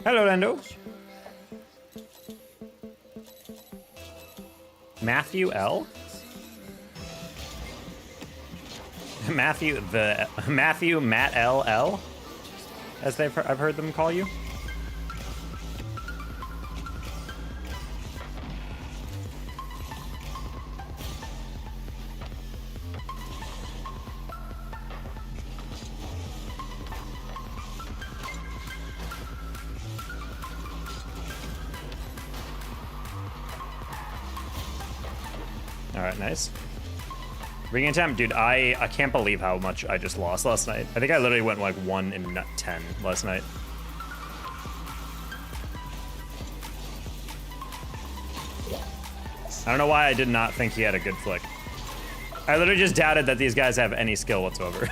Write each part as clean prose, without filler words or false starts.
Hello, Lando. Matthew L. Matthew Matt L, as I've heard them call you. All right, nice. Ring attempt, dude. I can't believe how much I just lost last night. I think I literally went like 1 in 10 last night. I don't know why I did not think he had a good flick. I literally just doubted that these guys have any skill whatsoever.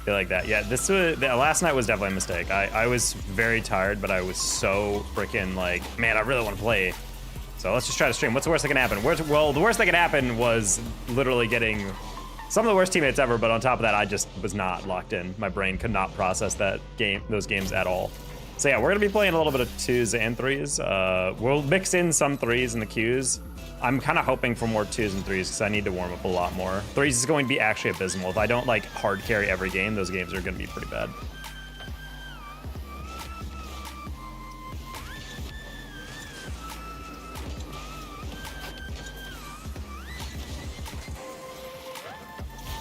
Feel like that. Yeah, last night was definitely a mistake. I was very tired, but I was so freaking like, man, I really want to play. So let's just try to stream. What's the worst that can happen? Well, the worst that could happen was literally getting some of the worst teammates ever, but on top of that, I just was not locked in. My brain could not process those games at all. So yeah, we're gonna be playing a little bit of 2s and 3s. We'll mix in some 3s in the queues. I'm kind of hoping for more 2s and 3s because I need to warm up a lot more. 3s is going to be actually abysmal. If I don't like hard carry every game, those games are gonna be pretty bad.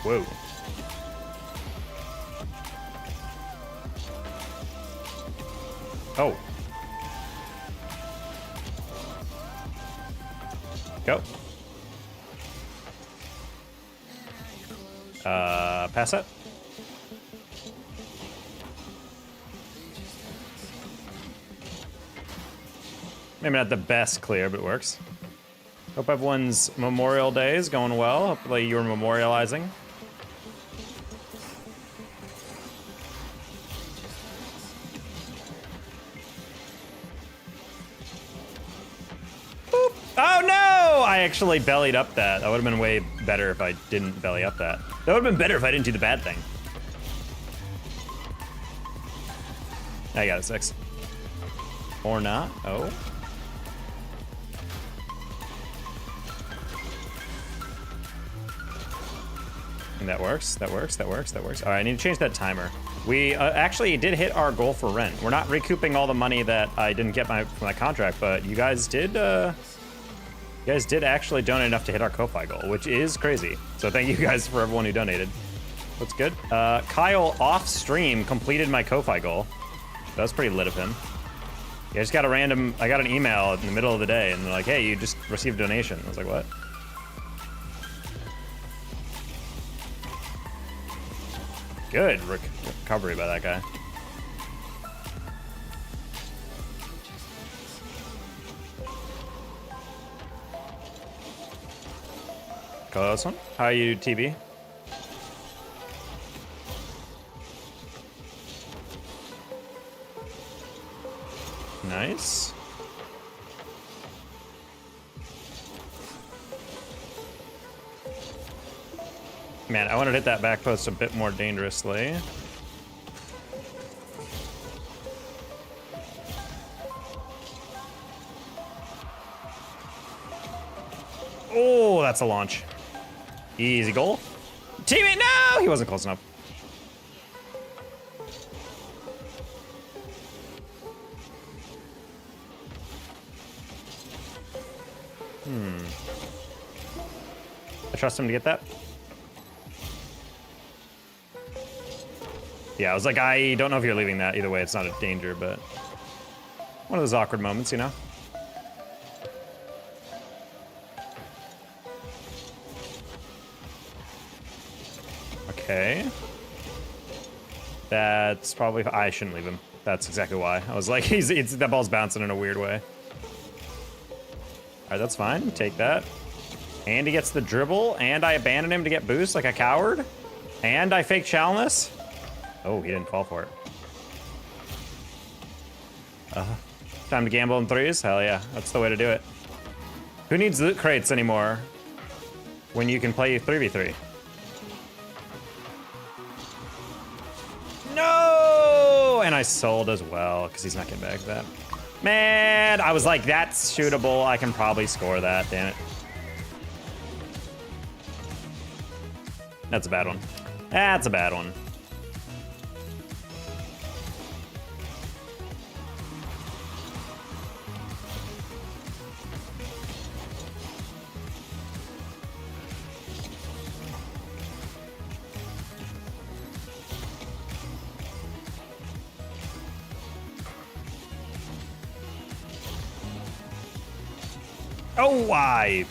Whoa. Oh. Go. Pass it. Maybe not the best clear, but it works. Hope everyone's Memorial Day is going well. Hopefully you're memorializing. Oh no! I actually bellied up that. That would have been way better if I didn't belly up that. That would have been better if I didn't do the bad thing. I got a 6. Or not. Oh. And that works. That works. That works. That works. All right, I need to change that timer. We actually did hit our goal for rent. We're not recouping all the money that I didn't get from my contract, but you guys did actually donate enough to hit our Ko-Fi goal, which is crazy. So thank you guys for everyone who donated. That's good. Kyle off stream completed my Ko-Fi goal. That was pretty lit of him. Yeah, I just got I got an email in the middle of the day and they're like, hey, you just received a donation. I was like, what? Good recovery by that guy. Close one. How are you, TB? Nice. Man, I wanted to hit that back post a bit more dangerously. Oh, that's a launch. Easy goal. Teammate, no! He wasn't close enough. I trust him to get that. Yeah, I was like, I don't know if you're leaving that. Either way, it's not a danger, but one of those awkward moments, you know? Okay. That's probably... I shouldn't leave him. That's exactly why. I was like, that ball's bouncing in a weird way. All right, that's fine. Take that. And he gets the dribble, and I abandon him to get boost like a coward. And I fake challenge. Oh, he didn't fall for it. Time to gamble in threes? Hell yeah, that's the way to do it. Who needs loot crates anymore when you can play 3v3? No! And I sold as well, because he's not getting back to that. Man, I was like, that's shootable. I can probably score that, damn it. That's a bad one. That's a bad one. Oh, why?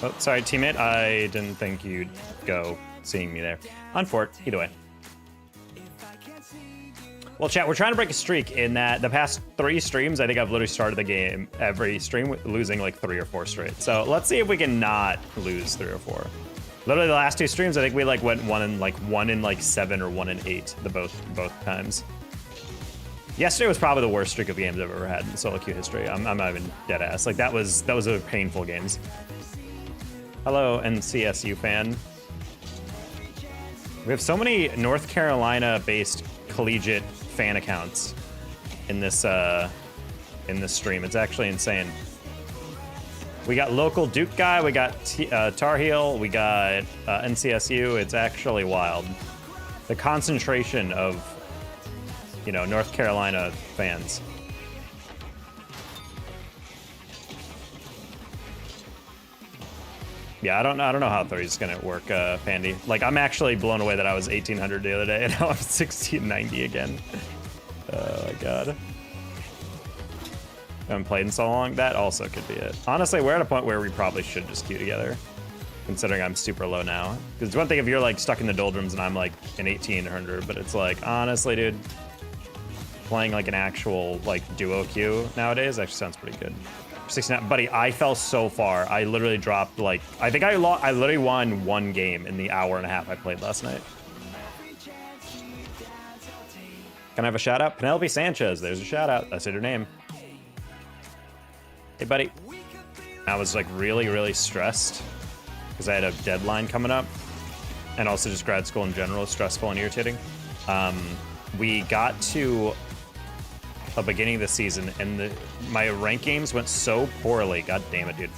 Oh, sorry, teammate. I didn't think you'd go seeing me there. On fort, either way. Well, chat, we're trying to break a streak in that the past 3 streams, I think I've literally started the game every stream losing like 3 or 4 straight. So let's see if we can not lose 3 or 4. Literally the last 2 streams, I think we like went 1 in 7 or 1 in 8 the both times. Yesterday was probably the worst streak of games I've ever had in solo queue history. I'm not even dead ass. Like that was a painful games. Hello, NCSU fan. We have so many North Carolina-based collegiate fan accounts in this stream. It's actually insane. We got local Duke guy, we got Tar Heel, we got NCSU. It's actually wild. The concentration of, you know, North Carolina fans. Yeah, I don't know how 3 is gonna work, Pandy. Like, I'm actually blown away that I was 1800 the other day and now I'm 1690 again. Oh my god. I haven't played in so long. That also could be it. Honestly, we're at a point where we probably should just queue together, considering I'm super low now. Because it's one thing if you're like stuck in the doldrums and I'm like an 1800, but it's like, honestly, dude, playing like an actual like duo queue nowadays actually sounds pretty good. 69, buddy, I fell so far. I literally dropped like, I think I literally won 1 game in the hour and a half I played last night. Can I have a shout out? Penelope Sanchez, there's a shout out. That's her name. Hey, buddy. I was like really stressed because I had a deadline coming up, and also just grad school in general is stressful and irritating. We got to the beginning of the season and my rank games went so poorly. God damn it, dude.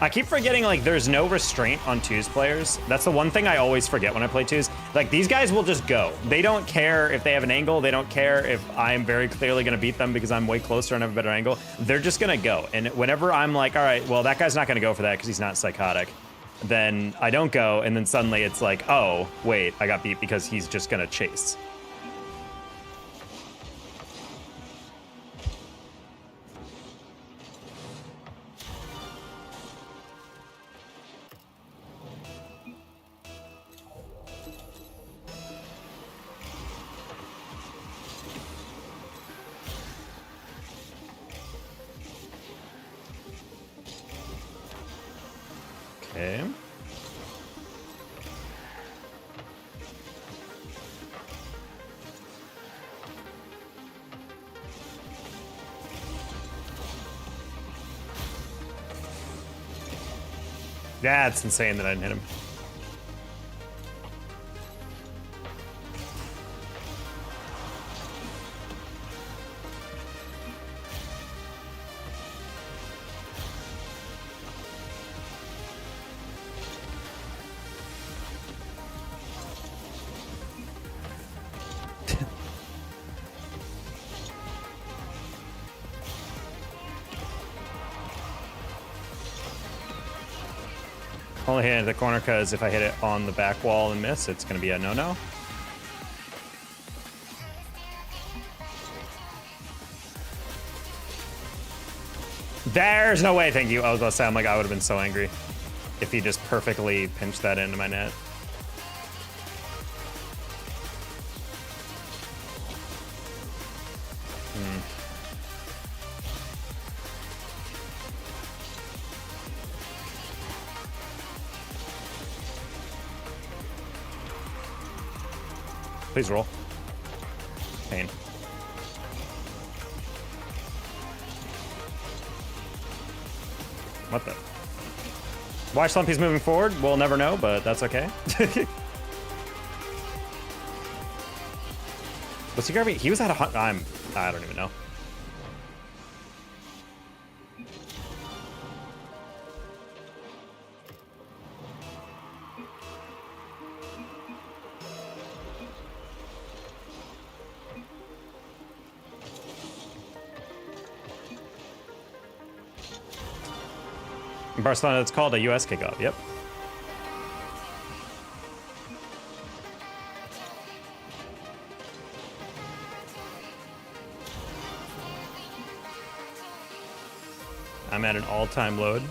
I keep forgetting like there's no restraint on twos players. That's the one thing I always forget when I play twos. Like these guys will just go. They don't care if they have an angle. They don't care if I'm very clearly gonna beat them because I'm way closer and have a better angle. They're just gonna go. And whenever I'm like, all right, well that guy's not gonna go for that because he's not psychotic, then I don't go, and then suddenly it's like, oh, wait, I got beat because he's just gonna chase. Okay. That's insane that I didn't hit him. Only hit it at the corner because if I hit it on the back wall and miss, it's going to be a no-no. There's no way, thank you. I was about to say, I'm like, I would have been so angry if he just perfectly pinched that into my net. Please roll. Pain. What the? Why Slumpy's moving forward? We'll never know, but that's okay. Was he gonna be? He was at a. I don't even know. In Barcelona, it's called a US kickoff. Yep. I'm at an all-time load.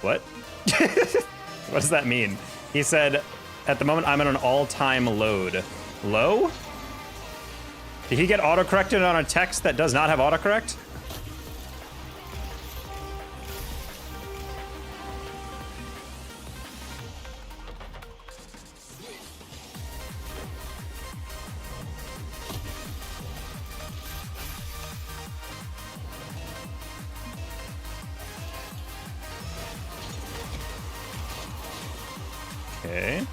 What? What does that mean? He said, at the moment, I'm at an all-time load. Low? Did he get auto-corrected on a text that does not have autocorrect? Okay.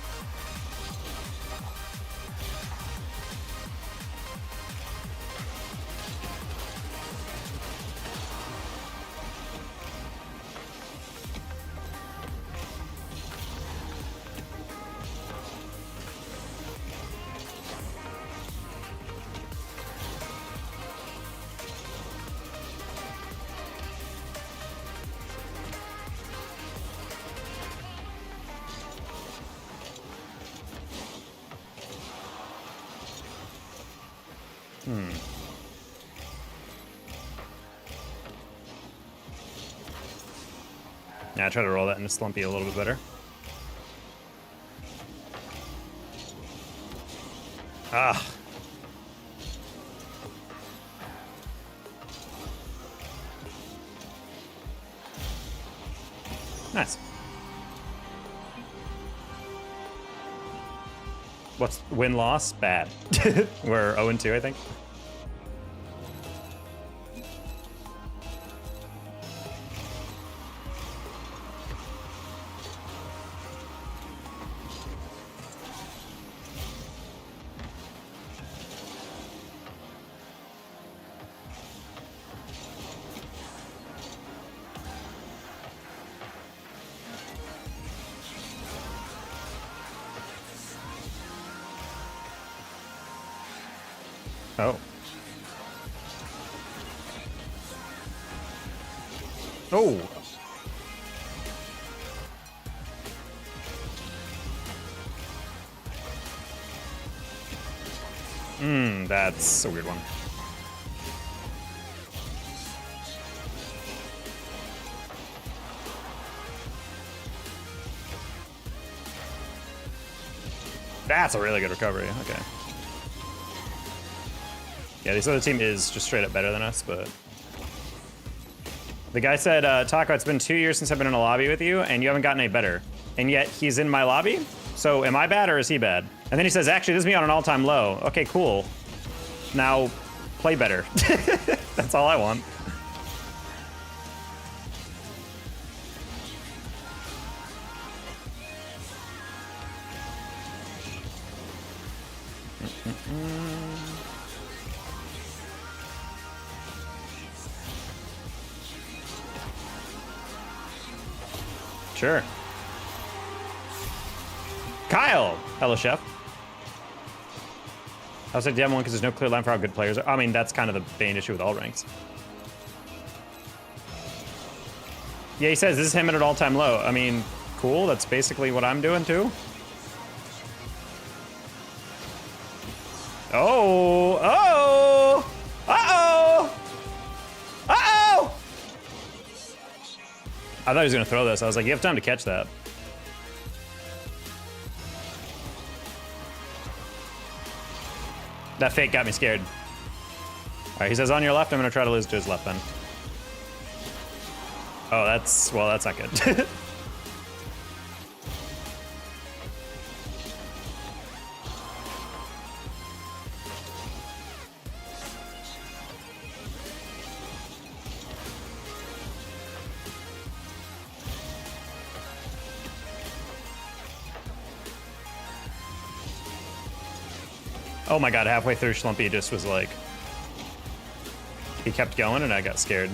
Yeah, I try to roll that into Slumpy a little bit better. Ah. Nice. What's win-loss? Bad. We're 0-2, I think. Oh. Oh. That's a weird one. That's a really good recovery. Okay. Yeah, this other team is just straight up better than us, but... The guy said, Taco, it's been 2 years since I've been in a lobby with you, and you haven't gotten any better. And yet, he's in my lobby? So, am I bad or is he bad? And then he says, actually, this is me on an all-time low. Okay, cool. Now, play better. That's all I want. Sure. Kyle! Hello, Chef. I was like, DM1 because there's no clear line for how good players are. I mean, that's kind of the main issue with all ranks. Yeah, he says this is him at an all-time low. I mean, cool. That's basically what I'm doing, too. Oh! Oh! Uh-oh! Uh-oh! I thought he was going to throw this. I was like, you have time to catch that. That fake got me scared. All right, he says on your left. I'm going to try to lose to his left then. Oh, that's not good. Oh my god, halfway through, Schlumpy just was like... He kept going and I got scared.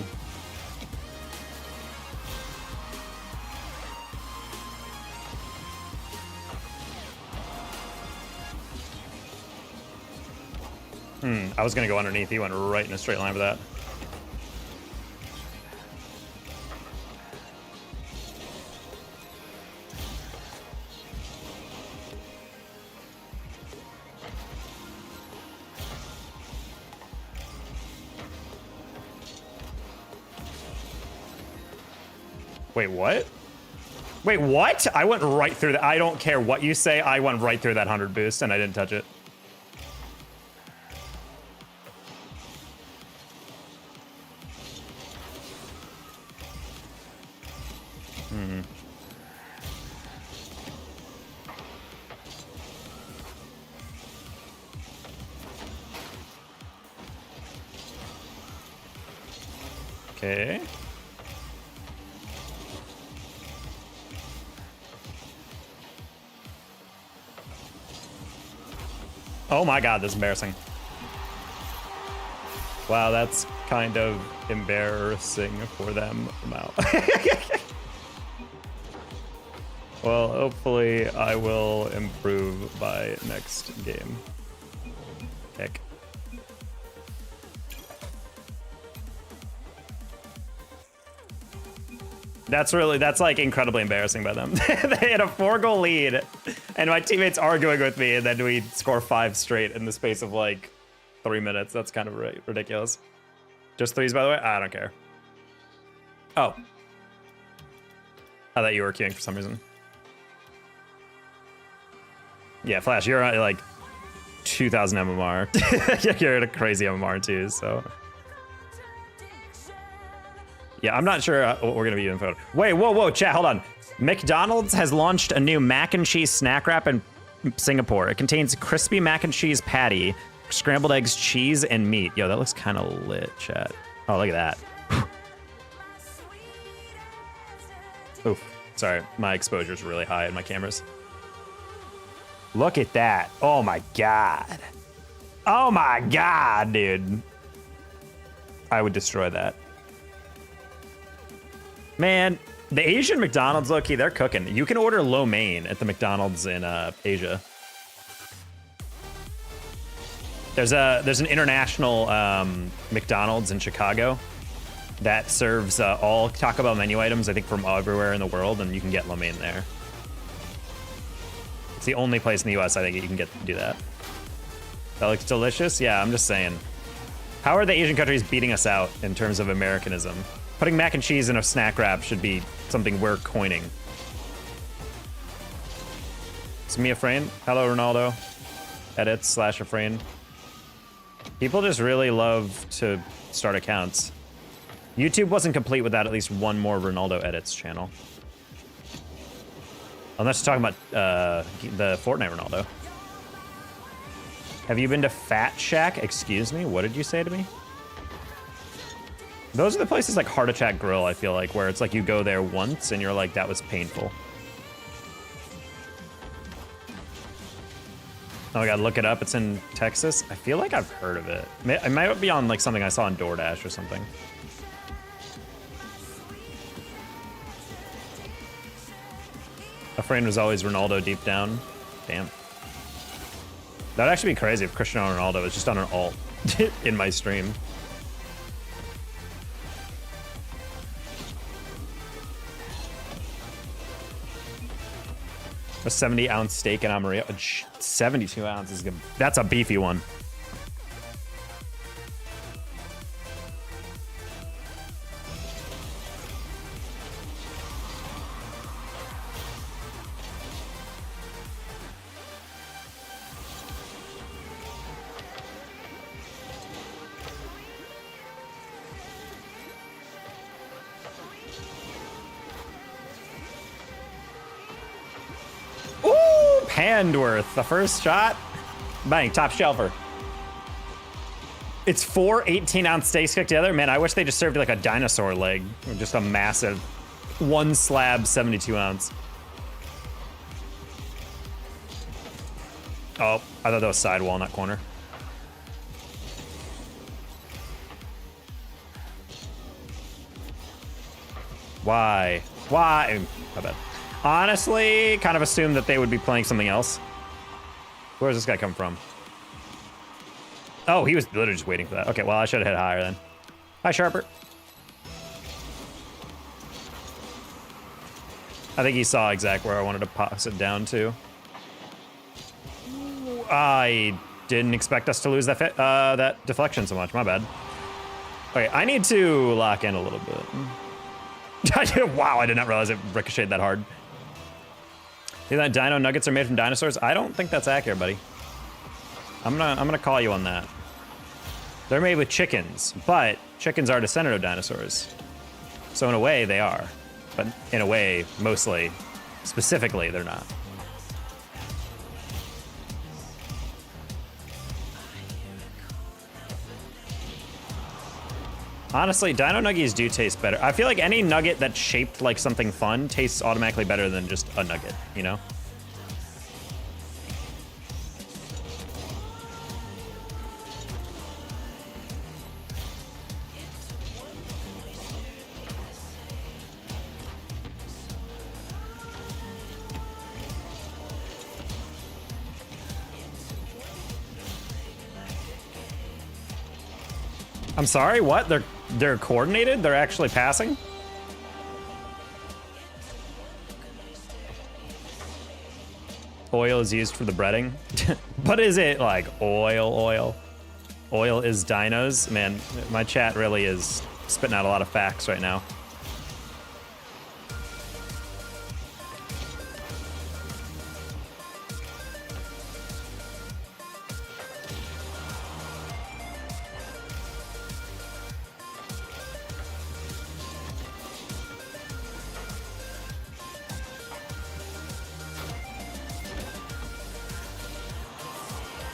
I was gonna go underneath. He went right in a straight line with that. Wait, what? Wait, what? I went right through that. I don't care what you say. I went right through that 100 boost and I didn't touch it. Okay. Oh my god, this is embarrassing. Wow, that's kind of embarrassing for them. Wow. Well, hopefully I will improve by next game. Heck. That's like incredibly embarrassing by them. They had a 4-goal lead and my teammates arguing with me and then we score 5 straight in the space of like 3 minutes. That's kind of ridiculous. Just 3s, by the way? I don't care. Oh. I thought you were queuing for some reason. Yeah, Flash, you're at like 2,000 MMR. You're at a crazy MMR too, so. Yeah, I'm not sure what we're gonna be doing. Wait, whoa, chat, hold on. McDonald's has launched a new mac and cheese snack wrap in Singapore. It contains crispy mac and cheese patty, scrambled eggs, cheese, and meat. Yo, that looks kind of lit, chat. Oh, look at that. Oof, sorry, my exposure's really high in my cameras. Look at that. Oh my god. Oh my god, dude. I would destroy that. Man, the Asian McDonald's, low-key, they're cooking. You can order lo mein at the McDonald's in Asia. There's an international McDonald's in Chicago that serves all Taco Bell menu items, I think, from everywhere in the world, and you can get lo mein there. It's the only place in the US I think you can do that. That looks delicious? Yeah, I'm just saying. How are the Asian countries beating us out in terms of Americanism? Putting mac and cheese in a snack wrap should be something we're coining. It's me a frame. Hello, Ronaldo. Edits / a frame. People just really love to start accounts. YouTube wasn't complete without at least one more Ronaldo edits channel. Unless you're talking about the Fortnite Ronaldo. Have you been to Fat Shack? Excuse me, what did you say to me? Those are the places like Heart Attack Grill, I feel like, where it's like you go there once and you're like, that was painful. Oh my god, look it up. It's in Texas. I feel like I've heard of it. It might be on like something I saw on DoorDash or something. A friend was always Ronaldo deep down. Damn. That'd actually be crazy if Cristiano Ronaldo was just on an alt in my stream. A 70-ounce steak in Amarillo. 72 ounces. That's a beefy one. Handworth, the first shot. Bang, top shelfer. It's 4 18-ounce steaks cooked together. Man, I wish they just served like a dinosaur leg. Or just a massive 1 slab 72-ounce. Oh, I thought that was sidewall, not corner. Why? Why? My bad. Honestly, kind of assumed that they would be playing something else. Where's this guy come from? Oh, he was literally just waiting for that. Okay, well, I should have hit higher then. Hi, Sharper. I think he saw exactly where I wanted to pass it down to. I didn't expect us to lose that deflection so much. My bad. Okay, I need to lock in a little bit. Wow, I did not realize it ricocheted that hard. Think that dino nuggets are made from dinosaurs? I don't think that's accurate, buddy. I'm gonna call you on that. They're made with chickens, but chickens are descendant of dinosaurs. So in a way, they are. But in a way, mostly, specifically, they're not. Honestly, dino nuggies do taste better. I feel like any nugget that's shaped like something fun tastes automatically better than just a nugget, you know? I'm sorry, what? They're coordinated? They're actually passing? Oil is used for the breading. But is it like oil? Oil is dinos? Man, my chat really is spitting out a lot of facts right now.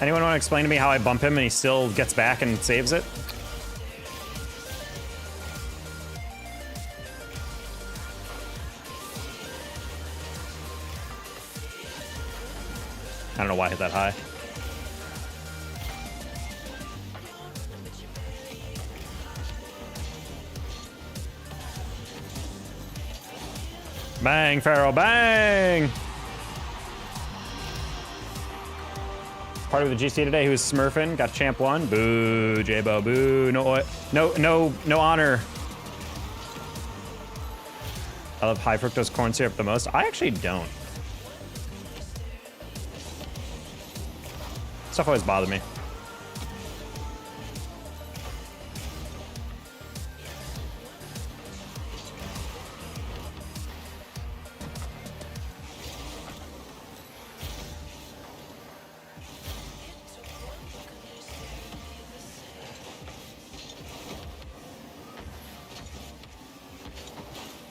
Anyone want to explain to me how I bump him and he still gets back and saves it? I don't know why I hit that high. Bang, Pharaoh, bang! Party with the GC today who's smurfing, got champ 1. Boo, J-Bo, boo, no honor. I love high fructose corn syrup the most. I actually don't. Stuff always bothered me.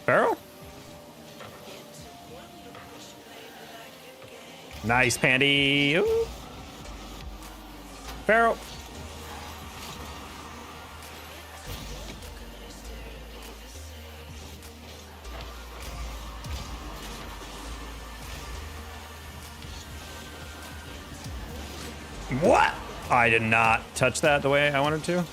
Pharaoh? Nice, Pandy. Ooh. Pharaoh. What? I did not touch that the way I wanted to.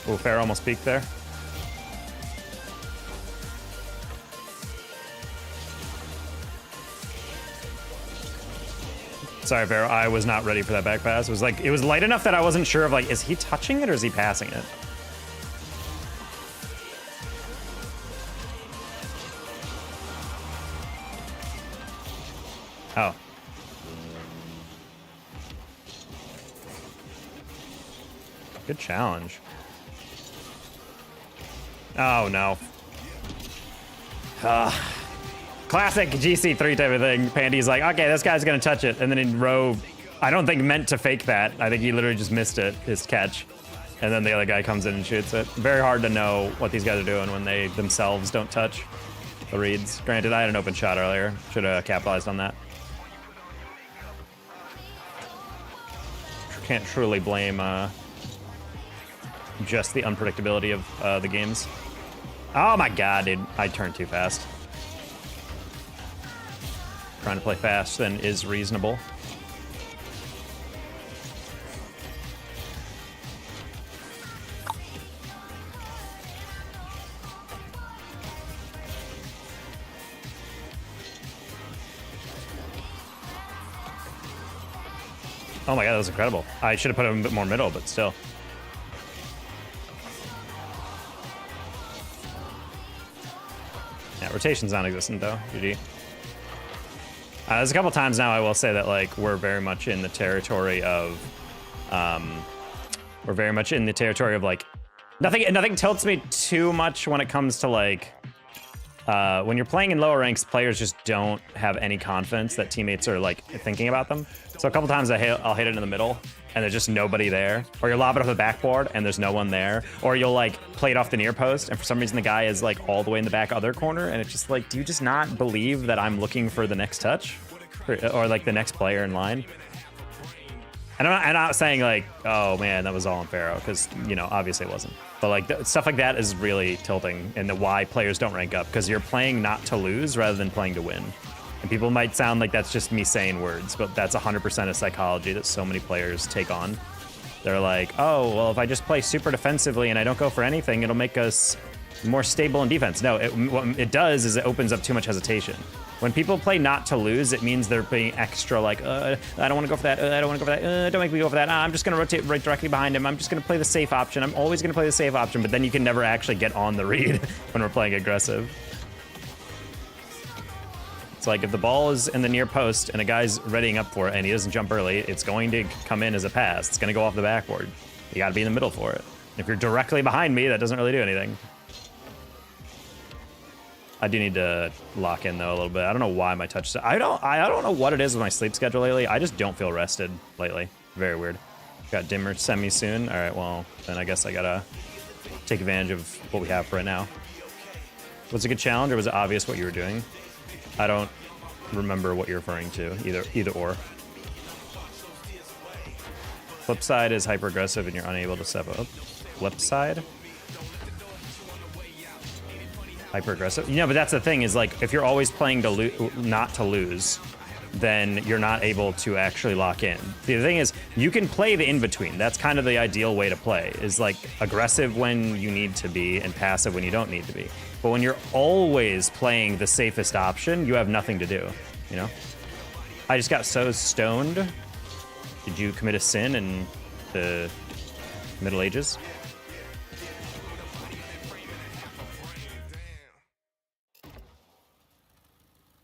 Oh, Pharaoh almost peeked there. Sorry, Pharaoh, I was not ready for that back pass. It was light enough that I wasn't sure of like, is he touching it or is he passing it? Oh. Good challenge. Oh, no. Classic GC3 type of thing. Pandy's like, okay, this guy's gonna touch it. And then in row, I don't think meant to fake that. I think he literally just missed it, his catch. And then the other guy comes in and shoots it. Very hard to know what these guys are doing when they themselves don't touch the reads. Granted, I had an open shot earlier. Should have capitalized on that. Can't truly blame just the unpredictability of the games. Oh my god, dude. I turned too fast. Trying to play fast then is reasonable. Oh my god, that was incredible. I should have put him a bit more middle, but still. Yeah, rotation's non-existent though, GG. There's a couple times now I will say that like we're very much in the territory of, like, nothing tilts me too much when it comes to like, when you're playing in lower ranks, players just don't have any confidence that teammates are like thinking about them. So a couple times I'll hit it in the middle and there's just nobody there, or you'll lob it off the backboard and there's no one there, or you'll like play it off the near post and for some reason the guy is like all the way in the back other corner, and it's just like, do you just not believe that I'm looking for the next touch or like the next player in line? And I'm not saying like, oh man, that was all on Pharaoh, because you know obviously it wasn't. But like stuff like that is really tilting, and why players don't rank up, because you're playing not to lose rather than playing to win. And people might sound like that's just me saying words, but that's 100% a psychology that so many players take on. They're like, oh, well, if I just play super defensively and I don't go for anything, it'll make us more stable in defense. No, what it does is it opens up too much hesitation. When people play not to lose, it means they're being extra like, I don't want to go for that, I don't want to go for that, don't make me go for that, I'm just going to rotate right directly behind him, I'm just going to play the safe option, I'm always going to play the safe option, but then you can never actually get on the read when we're playing aggressive. It's like if the ball is in the near post and a guy's readying up for it and he doesn't jump early, it's going to come in as a pass. It's going to go off the backboard. You got to be in the middle for it. If you're directly behind me, that doesn't really do anything. I do need to lock in though a little bit. I don't know why my touch. I don't know what it is with my sleep schedule lately. I just don't feel rested lately. Very weird. Got dimmer semi soon. All right, well then I guess I gotta take advantage of what we have for right now. Was it a good challenge or was it obvious what you were doing? I don't remember what you're referring to, either or. Flip side is hyper aggressive and you're unable to step up. Flip side? Hyper aggressive? You know, but that's the thing is like, if you're always playing to not to lose, then you're not able to actually lock in. The thing is, you can play the in-between. That's kind of the ideal way to play, is like aggressive when you need to be and passive when you don't need to be. But when you're always playing the safest option, you have nothing to do, you know? I just got so stoned. Did you commit a sin in the Middle Ages?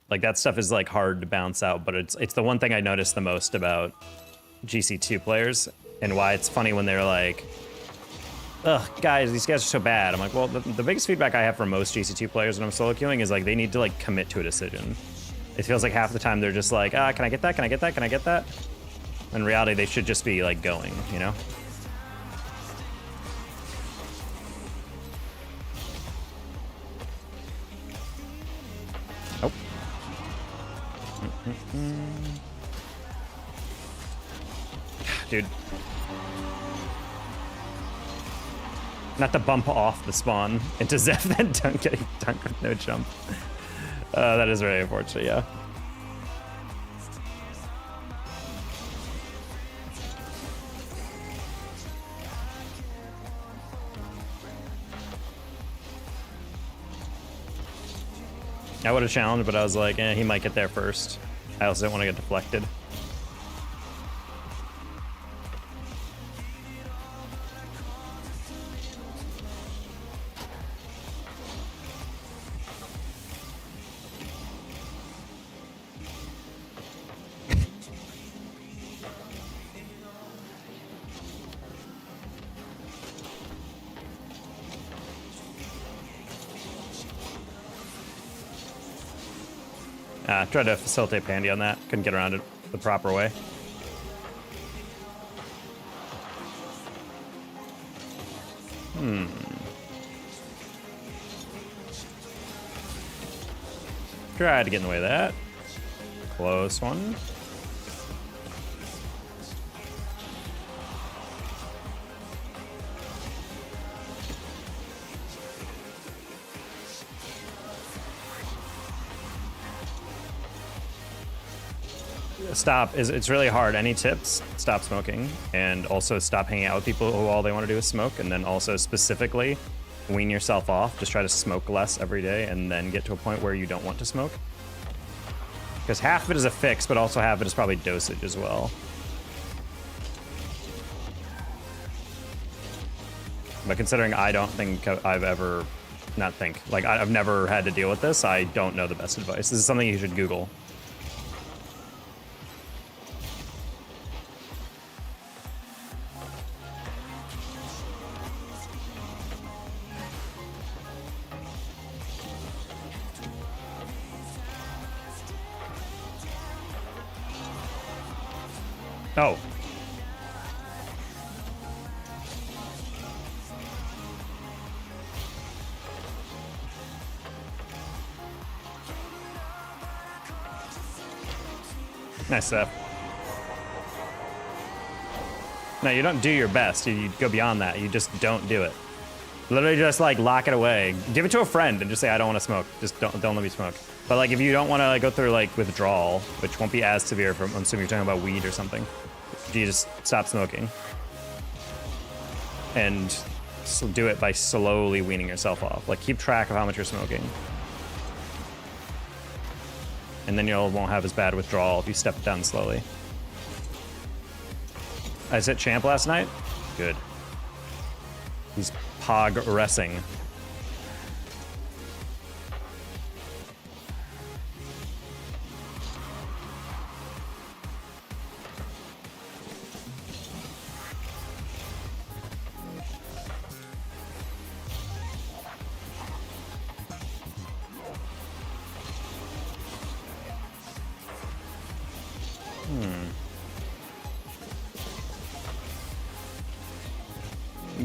Like that stuff is like hard to bounce out, but it's the one thing I noticed the most about GC2 players, and why it's funny when they're like, ugh, guys, these guys are so bad. I'm like, well, the biggest feedback I have from most GC2 players when I'm solo queuing is like they need to like commit to a decision. It feels like half the time they're just like, can I get that? Can I get that? Can I get that? In reality, they should just be like going, you know? Oh. Dude. Not to bump off the spawn into Zeph, then getting dunked with no jump. That is very unfortunate, yeah. I would have challenged, but I was like, he might get there first. I also didn't want to get deflected. Tried to facilitate Pandy on that. Couldn't get around it the proper way. Tried to get in the way of that. Close one. stop is it's really hard. Any tips? Stop smoking, and also stop hanging out with people who all they want to do is smoke. And then also specifically, wean yourself off. Just try to smoke less every day, and then get to a point where you don't want to smoke. Because half of it is a fix, but also half of it is probably dosage as well. But considering I don't think I've ever, not think, like I've never had to deal with this, I don't know the best advice. This is something you should Google. Oh. Nice stuff. No, you don't do your best. You go beyond that. You just don't do it. Literally just like lock it away. Give it to a friend and just say, I don't want to smoke. Just don't let me smoke. But like if you don't want to like, go through like withdrawal, which won't be as severe from, I'm assuming you're talking about weed or something. You just stop smoking. And do it by slowly weaning yourself off. Like keep track of how much you're smoking. And then you won't have as bad withdrawal if you step it down slowly. I was at champ last night. Good. He's progressing.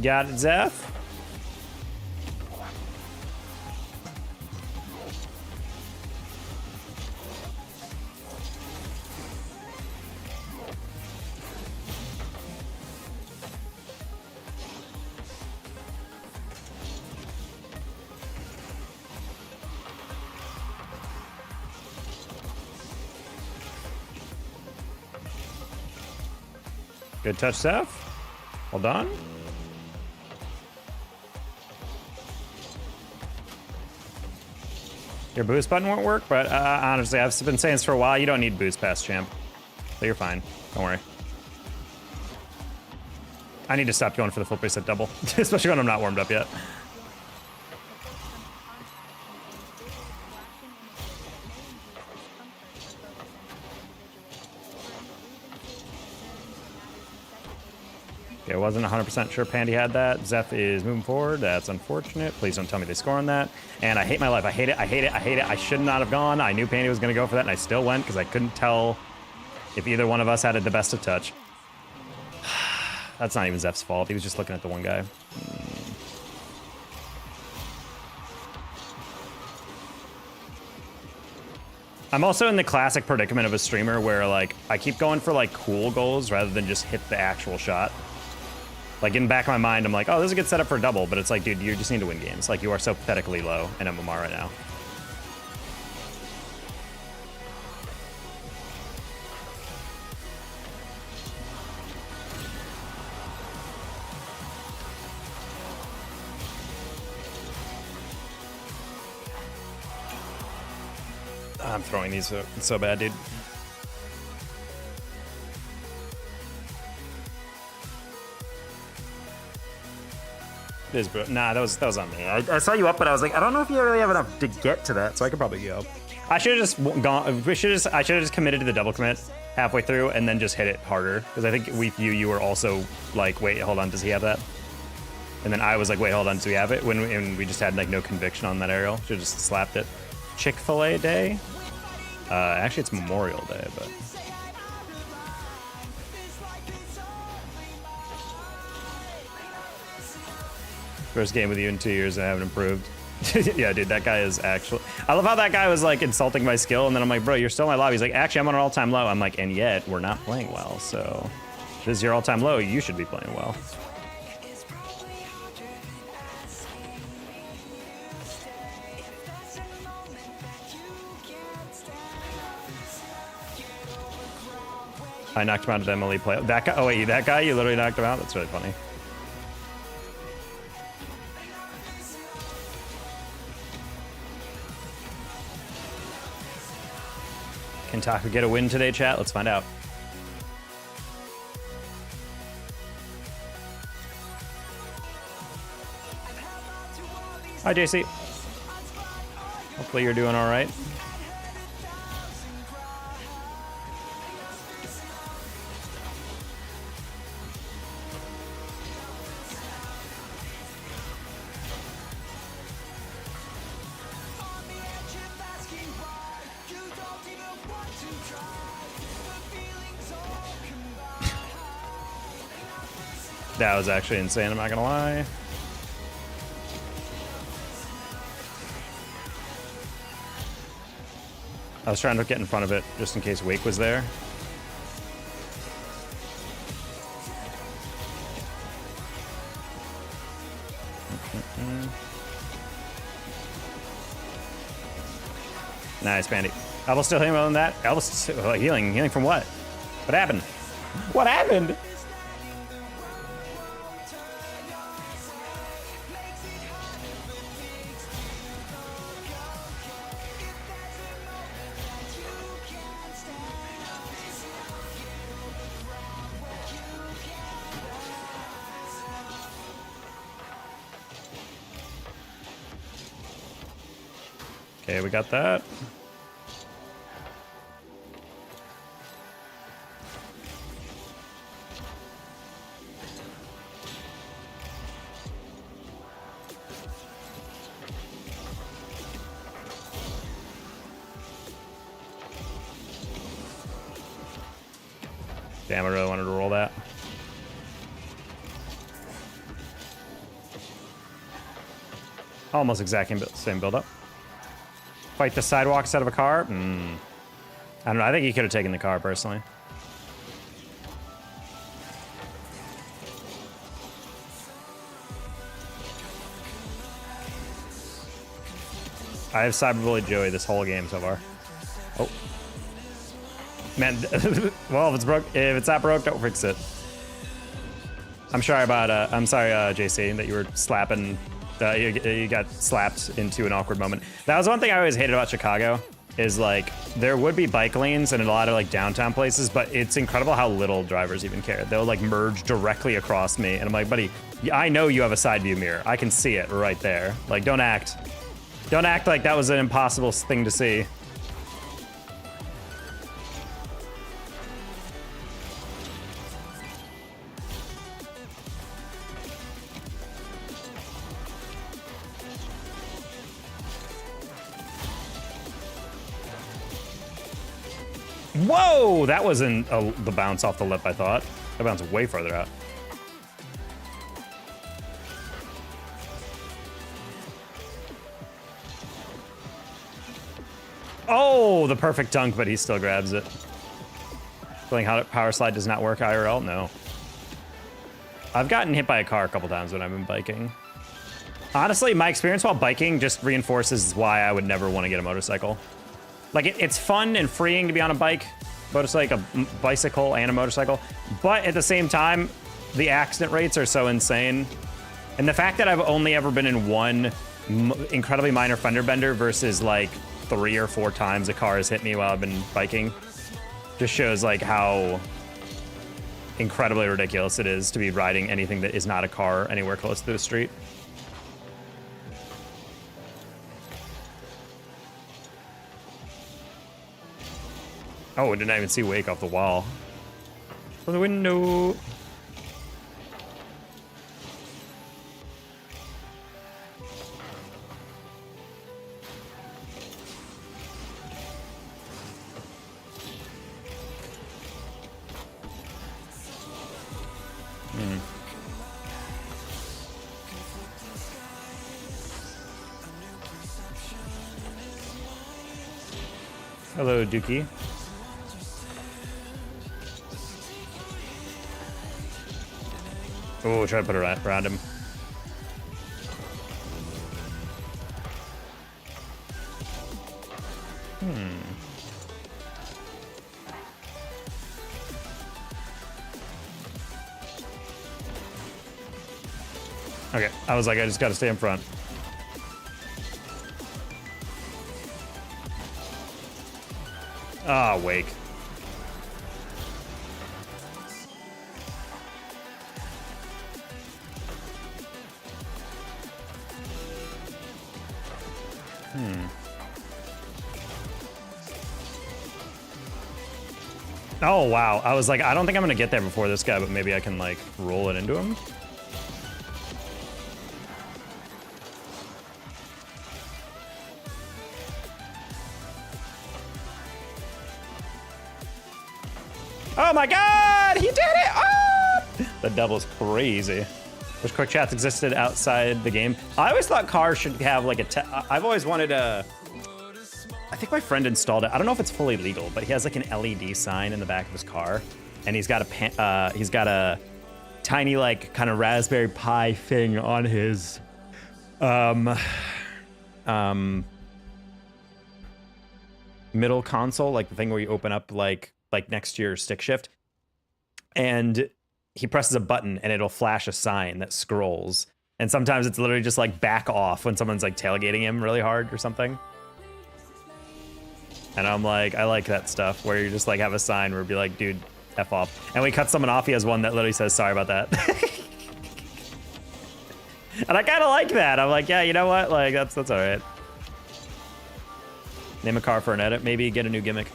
Got it, Zeph? Good touch, Zeph. Well done. Your boost button won't work, but honestly, I've been saying this for a while. You don't need boost past champ. So you're fine. Don't worry. I need to stop going for the full preset double, especially when I'm not warmed up yet. Okay, I wasn't 100% sure Pandy had that. Zeph is moving forward. That's unfortunate. Please don't tell me they score on that. And I hate my life. I hate it. I hate it. I hate it. I should not have gone. I knew Pandy was going to go for that, and I still went because I couldn't tell if either one of us had the best of touch. That's not even Zeph's fault. He was just looking at the one guy. I'm also in the classic predicament of a streamer where, like, I keep going for, like, cool goals rather than just hit the actual shot. Like, in the back of my mind, I'm like, oh, this is a good setup for a double, but it's like, dude, you just need to win games. Like, you are so pathetically low in MMR right now. I'm throwing these so bad, dude. This, bro. Nah, that was on me. I saw you up, but I was like, I don't know if you really have enough to get to that, so I could probably go. I should have just gone. I should have just committed to the double commit halfway through and then just hit it harder, because I think you were also like, wait, hold on, does he have that? And then I was like, wait, hold on, does he have it? When we just had like no conviction on that aerial, should have just slapped it. Chick-fil-A day. Actually, it's Memorial Day, but. First game with you in 2 years, I haven't improved. Yeah, dude, that guy is actually. I love how that guy was like insulting my skill, and then I'm like, bro, you're still in my lobby. He's like, actually, I'm on an all-time low. I'm like, and yet we're not playing well. So if this is your all-time low, you should be playing well. I knocked him out of the MLE play. That guy, oh wait, that guy, you literally knocked him out? That's really funny. Can Taku get a win today, chat? Let's find out. Hi, JC. Hopefully you're doing all right. That was actually insane, I'm not gonna lie. I was trying to get in front of it just in case Wake was there. Nice, Bandy. Elbow still healing on that? Elbow still healing. Healing from what? What happened? What happened? Okay, we got that. Damn, I really wanted to roll that. Almost exact same build-up. Fight the sidewalk instead of a car? I don't know. I think he could have taken the car, personally. I have cyberbullied Joey this whole game so far. Oh. Man, well, if it's not broke, don't fix it. I'm sorry about, JC, that you were slapping. You got slapped into an awkward moment. That was one thing I always hated about Chicago, is like, there would be bike lanes and a lot of like downtown places, but it's incredible how little drivers even care. They'll like merge directly across me, and I'm like, buddy, I know you have a side view mirror. I can see it right there. Like, don't act like that was an impossible thing to see. Whoa! That wasn't the bounce off the lip, I thought. That bounced way further out. Oh, the perfect dunk, but he still grabs it. Feeling how power slide does not work IRL? No. I've gotten hit by a car a couple times when I've been biking. Honestly, my experience while biking just reinforces why I would never want to get a motorcycle. Like, it's fun and freeing to be on a bike, motorcycle, a bicycle and a motorcycle, but at the same time, the accident rates are so insane. And the fact that I've only ever been in one incredibly minor fender bender versus like 3 or 4 times a car has hit me while I've been biking just shows like how incredibly ridiculous it is to be riding anything that is not a car anywhere close to the street. Oh, I didn't even see Wake off the wall. From the window. Hello, Dookie. Oh, try to put it around him. Okay, I was like, I just gotta stay in front. Ah, wake. Oh, wow. I was like, I don't think I'm gonna get there before this guy, but maybe I can, like, roll it into him. Oh my god! He did it! Oh! The double's crazy. Wish quick chats existed outside the game. I always thought cars should have, like, I've always wanted a... I think my friend installed it. I don't know if it's fully legal, but he has like an LED sign in the back of his car, and he's got a tiny like kind of Raspberry Pi thing on his middle console, like the thing where you open up like next to your stick shift, and he presses a button and it'll flash a sign that scrolls, and sometimes it's literally just like back off when someone's like tailgating him really hard or something. And I'm like, I like that stuff where you just like have a sign where it'd be like, dude, F off. And when we cut someone off, he has one that literally says, sorry about that. And I kind of like that. I'm like, yeah, you know what? Like, that's all right. Name a car for an edit. Maybe get a new gimmick.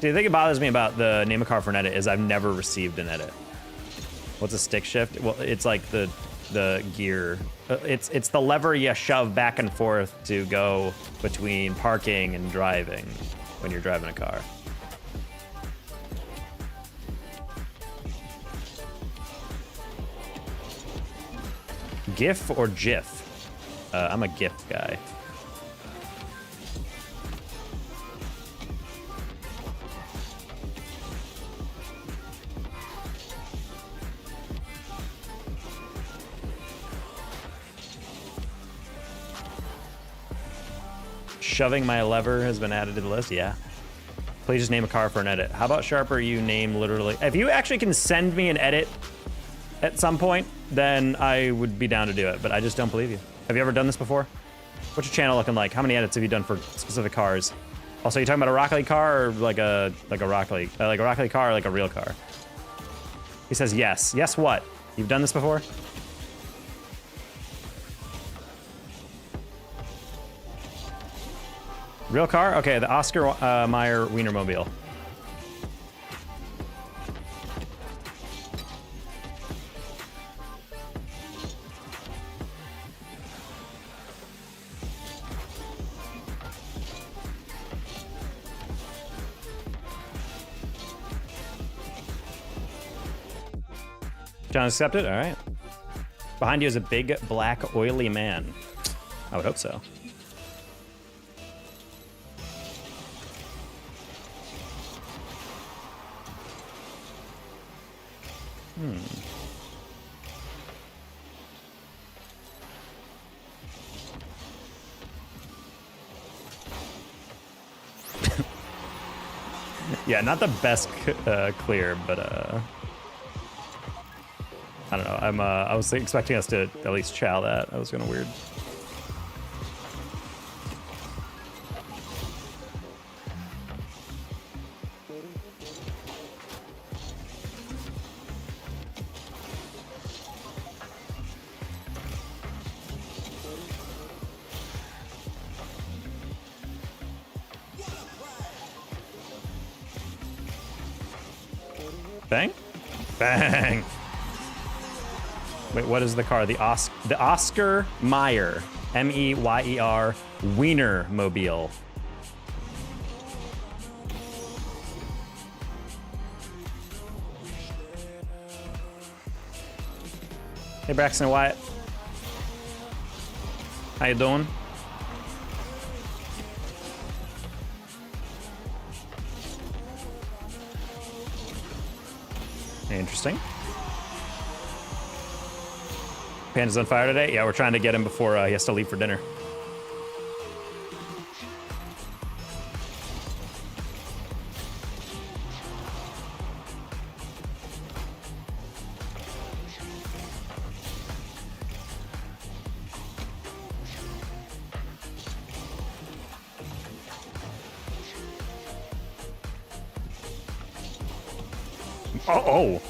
Dude, the thing that bothers me about the name a car for an edit is I've never received an edit. What's a stick shift? Well, it's like the gear. It's the lever you shove back and forth to go between parking and driving when you're driving a car. GIF or GIF? I'm a GIF guy. Shoving my lever has been added to the list. Yeah. Please just name a car for an edit. How about Sharper? You name literally. If you actually can send me an edit at some point, then I would be down to do it. But I just don't believe you. Have you ever done this before? What's your channel looking like? How many edits have you done for specific cars? Also, you talking about a Rocket League car or like a Rocket League car or like a real car? He says yes. Yes, what? You've done this before? Real car? Okay, the Oscar Mayer Wienermobile. John accepted? All right. Behind you is a big, black, oily man. I would hope so. Yeah, not the best clear, but I don't know. I was expecting us to at least chow that. That was kind of weird. Bang? Bang! Wait, what is the car? The Oscar Mayer, M-E-Y-E-R, Wienermobile. Hey, Braxton and Wyatt. How you doing? Interesting. Panda's on fire today? Yeah, we're trying to get him before he has to leave for dinner. Oh.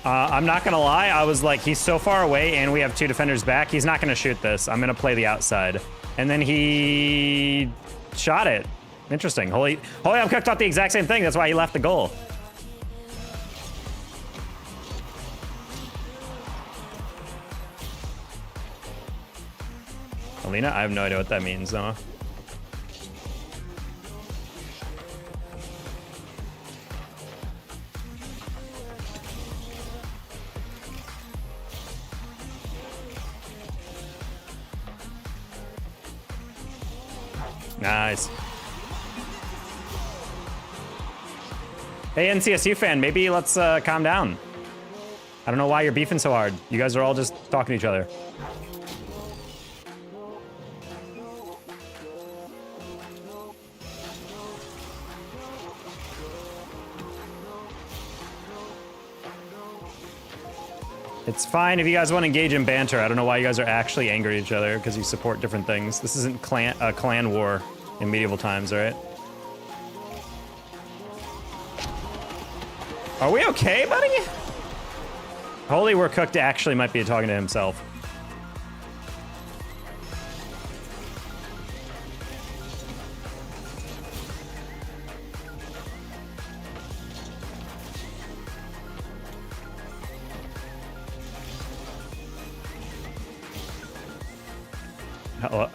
I'm not gonna lie, I was like, he's so far away and we have 2 defenders back, he's not gonna shoot this. I'm gonna play the outside. And then he shot it. Interesting. Holy, I'm cooked thought the exact same thing, that's why he left the goal. Alina, I have no idea what that means, though. Nice. Hey, NCSU fan, maybe let's calm down. I don't know why you're beefing so hard. You guys are all just talking to each other. It's fine if you guys want to engage in banter. I don't know why you guys are actually angry at each other because you support different things. This isn't a clan war in medieval times, all right? Are we okay, buddy? Holy, we're cooked actually might be talking to himself.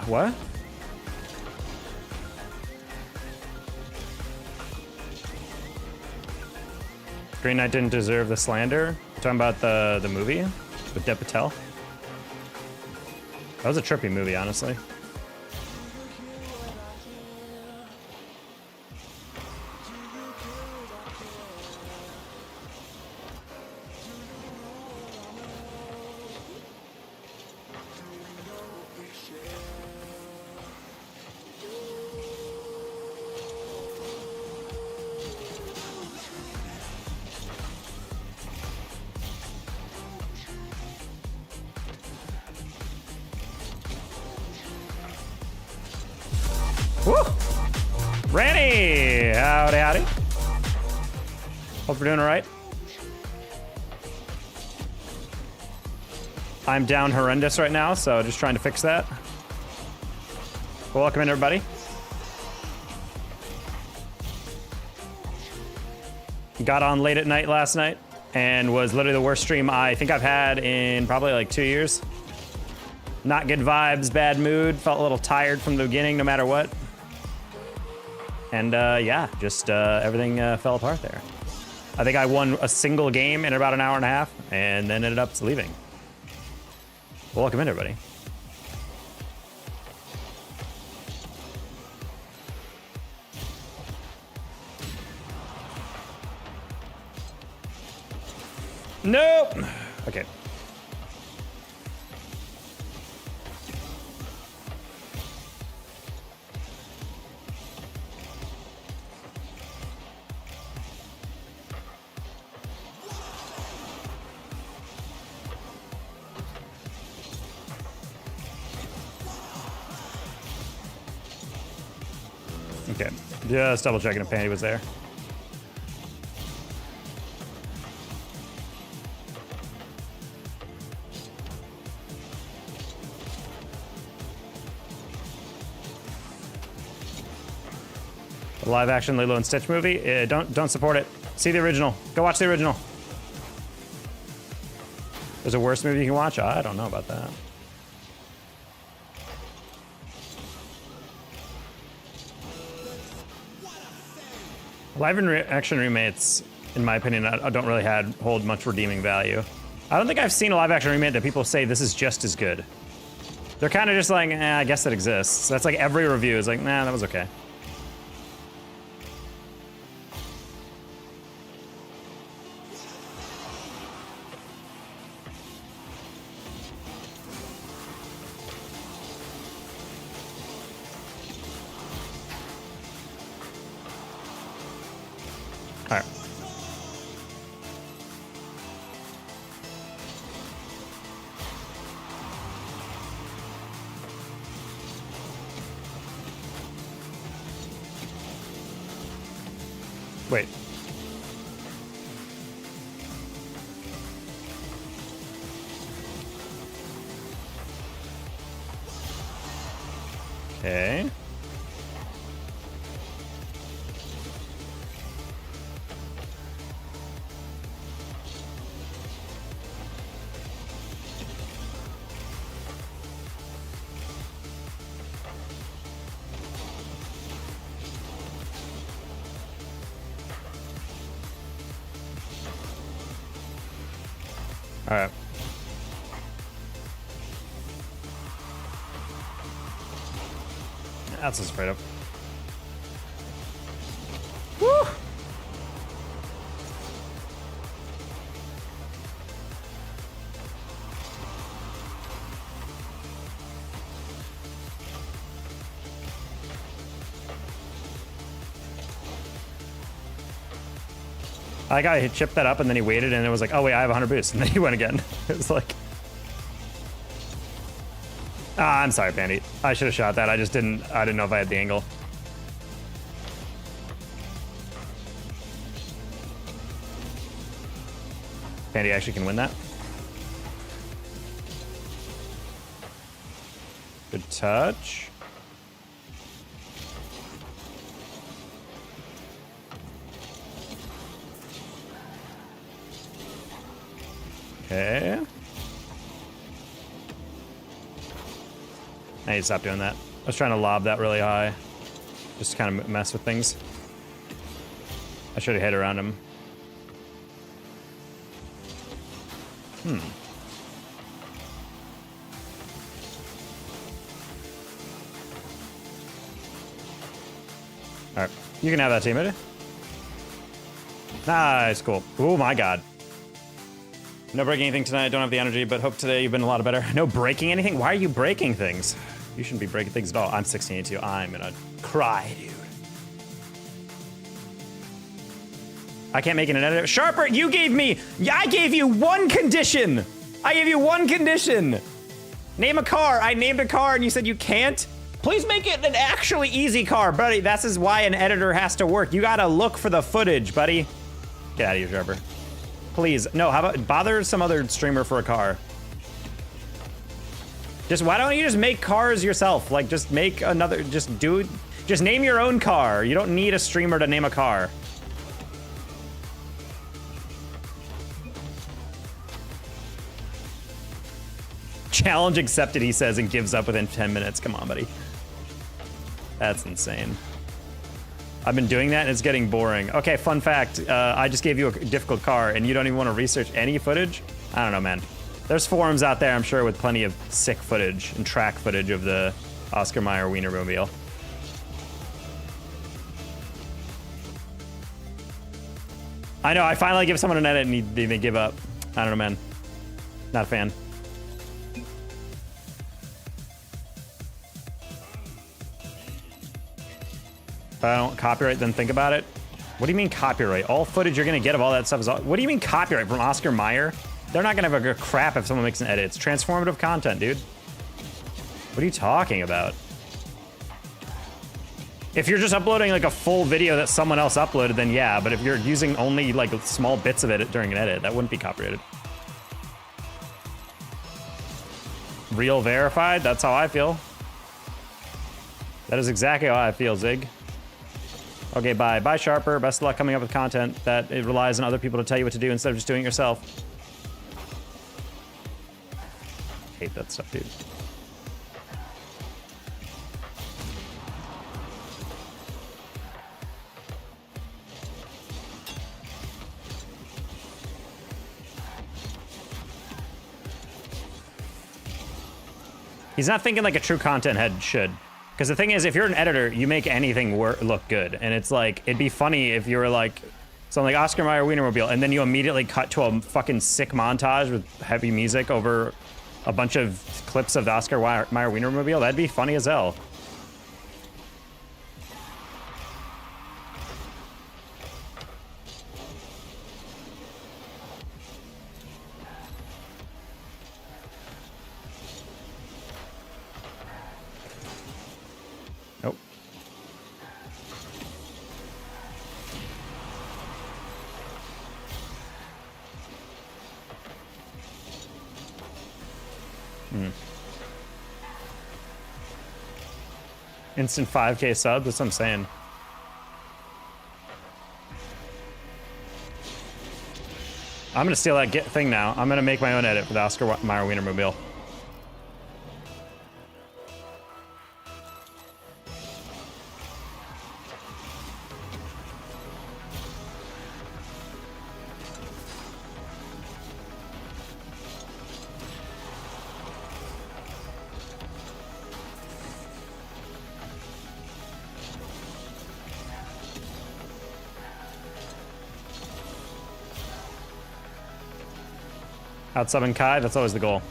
What? Green Knight didn't deserve the slander. You're talking about the movie with Dev Patel? That was a trippy movie, honestly. Woo! Ranny! Howdy, howdy. Hope we're doing all right. I'm down horrendous right now, so just trying to fix that. Well, welcome in, everybody. Got on late at night last night and was literally the worst stream I think I've had in probably like 2 years. Not good vibes, bad mood, felt a little tired from the beginning no matter what. And yeah, just everything fell apart there. I think I won a single game in about an hour and a half and then ended up leaving. Well, welcome in, everybody. Nope. Okay. Okay, just double checking if Pandy was there. The live action Lilo and Stitch movie? Don't support it. See the original. Go watch the original. There's a worse movie you can watch? I don't know about that. Live action remakes, in my opinion, I don't really hold much redeeming value. I don't think I've seen a live action remake that people say this is just as good. They're kind of just like, I guess it exists. That's like every review is like, nah, that was okay. All right. Wait. Okay. All right. That's what I was afraid of. Woo! I got hit, chipped that up, and then he waited, and it was like, oh wait, I have 100 boosts, and then he went again. It was like, I'm sorry, Pandy. I should have shot that. I didn't know if I had the angle. Pandy actually can win that. Good touch. Okay. I need to stop doing that. I was trying to lob that really high. Just to kind of mess with things. I should have hit around him. Alright. You can have that teammate. Nice, cool. Oh my god. No breaking anything tonight. I don't have the energy, but hope today you've been a lot better. No breaking anything? Why are you breaking things? You shouldn't be breaking things at all. I'm 1682. I'm gonna cry, dude. I can't make it an edit. Sharper, you gave me... I gave you one condition! I gave you one condition! Name a car. I named a car and you said you can't? Please make it an actually easy car, buddy. This is why an editor has to work. You gotta look for the footage, buddy. Get out of here, Sharper. Please. No, how about bother some other streamer for a car? Just why don't you just make cars yourself? Like just make another, just name your own car. You don't need a streamer to name a car. Challenge accepted, he says, and gives up within 10 minutes. Come on, buddy. That's insane. I've been doing that and it's getting boring. Okay, fun fact. I just gave you a difficult car and you don't even want to research any footage? I don't know, man. There's forums out there, I'm sure, with plenty of sick footage and track footage of the Oscar Mayer Wienermobile. I know, I finally give someone an edit and they give up. I don't know, man. Not a fan. If I don't copyright, then think about it. What do you mean copyright? All footage you're gonna get of all that stuff is all... What do you mean copyright from Oscar Mayer? They're not gonna have a crap if someone makes an edit. It's transformative content, dude. What are you talking about? If you're just uploading like a full video that someone else uploaded, then yeah, but if you're using only like small bits of it during an edit, that wouldn't be copyrighted. Real verified? That's how I feel. That is exactly how I feel, Zig. Okay, bye. Bye, Sharper. Best of luck coming up with content that it relies on other people to tell you what to do instead of just doing it yourself. Hate that stuff, dude. He's not thinking like a true content head should. Because the thing is, if you're an editor, you make anything look good. And it's like, it'd be funny if you were like, something like Oscar Mayer Wienermobile, and then you immediately cut to a fucking sick montage with heavy music over a bunch of clips of the Oscar Mayer Wienermobile. That'd be funny as hell. Nope. Instant 5K sub, that's what I'm saying. I'm gonna steal that thing now. I'm gonna make my own edit for the Oscar Mayer Wienermobile. Out-subbing Kai, that's always the goal.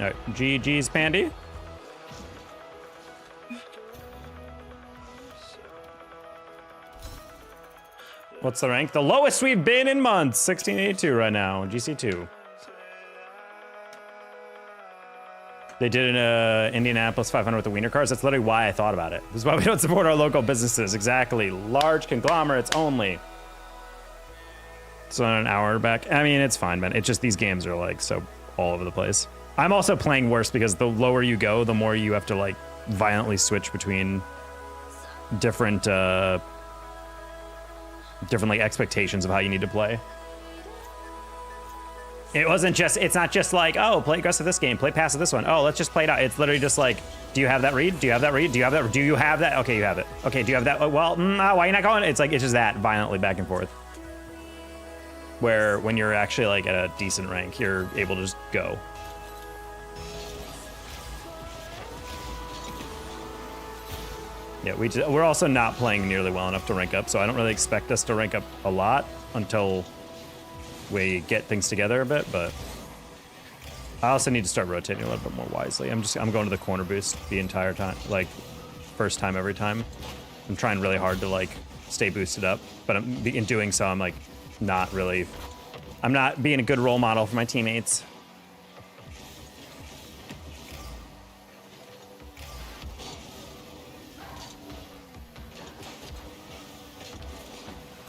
All right, GG's Pandy. What's the rank? The lowest we've been in months. 1682 right now, GC2. They did an Indianapolis 500 with the wiener cars. That's literally why I thought about it. This is why we don't support our local businesses. Exactly. Large conglomerates only. So an hour back. I mean, it's fine, man. It's just these games are like so all over the place. I'm also playing worse because the lower you go, the more you have to like violently switch between different like expectations of how you need to play. It's not just like, oh, play aggressive this game, play passive this one. Oh, let's just play it out. It's literally just like, do you have that read? Do you have that read? Do you have that? Do you have that? Okay, you have it. Okay, do you have that? Well, why are you not going? It's like, it's just that violently back and forth. Where when you're actually like at a decent rank, you're able to just go. Yeah, we're also not playing nearly well enough to rank up, so I don't really expect us to rank up a lot until we get things together a bit, but I also need to start rotating a little bit more wisely. I'm going to the corner boost the entire time, like first time every time. I'm trying really hard to like stay boosted up, but in doing so, I'm like I'm not being a good role model for my teammates.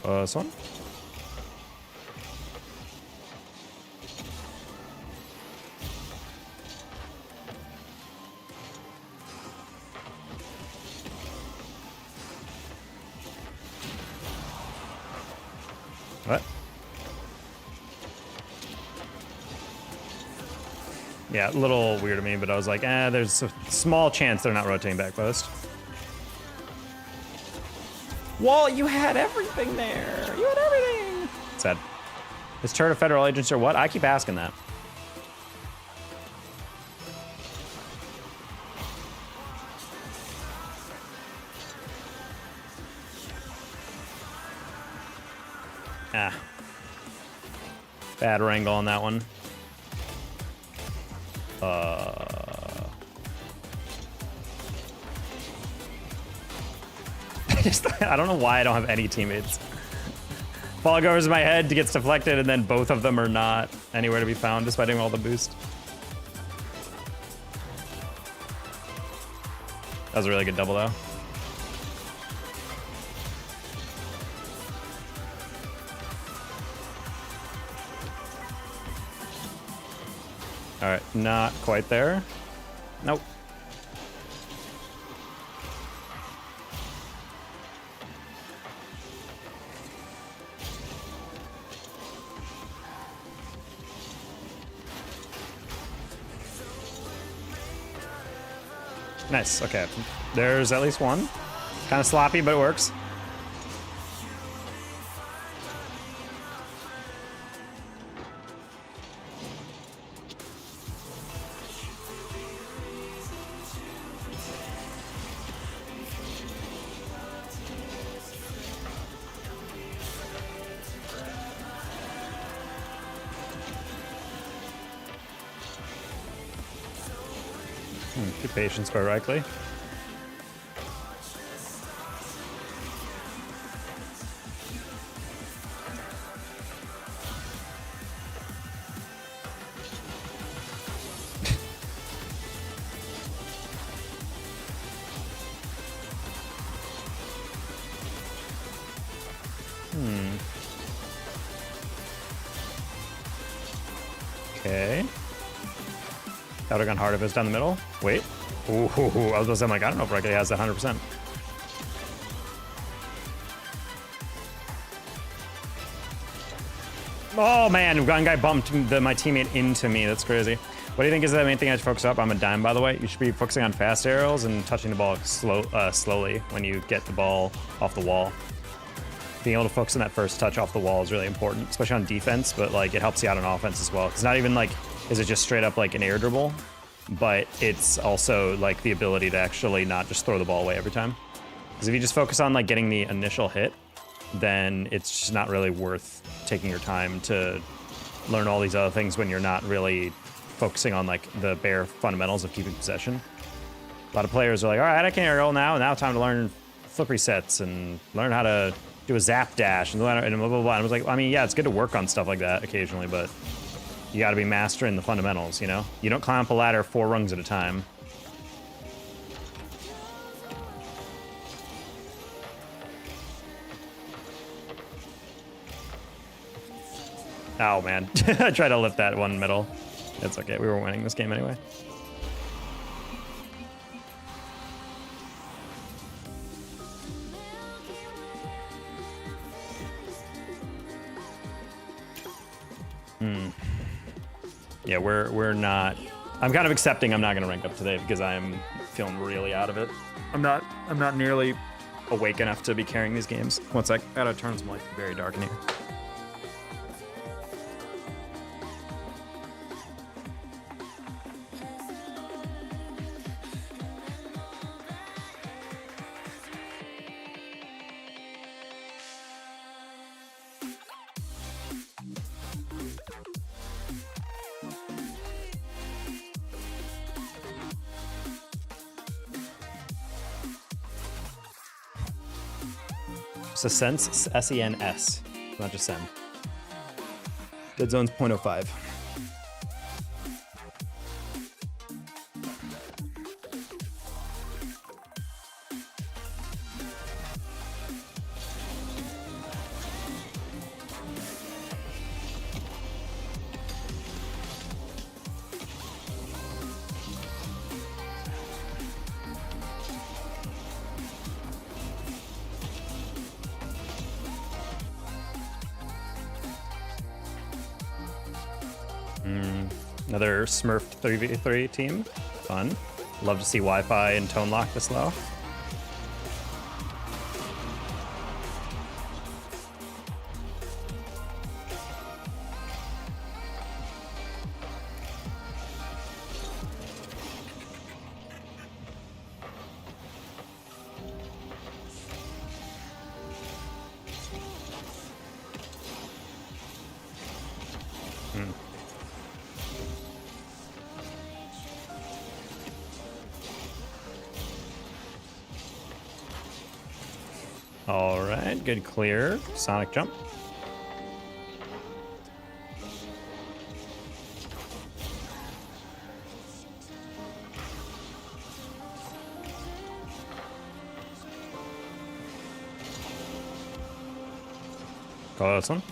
This one? What? Yeah, a little weird to me, but I was like, there's a small chance they're not rotating back post. Wall, you had everything there. You had everything. Sad. Is turret of federal agents or what? I keep asking that. Bad wrangle on that one. I don't know why I don't have any teammates. Ball goes in my head, gets deflected, and then both of them are not anywhere to be found despite doing all the boost. That was a really good double though. All right, not quite there. Nope. Nice, okay. There's at least one. Kind of sloppy, but it works. Good patience, quite rightly. Okay. That would have gone hard if it was down the middle. Wait. Ooh, I was about to say, I'm like, I don't know if Rocket has 100%. Oh man, one guy bumped my teammate into me. That's crazy. What do you think is the main thing I should focus up? I'm a dime, by the way. You should be focusing on fast arrows and touching the ball slowly when you get the ball off the wall. Being able to focus on that first touch off the wall is really important, especially on defense, but like it helps you out on offense as well. It's not even like, is it just straight up like an air dribble, but it's also like the ability to actually not just throw the ball away every time. Because if you just focus on like getting the initial hit, then it's just not really worth taking your time to learn all these other things when you're not really focusing on like the bare fundamentals of keeping possession. A lot of players are like, all right, I can aerial now time to learn flip resets and learn how to do a zap dash and blah, blah, blah, blah. And I was like, I mean, yeah, it's good to work on stuff like that occasionally, but you got to be mastering the fundamentals, you know? You don't climb up a ladder 4 rungs at a time. Oh, man. I tried to lift that one middle. It's okay. We were winning this game anyway. Yeah, we're not. I'm kind of accepting I'm not going to rank up today because I'm feeling really out of it. I'm not nearly awake enough to be carrying these games. One sec. I gotta turn some light very dark in here. So sense, S-E-N-S, not just send. Dead zone's 0.05. Another smurfed 3v3 team. Fun. Love to see Wi-Fi and tone lock this low. All right, good clear. Sonic jump. Call this one.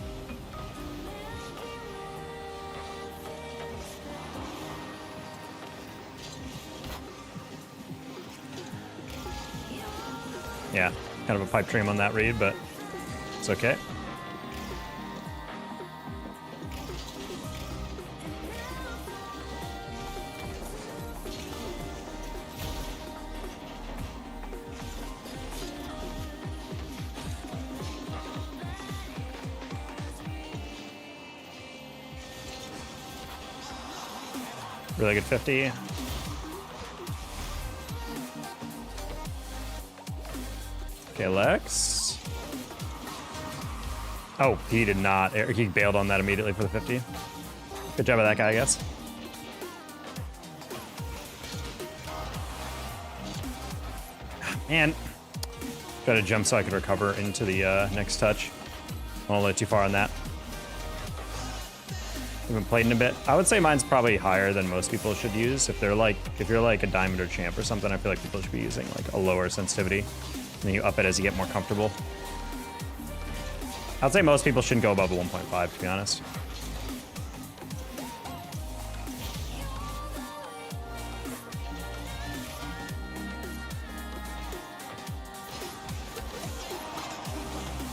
Yeah. Kind of a pipe dream on that read, but it's okay. Really good 50. Okay, Lex. Oh, he did not. He bailed on that immediately for the 50. Good job of that guy, I guess. Man. Try to jump so I could recover into the next touch. I won't let too far on that. I've been played in a bit. I would say mine's probably higher than most people should use. If you're like a diamond or champ or something, I feel like people should be using like a lower sensitivity. And then you up it as you get more comfortable. I'd say most people shouldn't go above a 1.5, to be honest.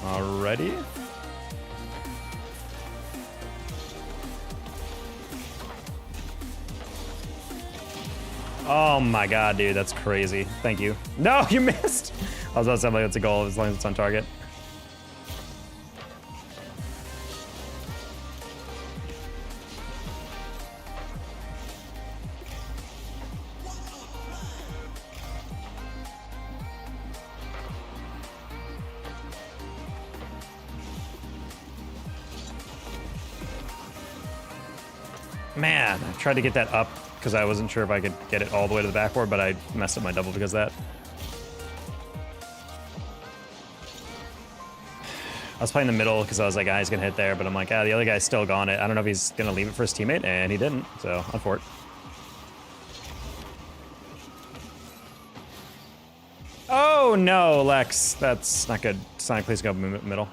Alrighty. Oh my god, dude, that's crazy. Thank you. No, you missed! I was about to say, like, it's a goal as long as it's on target. Man, I tried to get that up because I wasn't sure if I could get it all the way to the backboard, but I messed up my double because of that. I was playing the middle because I was like, ah, he's gonna hit there, but I'm like, ah, the other guy's still gone it. I don't know if he's gonna leave it for his teammate, and he didn't, so unfort. Oh no, Lex, that's not good. Sonic, please go middle.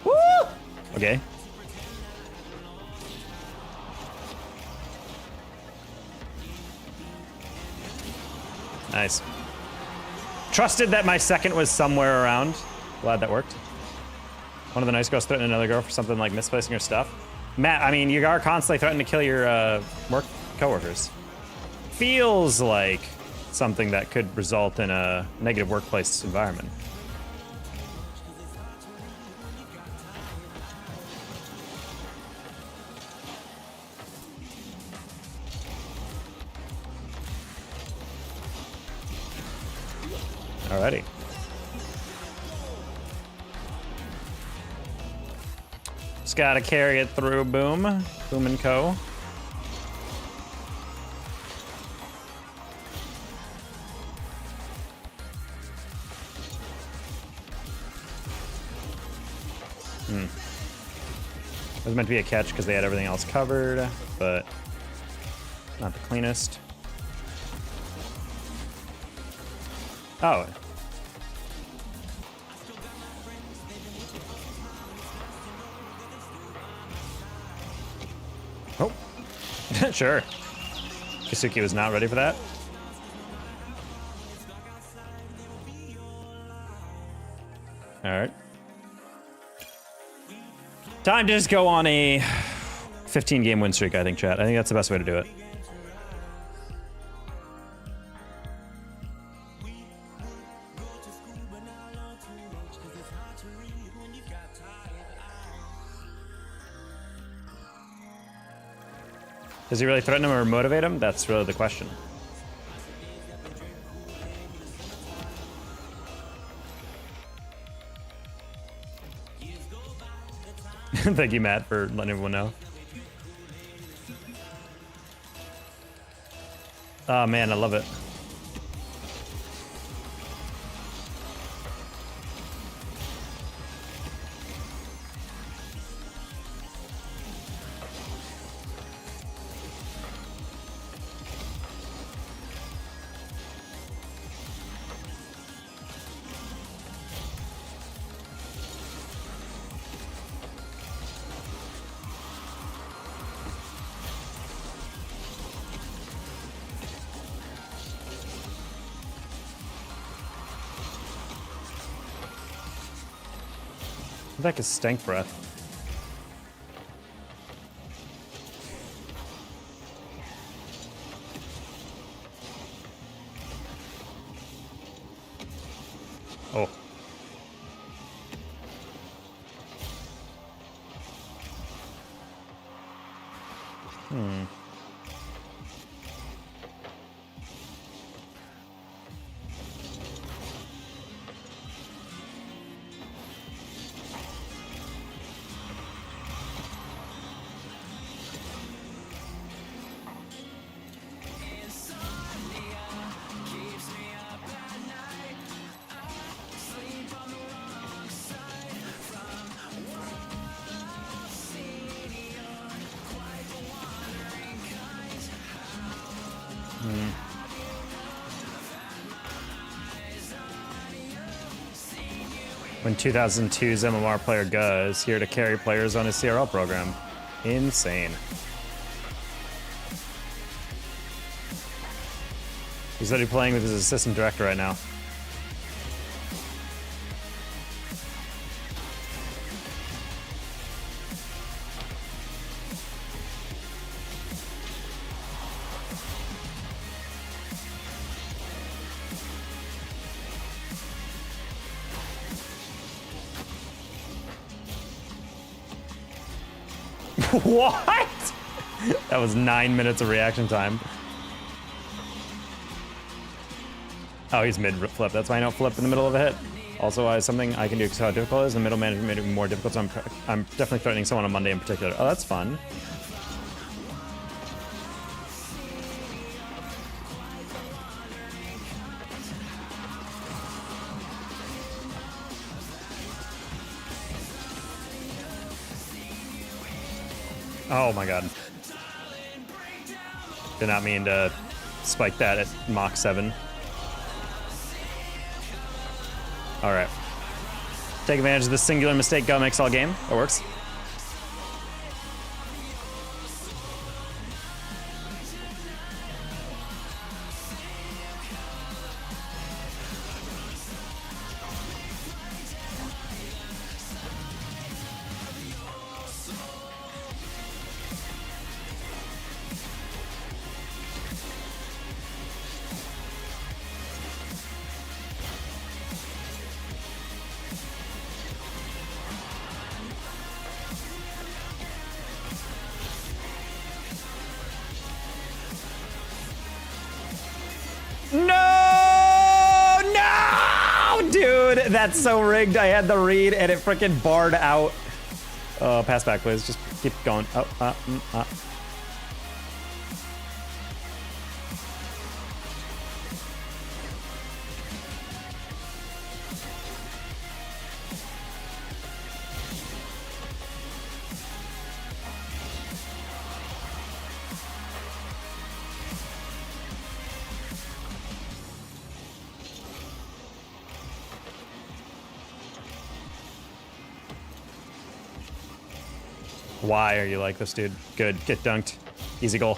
Woo! Okay. Nice. Trusted that my second was somewhere around. Glad that worked. One of the nice girls threatening another girl for something like misplacing her stuff. Matt, I mean, you are constantly threatening to kill your coworkers. Feels like something that could result in a negative workplace environment. Alrighty. Just gotta carry it through, Boom. Boom and Co. It was meant to be a catch because they had everything else covered, but not the cleanest. Oh. Oh. Sure. Kisuki was not ready for that. All right. Time to just go on a 15-game win streak, I think, chat. I think that's the best way to do it. Does he really threaten him or motivate him? That's really the question. Thank you, Matt, for letting everyone know. Oh man, I love it. What the heck is stank breath? Oh. When 2002's MMR player Gus is here to carry players on his CRL program. Insane. He's already playing with his assistant director right now. What? That was 9 minutes of reaction time. Oh, he's mid-flip. That's why I don't flip in the middle of a hit. Also, something I can do because how difficult it is. The middle management made it more difficult, so I'm definitely threatening someone on Monday in particular. Oh, that's fun. Oh my god. Did not mean to spike that at Mach 7. Alright. Take advantage of the singular mistake gimmicks all game. That works. No! No! Dude, that's so rigged. I had the read and it freaking barred out. Pass back, please. Just keep going. Why are you like this, dude? Good. Get dunked. Easy goal.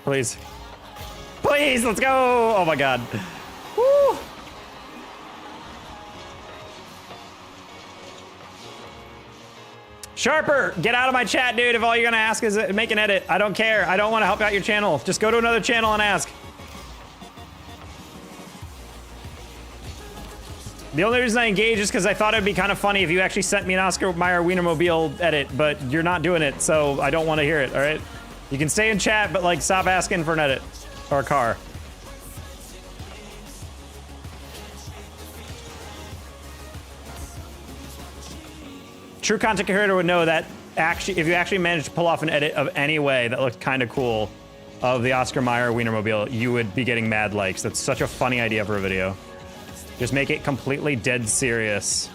Please. Please, let's go! Oh my god. Woo! Sharper, get out of my chat, dude, if all you're gonna ask is make an edit. I don't care. I don't want to help out your channel. Just go to another channel and ask. The only reason I engage is because I thought it'd be kind of funny if you actually sent me an Oscar Mayer Wienermobile edit, but you're not doing it, so I don't want to hear it, all right? You can stay in chat, but like stop asking for an edit or a car. True content creator would know that actually, if you actually managed to pull off an edit of any way that looked kind of cool of the Oscar Mayer Wienermobile, you would be getting mad likes. That's such a funny idea for a video. Just make it completely dead serious.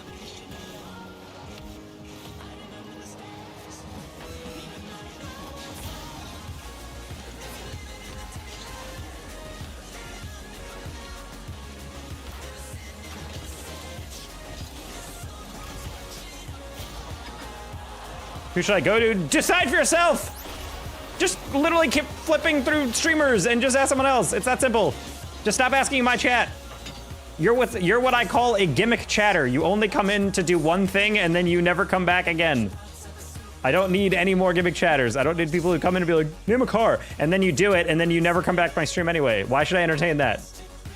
Who should I go to? Decide for yourself! Just literally keep flipping through streamers and just ask someone else. It's that simple. Just stop asking my chat. You're what I call a gimmick chatter. You only come in to do one thing and then you never come back again. I don't need any more gimmick chatters. I don't need people who come in and be like, name a car, and then you do it and then you never come back to my stream anyway. Why should I entertain that?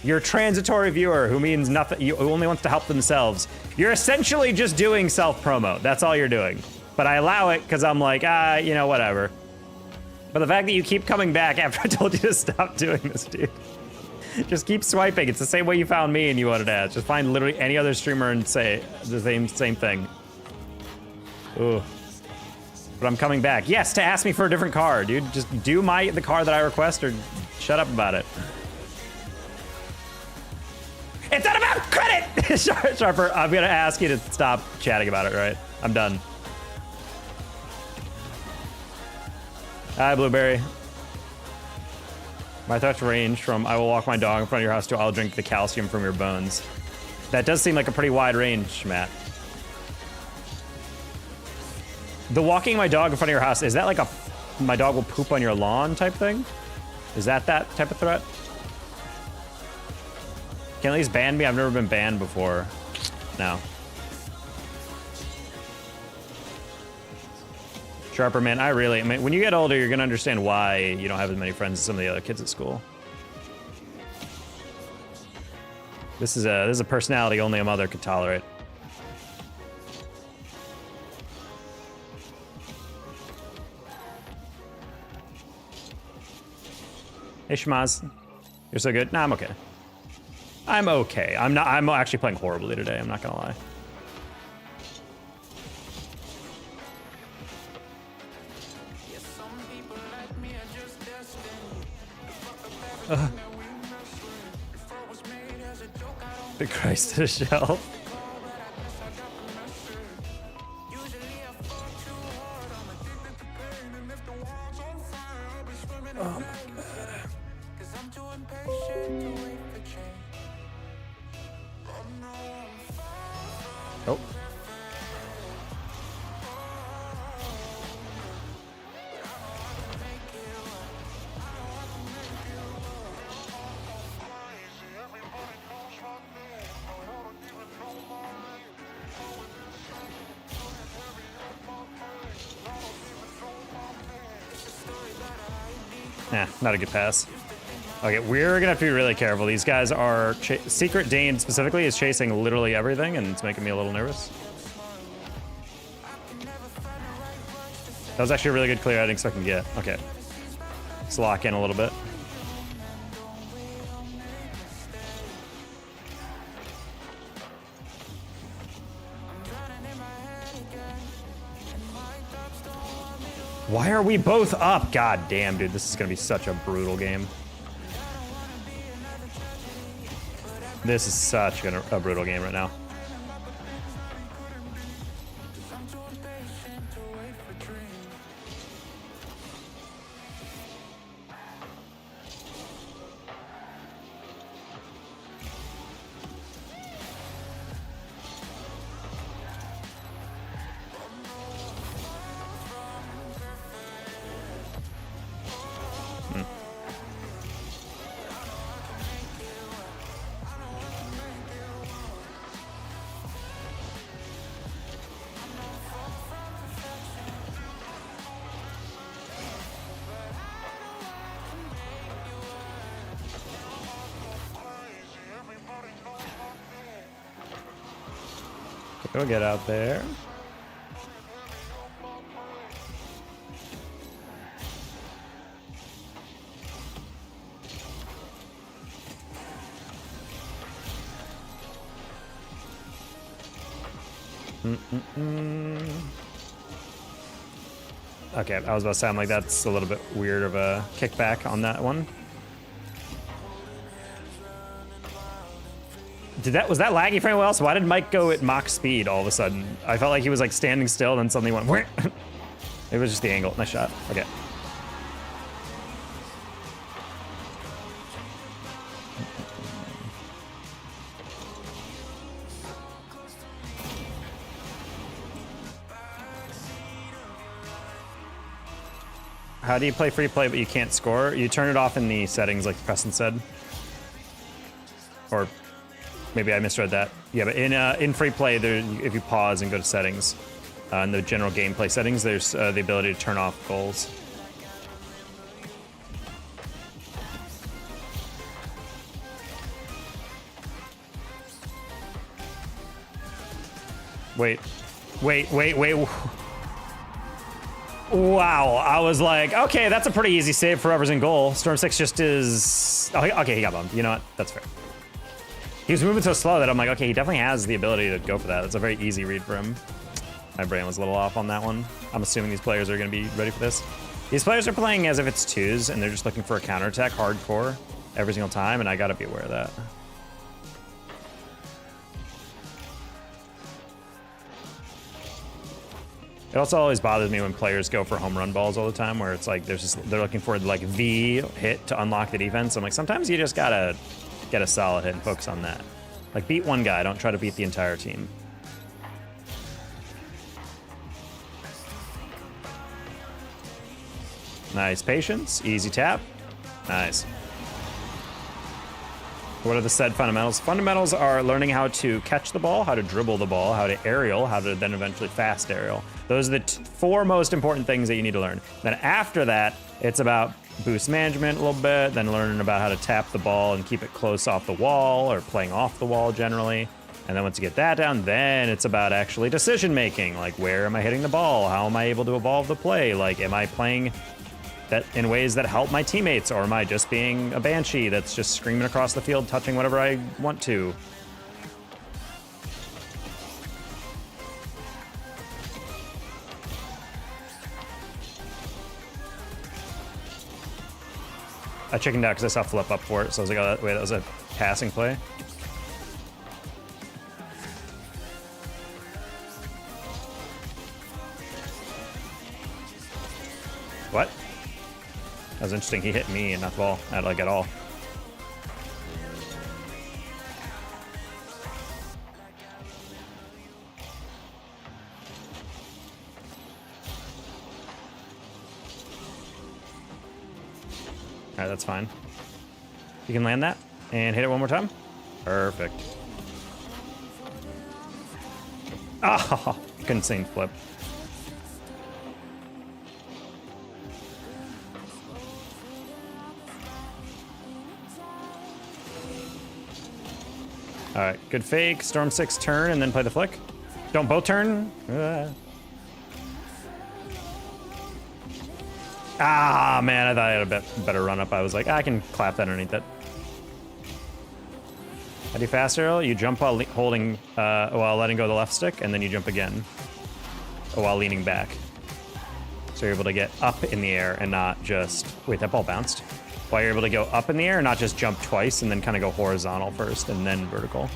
You're a transitory viewer who means nothing, who only wants to help themselves. You're essentially just doing self-promo. That's all you're doing. But I allow it because I'm like, you know, whatever. But the fact that you keep coming back after I told you to stop doing this, dude. Just keep swiping. It's the same way you found me and you wanted to ask. Just find literally any other streamer and say the same thing. Ooh. But I'm coming back. Yes, to ask me for a different car, dude. Just do the car that I request or shut up about it. It's not about credit! Sharper, I'm gonna ask you to stop chatting about it, right? I'm done. Hi, Blueberry. My thoughts range from I will walk my dog in front of your house to I'll drink the calcium from your bones. That does seem like a pretty wide range, Matt. The walking my dog in front of your house, is that like a my dog will poop on your lawn type thing? Is that type of threat? Can at least ban me? I've never been banned before. No. Sharper, man, I mean, when you get older, you're gonna understand why you don't have as many friends as some of the other kids at school. This is a personality only a mother could tolerate. Hey Shmaz, you're so good. Nah, I'm okay. I'm okay. I'm actually playing horribly today. I'm not gonna lie. The Christ to the shelf. Oh my god. Oh. Nah, not a good pass. Okay, we're gonna have to be really careful. These guys are... Secret Dane specifically is chasing literally everything, and it's making me a little nervous. That was actually a really good clear I didn't expect him to get. Okay. Let's lock in a little bit. Why are we both up? God damn, dude. This is going to be such a brutal game. This is such a brutal game right now. Go get out there. Okay, I was about to sound like that's a little bit weird of a kickback on that one. Was that laggy for anyone else? Why did Mike go at Mach speed all of a sudden? I felt like he was like standing still, and then suddenly went. It was just the angle. Nice shot. Okay. How do you play free play but you can't score? You turn it off in the settings like Preston said. Or maybe I misread that. Yeah, but in free play, if you pause and go to settings, in the general gameplay settings, there's the ability to turn off goals. Wait. Wow, I was like, okay, that's a pretty easy save for whoever's in goal. Storm 6 just is... Oh, okay, he got bumped. You know what? That's fair. He was moving so slow that I'm like, okay, he definitely has the ability to go for that. It's a very easy read for him. My brain was a little off on that one. I'm assuming these players are going to be ready for this. These players are playing as if it's twos, and they're just looking for a counterattack hardcore every single time, and I got to be aware of that. It also always bothers me when players go for home run balls all the time, where it's like they're looking for like the hit to unlock the defense. I'm like, sometimes you just gotta get a solid hit and focus on that. Like, beat one guy, don't try to beat the entire team. Nice patience, easy tap. Nice. What are the said fundamentals? Fundamentals are learning how to catch the ball, how to dribble the ball, how to aerial, how to then eventually fast aerial. Those are the four most important things that you need to learn. Then after that, it's about boost management a little bit, then learning about how to tap the ball and keep it close off the wall or playing off the wall generally. And then once you get that down, then it's about actually decision making. Like, where am I hitting the ball? How am I able to evolve the play? Like, am I playing that in ways that help my teammates, or am I just being a banshee that's just screaming across the field, touching whatever I want to? I chickened out because I saw flip up for it, so I was like, oh, wait, that was a passing play. What? That was interesting. He hit me and not the ball, not like at all. All right, that's fine. You can land that and hit it one more time. Perfect. Oh, couldn't see him flip. All right, good fake. Storm 6 turn and then play the flick. Don't both turn. Ah, man, I thought I had a bit better run up. I was like, I can clap that underneath it. How do you fast arrow? You jump while holding, while letting go of the left stick, and then you jump again while leaning back. So you're able to get up in the air and not just, wait, that ball bounced. While you're able to go up in the air and not just jump twice and then kind of go horizontal first and then vertical.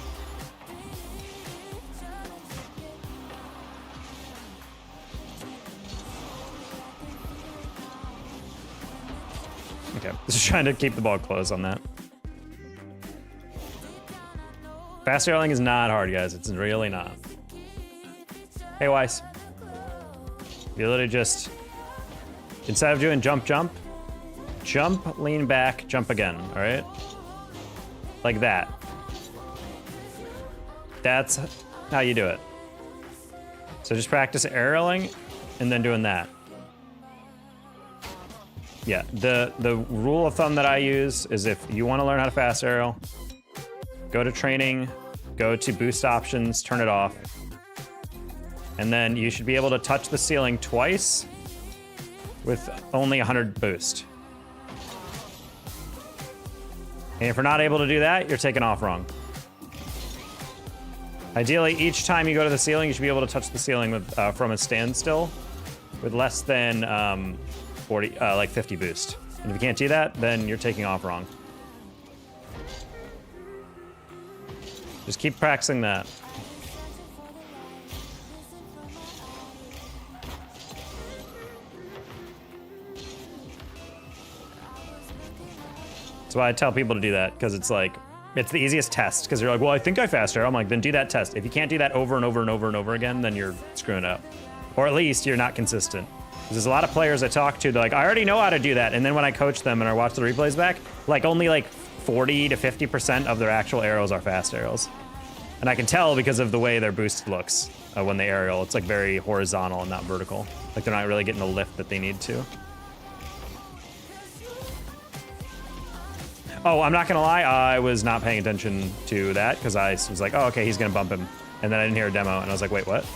Okay, just trying to keep the ball close on that. Fast arrowing is not hard, guys. It's really not. Hey, Weiss. You literally just, instead of doing jump, jump, jump, lean back, jump again, all right? Like that. That's how you do it. So just practice arrowing and then doing that. Yeah, the rule of thumb that I use is if you want to learn how to fast arrow, go to training, go to boost options, turn it off, and then you should be able to touch the ceiling twice with only 100 boost. And if you're not able to do that, you're taking off wrong. Ideally, each time you go to the ceiling, you should be able to touch the ceiling with from a standstill with less than 50 boost. And if you can't do that, then you're taking off wrong. Just keep practicing that. That's why I tell people to do that, because it's like, it's the easiest test, because you're like, well, I think I fast arrow. I'm like, then do that test. If you can't do that over and over and over and over again, then you're screwing up. Or at least you're not consistent. There's a lot of players I talk to, they're like, I already know how to do that. And then when I coach them and I watch the replays back, like only like 40 to 50% of their actual arrows are fast arrows. And I can tell because of the way their boost looks when they aerial. It's like very horizontal and not vertical. Like they're not really getting the lift that they need to. Oh, I'm not gonna lie, I was not paying attention to that because I was like, oh, okay, he's gonna bump him. And then I didn't hear a demo and I was like, wait, what?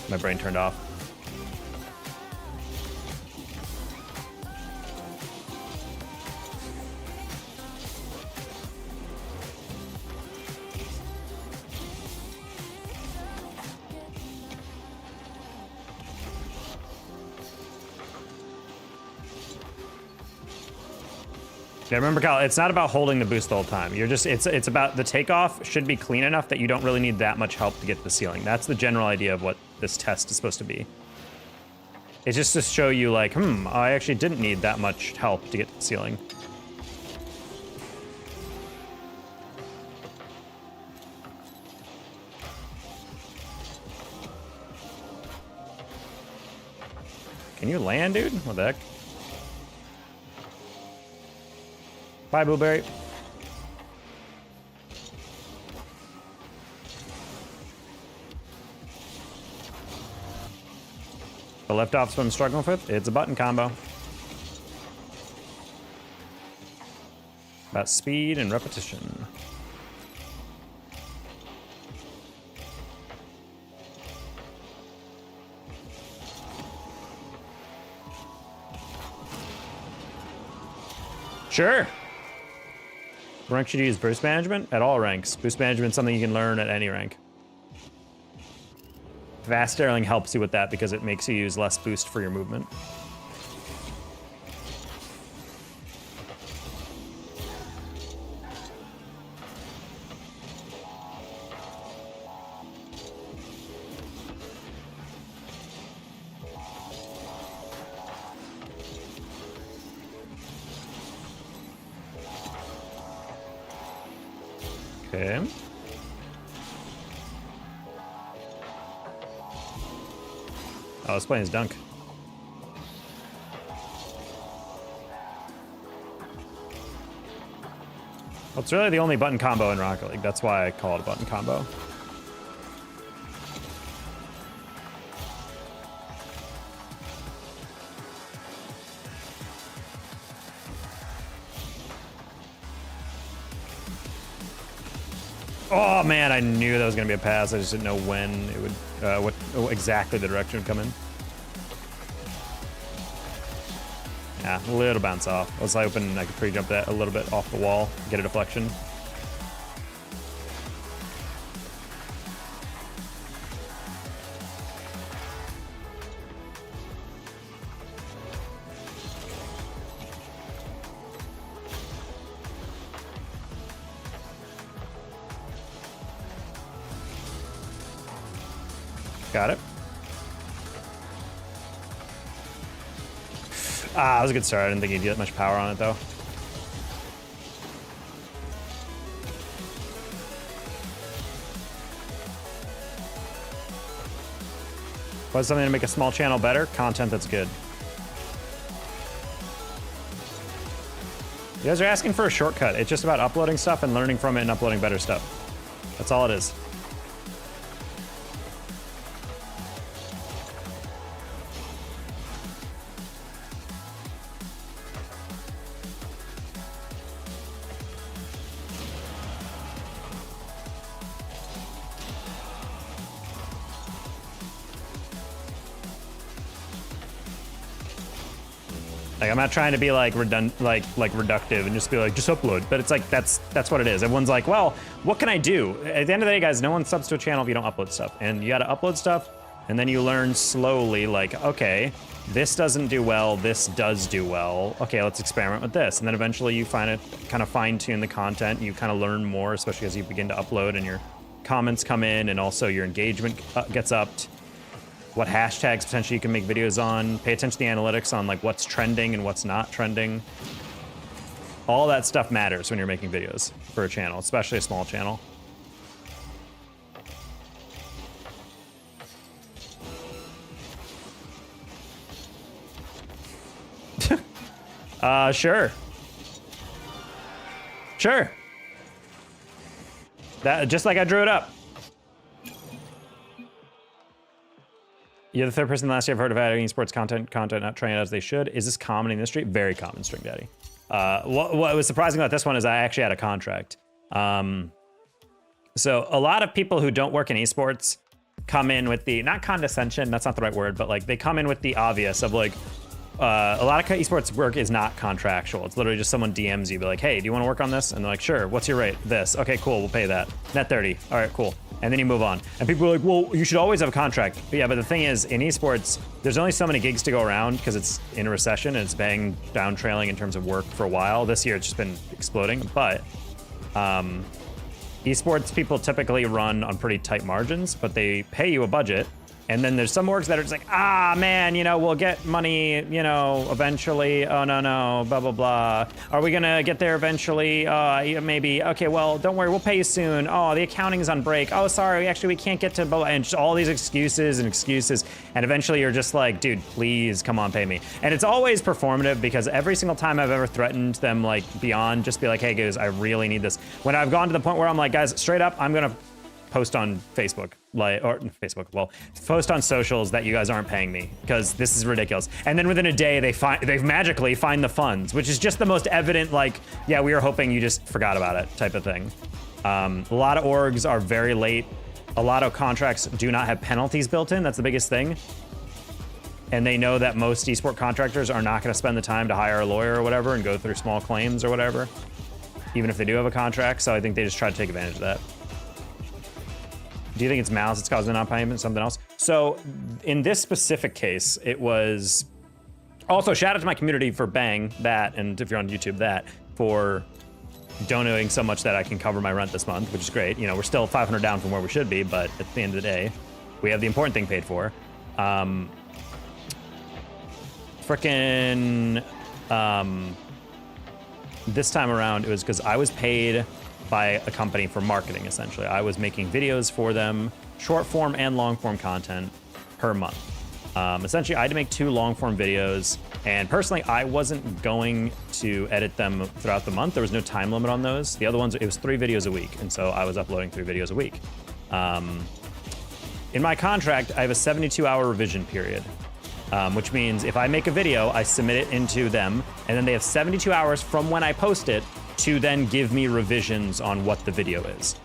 My brain turned off. Yeah, remember, Kyle, it's not about holding the boost the whole time. You're just, it's about the takeoff should be clean enough that you don't really need that much help to get to the ceiling. That's the general idea of what this test is supposed to be. It's just to show you like, I actually didn't need that much help to get to the ceiling. Can you land, dude? What the heck? Bye, Blueberry. The left off's what I'm struggling with. It's a button combo. About speed and repetition. Sure. What rank should you use boost management? At all ranks. Boost management is something you can learn at any rank. Fast Sterling helps you with that because it makes you use less boost for your movement. Okay. Oh, I was playing his dunk. Well, it's really the only button combo in Rocket League. That's why I call it a button combo. Oh man, I knew that was gonna be a pass. I just didn't know when it would, what exactly the direction would come in. Yeah, a little bounce off. I was hoping I could pre-jump that a little bit off the wall, get a deflection. Got it. Ah, that was a good start. I didn't think he'd get much power on it, though. What's something to make a small channel better? Content that's good. You guys are asking for a shortcut. It's just about uploading stuff and learning from it and uploading better stuff. That's all it is. Like, I'm not trying to be like reductive and just be like, just upload. But it's like, that's what it is. Everyone's like, well, what can I do? At the end of the day, guys, no one subs to a channel if you don't upload stuff. And you gotta upload stuff, and then you learn slowly, like, okay, this doesn't do well, this does do well. Okay, let's experiment with this. And then eventually you find it, kind of fine tune the content. You kind of learn more, especially as you begin to upload and your comments come in and also your engagement gets upped. What hashtags potentially you can make videos on, pay attention to the analytics on like what's trending and what's not trending. All that stuff matters when you're making videos for a channel, especially a small channel. Sure. Sure. That, just like I drew it up. You're the third person last year I've heard of adding esports content not trained as they should. Is this common in the industry? Very common, String Daddy. What was surprising about this one is I actually had a contract. So a lot of people who don't work in esports come in with the, not condescension, that's not the right word, but like they come in with the obvious of like, a lot of esports work is not contractual. It's literally just someone DMs you, be like, hey, do you want to work on this? And they're like, sure, what's your rate? This. Okay, cool, we'll pay that. Net 30. All right, cool. And then you move on. And people are like, well, you should always have a contract. But yeah, but the thing is, in esports, there's only so many gigs to go around because it's in a recession and it's bang down trailing in terms of work for a while. This year, it's just been exploding. But esports people typically run on pretty tight margins, but they pay you a budget. And then there's some orgs that are just like, ah, man, you know, we'll get money, you know, eventually. Oh, no, blah, blah, blah. Are we going to get there eventually? Maybe. Okay, well, don't worry, we'll pay you soon. Oh, the accounting's on break. Oh, sorry, actually, we can't get to blah, blah. And just all these excuses. And eventually you're just like, dude, please, come on, pay me. And it's always performative because every single time I've ever threatened them, like, beyond just be like, hey, guys, I really need this. When I've gone to the point where I'm like, guys, straight up, I'm going to post on Facebook, post on socials that you guys aren't paying me because this is ridiculous. And then within a day, they magically find the funds, which is just the most evident, like, yeah, we were hoping you just forgot about it type of thing. A lot of orgs are very late. A lot of contracts do not have penalties built in. That's the biggest thing. And they know that most esport contractors are not going to spend the time to hire a lawyer or whatever and go through small claims or whatever, even if they do have a contract. So I think they just try to take advantage of that. Do you think it's malice that's causing the non-payment, something else? So in this specific case, it was also shout out to my community for Bang that, and if you're on YouTube, that for donating so much that I can cover my rent this month, which is great. You know, we're still 500 down from where we should be, but at the end of the day, we have the important thing paid for. This time around, it was because I was paid by a company for marketing, essentially. I was making videos for them, short form and long form content per month. Essentially, I had to make 2 long form videos, and personally, I wasn't going to edit them throughout the month. There was no time limit on those. The other ones, it was 3 videos a week, and so I was uploading 3 videos a week. In my contract, I have a 72-hour revision period. Which means if I make a video, I submit it into them, and then they have 72 hours from when I post it to then give me revisions on what the video is.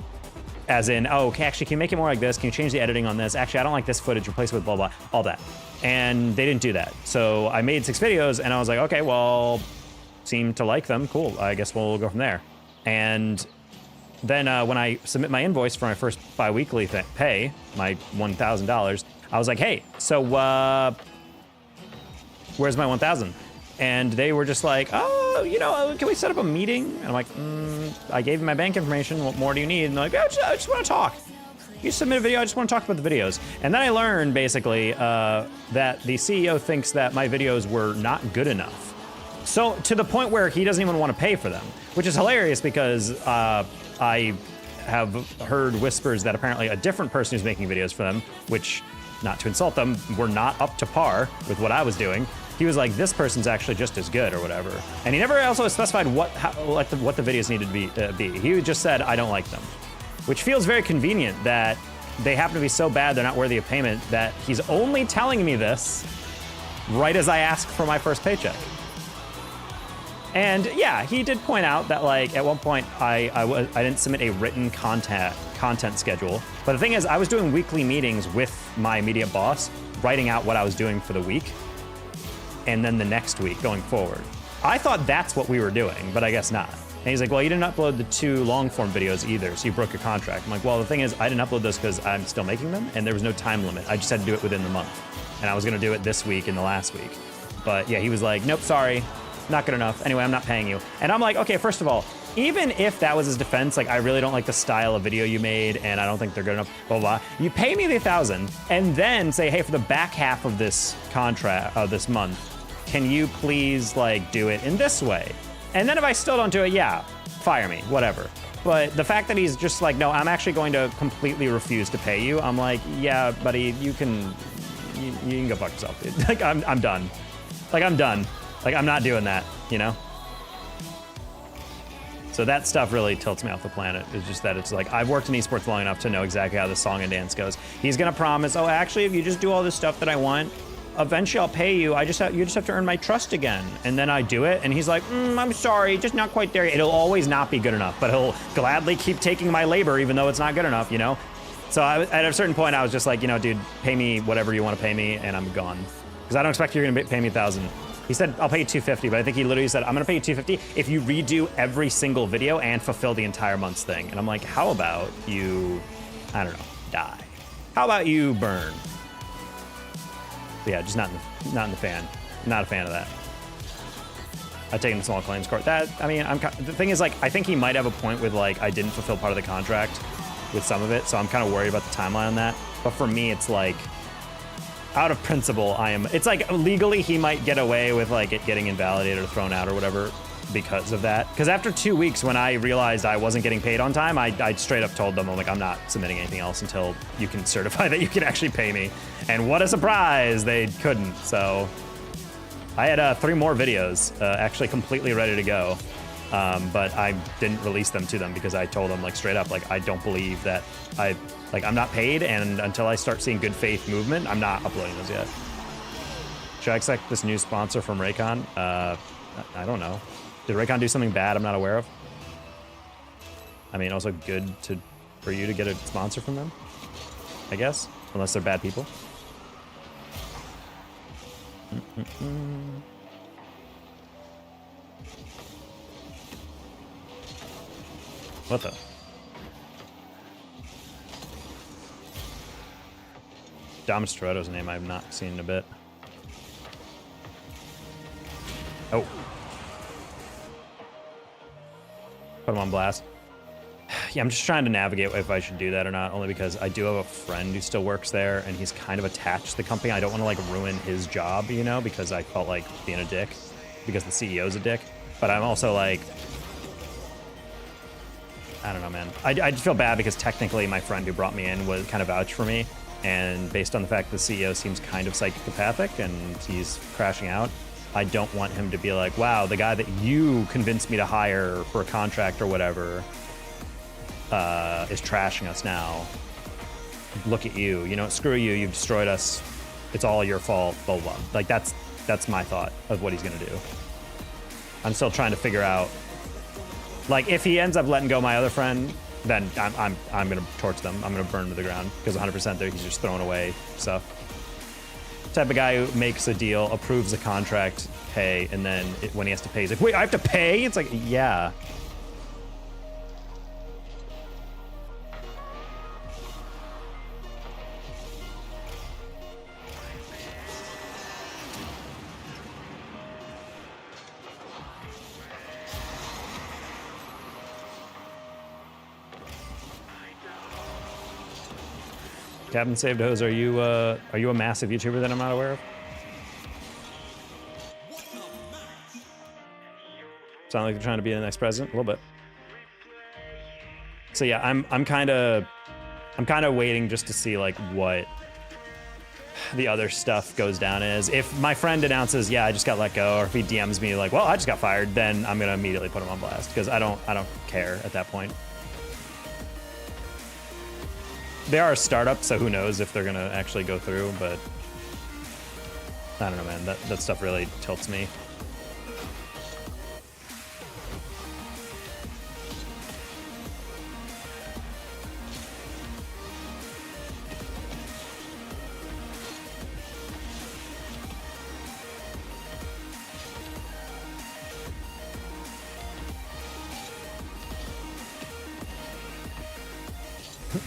As in, oh, okay, actually, can you make it more like this? Can you change the editing on this? Actually, I don't like this footage, replace it with blah, blah, all that. And they didn't do that. So I made 6 videos, and I was like, okay, well, seem to like them. Cool, I guess we'll go from there. And then when I submit my invoice for my first bi-weekly pay, my $1,000, I was like, hey, so where's my 1,000? And they were just like, oh, you know, can we set up a meeting? And I'm like, I gave you my bank information. What more do you need? And they're like, I just want to talk. You submit a video, I just want to talk about the videos. And then I learned, basically, that the CEO thinks that my videos were not good enough. So, to the point where he doesn't even want to pay for them, which is hilarious because I have heard whispers that apparently a different person who's making videos for them, which, not to insult them, were not up to par with what I was doing. He was like, this person's actually just as good or whatever. And he never also specified what the videos needed to be. He just said, I don't like them. Which feels very convenient that they happen to be so bad they're not worthy of payment that he's only telling me this right as I ask for my first paycheck. And yeah, he did point out that like at one point I didn't submit a written content schedule. But the thing is, I was doing weekly meetings with my immediate boss, writing out what I was doing for the week, and then the next week going forward. I thought that's what we were doing, but I guess not. And he's like, well, you didn't upload the 2 long form videos either, so you broke your contract. I'm like, well, the thing is, I didn't upload those because I'm still making them, and there was no time limit. I just had to do it within the month. And I was gonna do it this week and the last week. But yeah, he was like, nope, sorry, not good enough. Anyway, I'm not paying you. And I'm like, okay, first of all, even if that was his defense, like I really don't like the style of video you made and I don't think they're good enough, blah, blah, blah. You pay me the 1,000 and then say, hey, for the back half of this contract, this month, can you please like do it in this way? And then if I still don't do it, yeah, fire me, whatever. But the fact that he's just like, no, I'm actually going to completely refuse to pay you. I'm like, yeah, buddy, you can go fuck yourself, dude. Like I'm done. Like I'm done. Like I'm not doing that, you know? So that stuff really tilts me off the planet. It's just that it's like, I've worked in esports long enough to know exactly how the song and dance goes. He's gonna promise, oh, actually, if you just do all this stuff that I want, eventually I'll pay you. You just have to earn my trust again. And then I do it, and he's like, I'm sorry, just not quite there. It'll always not be good enough, but he'll gladly keep taking my labor even though it's not good enough, you know? So at a certain point, I was just like, you know, dude, pay me whatever you want to pay me, and I'm gone. Because I don't expect you're gonna pay me 1,000. He said, I'll pay you 250, but I think he literally said, I'm gonna pay you 250 if you redo every single video and fulfill the entire month's thing. And I'm like, how about you, I don't know, die? How about you burn? But yeah, just not in the fan. Not a fan of that. I've taken the small claims court. That, I mean, the thing is, like, I think he might have a point with, like, I didn't fulfill part of the contract with some of it, so I'm kind of worried about the timeline on that. But for me, it's like, out of principle, it's like legally he might get away with like it getting invalidated or thrown out or whatever because of that. Because after 2 weeks, when I realized I wasn't getting paid on time, I straight up told them, I'm like, I'm not submitting anything else until you can certify that you can actually pay me. And what a surprise, they couldn't. So I had 3 more videos actually completely ready to go. But I didn't release them to them because I told them like straight up, like I don't believe that I'm not paid, and until I start seeing good faith movement, I'm not uploading those yet. Should I expect this new sponsor from Raycon? I don't know. Did Raycon do something bad I'm not aware of? I mean, also good for you to get a sponsor from them, I guess, unless they're bad people. What the? Dominus Toretto's name I've not seen in a bit. Oh. Put him on blast. Yeah, I'm just trying to navigate if I should do that or not, only because I do have a friend who still works there, and he's kind of attached to the company. I don't want to, like, ruin his job, you know, because I felt like being a dick, because the CEO's a dick. But I'm also, like, I don't know, man. I feel bad because technically my friend who brought me in was kind of vouched for me, and based on the fact the CEO seems kind of psychopathic and he's crashing out, I don't want him to be like, wow, the guy that you convinced me to hire for a contract or whatever is trashing us now. Look at you. You know, screw you. You've destroyed us. It's all your fault. Blah, blah, blah. Like, that's my thought of what he's going to do. I'm still trying to figure out. Like, if he ends up letting go my other friend, then I'm going to torch them. I'm going to burn them to the ground because 100% there he's just throwing away stuff. Type of guy who makes a deal, approves a contract, pay, and then when he has to pay, he's like, wait, I have to pay? It's like, yeah. Captain Saved Hose, are you a massive YouTuber that I'm not aware of? Sound like you're trying to be the next president? A little bit. So yeah, I'm kind of waiting just to see like what the other stuff goes down as. If my friend announces, yeah, I just got let go, or if he DMs me like, well, I just got fired, then I'm gonna immediately put him on blast because I don't care at that point. They are a startup, so who knows if they're gonna actually go through, but I don't know, man. That stuff really tilts me.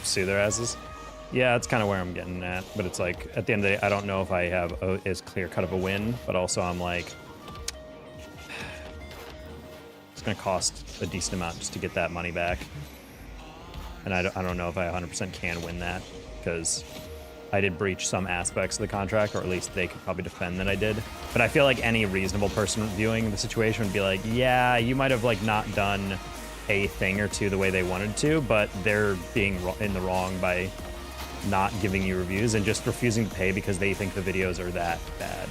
See their asses. Yeah, that's kind of where I'm getting at, but it's like at the end of the day, I don't know if I have as clear cut of a win, but also I'm like, it's gonna cost a decent amount just to get that money back, and I don't know if I 100% can win that because I did breach some aspects of the contract, or at least they could probably defend that I did. But I feel like any reasonable person viewing the situation would be like, yeah, you might have like not done a thing or two the way they wanted to, but they're being in the wrong by not giving you reviews and just refusing to pay because they think the videos are that bad.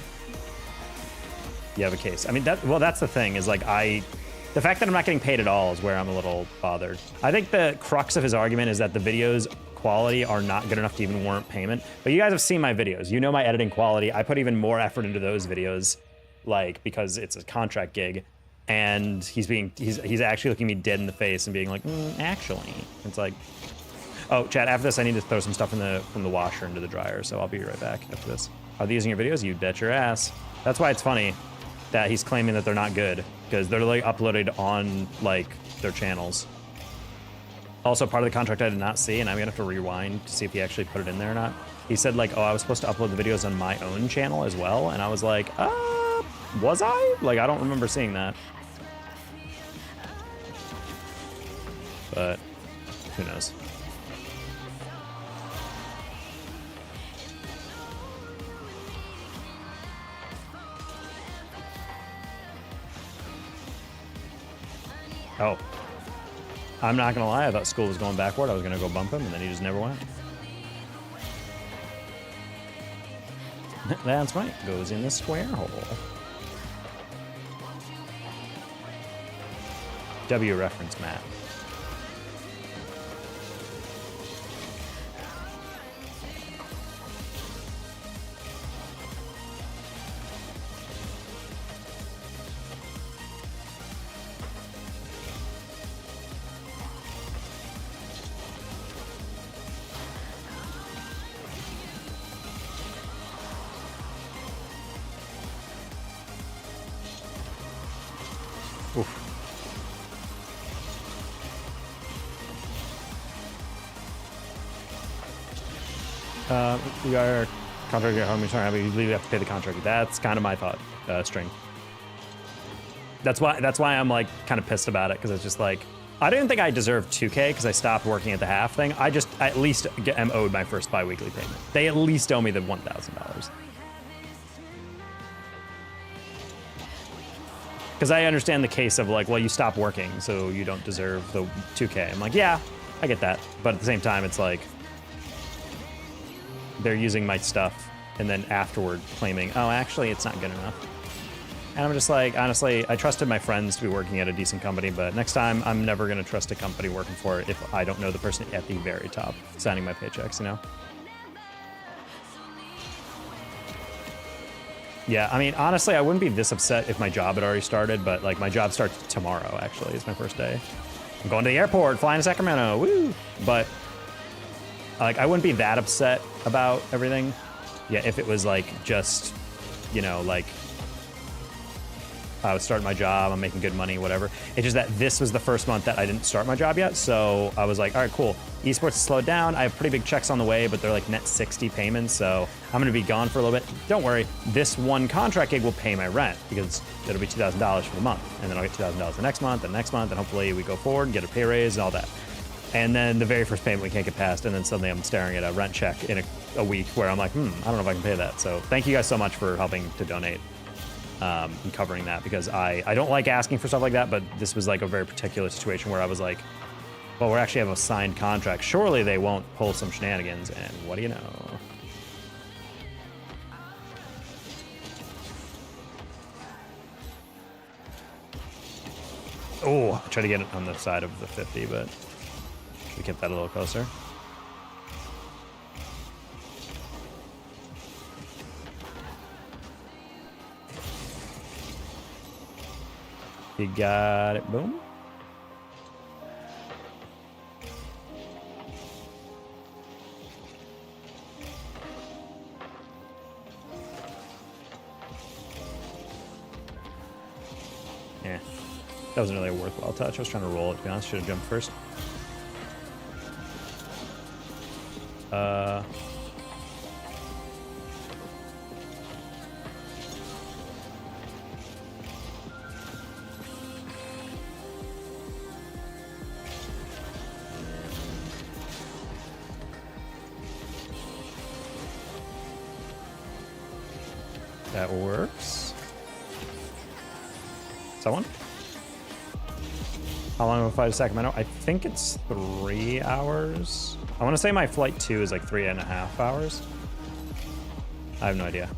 You have a case. I mean, that's the thing is like the fact that I'm not getting paid at all is where I'm a little bothered. I think the crux of his argument is that the videos quality are not good enough to even warrant payment. But you guys have seen my videos. You know my editing quality. I put even more effort into those videos, like because it's a contract gig. And he's actually looking me dead in the face and being like, actually, it's like, oh, chat. After this, I need to throw some stuff from the washer into the dryer, so I'll be right back after this. Are these in your videos? You bet your ass. That's why it's funny that he's claiming that they're not good because they're like uploaded on like their channels. Also, part of the contract I did not see, and I'm gonna have to rewind to see if he actually put it in there or not. He said like, oh, I was supposed to upload the videos on my own channel as well, and I was like, was I? Like, I don't remember seeing that. But who knows? Oh. I'm not gonna lie, I thought school was going backward. I was gonna go bump him, and then he just never went. That's right, goes in the square hole. W reference, Matt. Oof. You are contract at home. You're sorry, but you have to pay the contract. That's kind of my thought string. That's why I'm like kind of pissed about it, because it's just like, I didn't think I deserved 2K because I stopped working at the half thing. I just at least am owed my first bi-weekly payment. They at least owe me the $1,000. Because I understand the case of like, well, you stop working, so you don't deserve the 2K. I'm like, yeah, I get that. But at the same time, it's like, they're using my stuff and then afterward claiming, oh, actually, it's not good enough. And I'm just like, honestly, I trusted my friends to be working at a decent company, but next time, I'm never going to trust a company working for it if I don't know the person at the very top signing my paychecks, you know? Yeah, I mean, honestly, I wouldn't be this upset if my job had already started, but like my job starts tomorrow, actually. It's my first day. I'm going to the airport, flying to Sacramento, woo! But like, I wouldn't be that upset about everything. Yeah, if it was like just, you know, like I was starting my job, I'm making good money, whatever. It's just that this was the first month that I didn't start my job yet, so I was like, all right, cool. Esports has slowed down. I have pretty big checks on the way, but they're like net 60 payments, so I'm gonna be gone for a little bit. Don't worry, this one contract gig will pay my rent because it'll be $2,000 for the month, and then I'll get $2,000 the next month, and hopefully we go forward and get a pay raise and all that. And then the very first payment we can't get past, and then suddenly I'm staring at a rent check in a week where I'm like, I don't know if I can pay that. So thank you guys so much for helping to donate. And covering that, because I don't like asking for stuff like that, but this was like a very particular situation where I was like, well, we actually have a signed contract. Surely they won't pull some shenanigans, and what do you know? Oh, I tried to get it on the side of the 50, but we kept that a little closer. You got it, boom. Yeah, that wasn't really a worthwhile touch. I was trying to roll it, to be honest. Should have jumped first. That works. Someone? How long of a flight to Sacramento? I think it's 3 hours. I want to say my flight 2 is like 3.5 hours. I have no idea.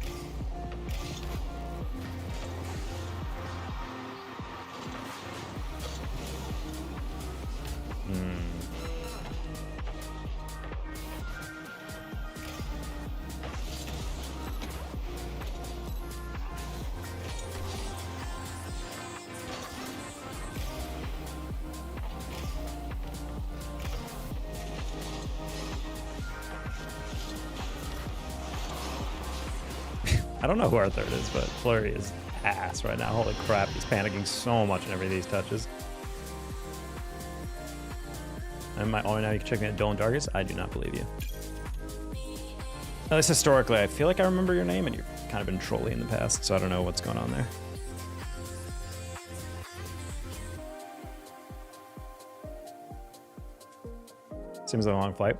I don't know who our third is, but Flurry is ass right now. Holy crap, he's panicking so much in every of these touches. Am I only now you can check me at Dylan Dargis? I do not believe you. At least historically, I feel like I remember your name, and you've kind of been trolly in the past, so I don't know what's going on there. Seems like a long flight.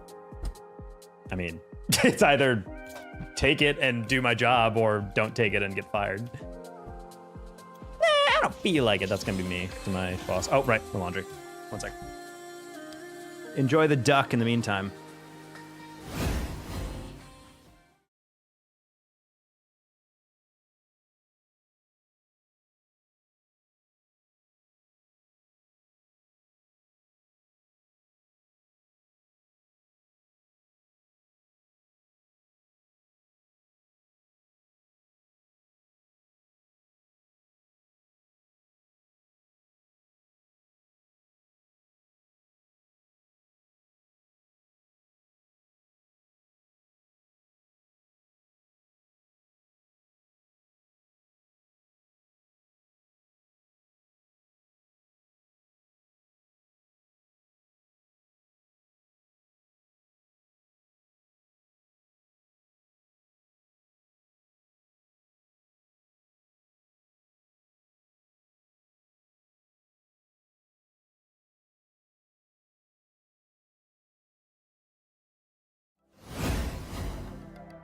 I mean, it's either take it and do my job, or don't take it and get fired. I don't feel like it. That's gonna be me to my boss. Oh, right, the laundry. One sec. Enjoy the duck in the meantime.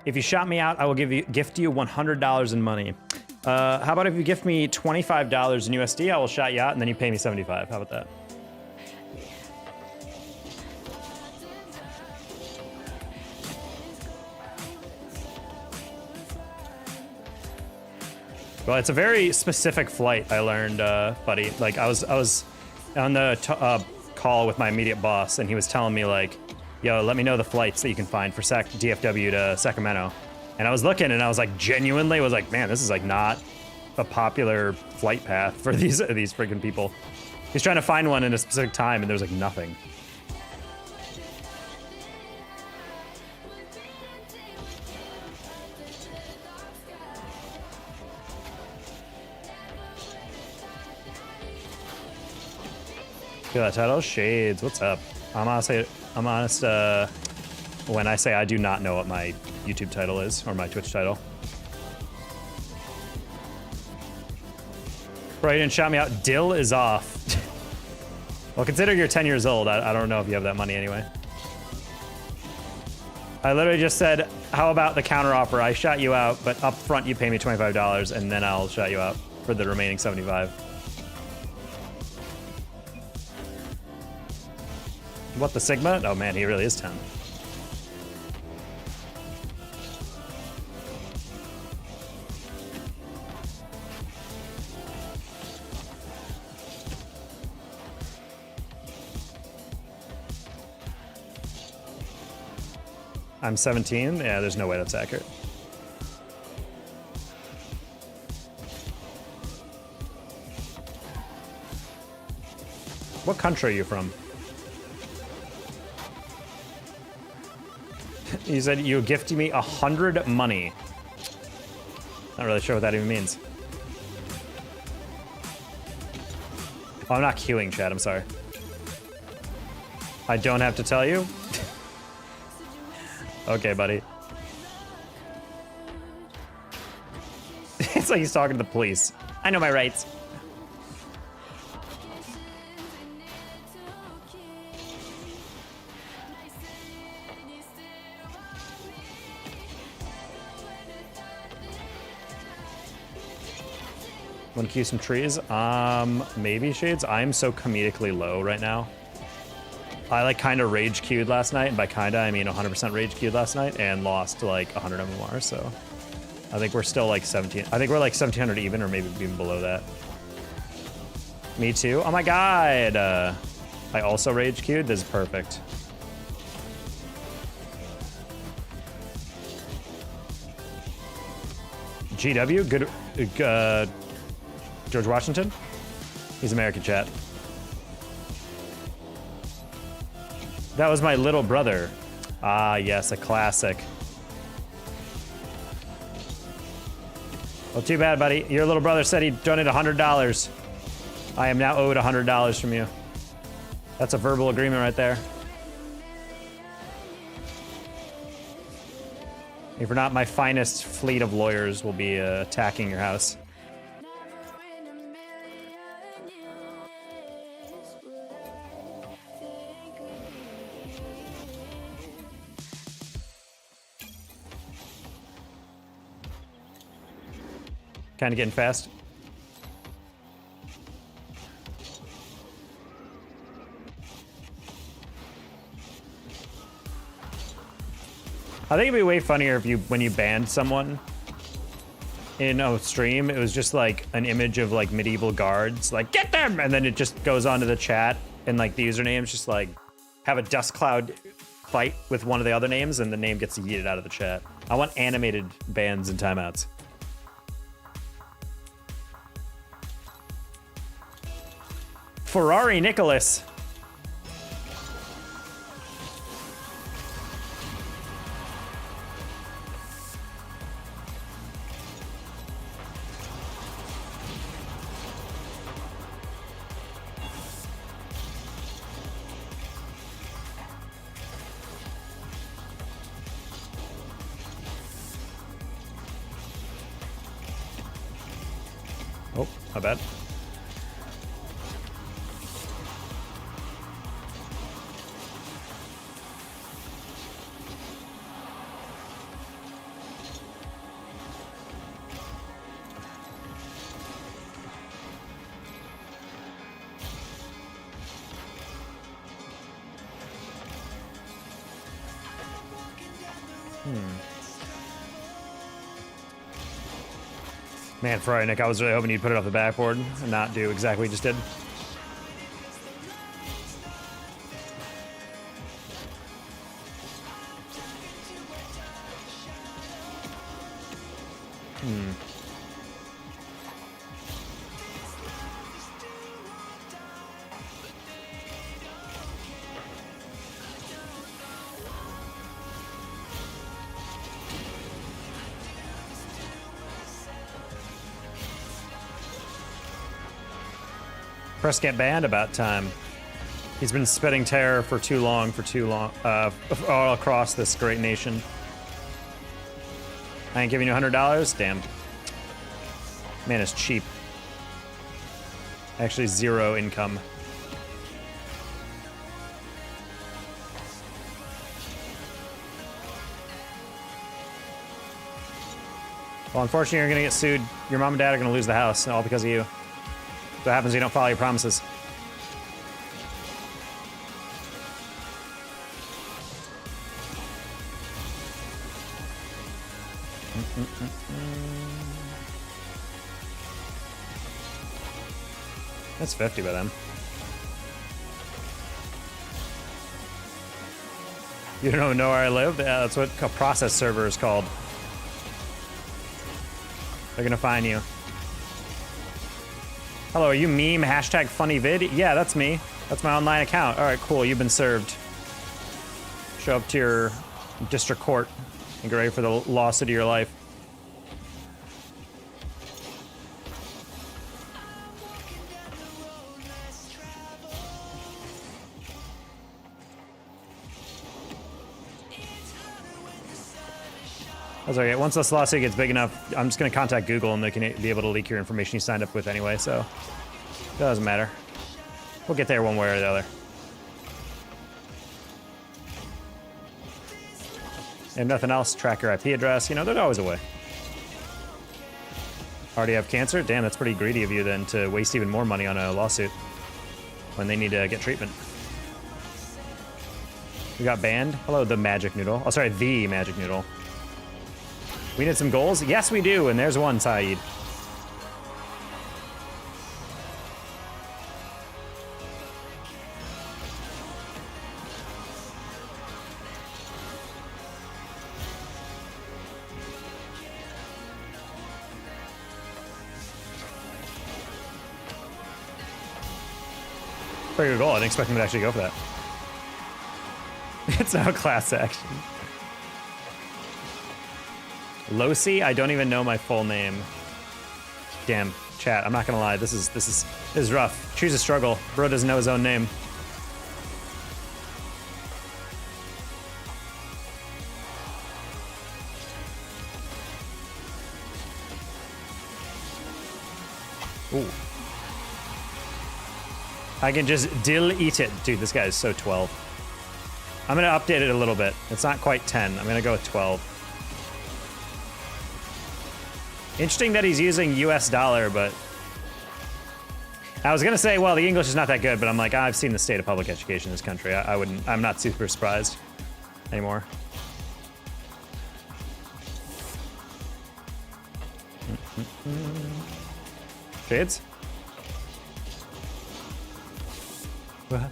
If you shout me out, I will gift you $100 in money. How about if you gift me $25 in USD, I will shout you out, and then you pay me 75. How about that? Well, it's a very specific flight, I learned, buddy. Like, I was on the call with my immediate boss, and he was telling me, like, yo, let me know the flights that you can find for DFW to Sacramento. And I was looking, and I was like, genuinely was like, man, this is like not a popular flight path for these freaking people. He's trying to find one in a specific time, and there's like nothing. Feel that title? Shades, what's up? I'm honest, when I say I do not know what my YouTube title is, or my Twitch title. Bro, you didn't shout me out. Dill is off. Well, consider you're 10 years old. I don't know if you have that money anyway. I literally just said, how about the counter offer? I shout you out, but up front you pay me $25, and then I'll shout you out for the remaining 75. What, the Sigma? Oh man, he really is 10. I'm 17? Yeah, there's no way that's accurate. What country are you from? You said you gifted me 100 money. Not really sure what that even means. Oh, I'm not queuing, Chad. I'm sorry. I don't have to tell you? Okay, buddy. It's like he's talking to the police. I know my rights. Want to cue some trees? Maybe, Shades. I'm so comedically low right now. I like kind of rage queued last night, and by kinda I mean 100% rage queued last night, and lost like 100 MMR. So I think we're still like 17. I think we're like 1700 even, or maybe even below that. Me too. Oh my god. I also rage queued. This is perfect. GW, good. George Washington. He's American, chat. That was my little brother. Ah, yes, a classic. Well, too bad, buddy. Your little brother said he donated $100. I am now owed $100 from you. That's a verbal agreement right there. If not, my finest fleet of lawyers will be attacking your house. Kind of getting fast. I think it'd be way funnier if when you banned someone in a stream, it was just like an image of like medieval guards, like get them, and then it just goes onto the chat and like the usernames just like have a dust cloud fight with one of the other names, and the name gets yeeted out of the chat. I want animated bans and timeouts. Ferrari Nicholas. Oh, my bad. Man, Friday, Nick, I was really hoping you'd put it off the backboard and not do exactly what you just did. Press get banned, about time. He's been spitting terror for too long, all across this great nation. I ain't giving you $100? Damn. Man, it's cheap. Actually, 0 income. Well, unfortunately, you're gonna get sued. Your mom and dad are gonna lose the house, all because of you. What happens when you don't follow your promises? That's 50 by them. You don't know where I live? Yeah, that's what a process server is called. They're gonna find you. Hello, are you meme hashtag funny vid? Yeah, that's me. That's my online account. All right, cool. You've been served. Show up to your district court and get ready for the lawsuit of your life. That's okay. Once this lawsuit gets big enough, I'm just going to contact Google and they can be able to leak your information you signed up with anyway, so it doesn't matter. We'll get there one way or the other. And nothing else, track your IP address. You know, there's always a way. Already have cancer? Damn, that's pretty greedy of you then to waste even more money on a lawsuit when they need to get treatment. We got banned? Hello, the magic noodle. Oh, sorry, the magic noodle. We need some goals? Yes, we do, and there's one, Saeed. Pretty good goal. I didn't expect him to actually go for that. It's now class action. Losi? I don't even know my full name. Damn, chat, I'm not gonna lie, this is rough. Choose a struggle. Bro doesn't know his own name. Ooh. I can just eat it. Dude, this guy is so 12. I'm gonna update it a little bit. It's not quite 10. I'm gonna go with 12. Interesting that he's using US dollar, but I was gonna say, well, the English is not that good, but I'm like, I've seen the state of public education in this country. I'm not super surprised anymore. Shades? What?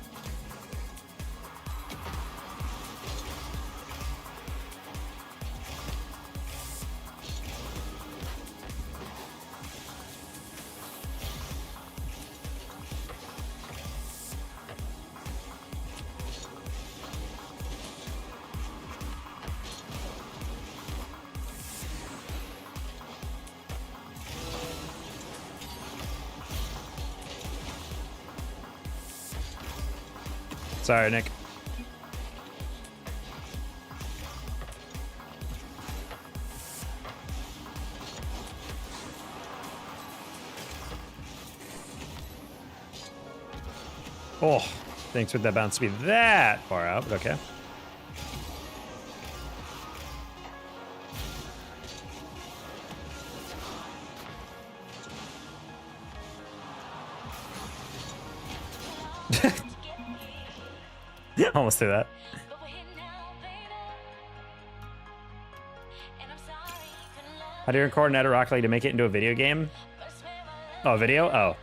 Sorry, Nick. Oh, thanks for that bounce to be that far out, but okay. Almost threw that. How do you record an edit Rocket League to make it into a video game? Oh, video? Oh.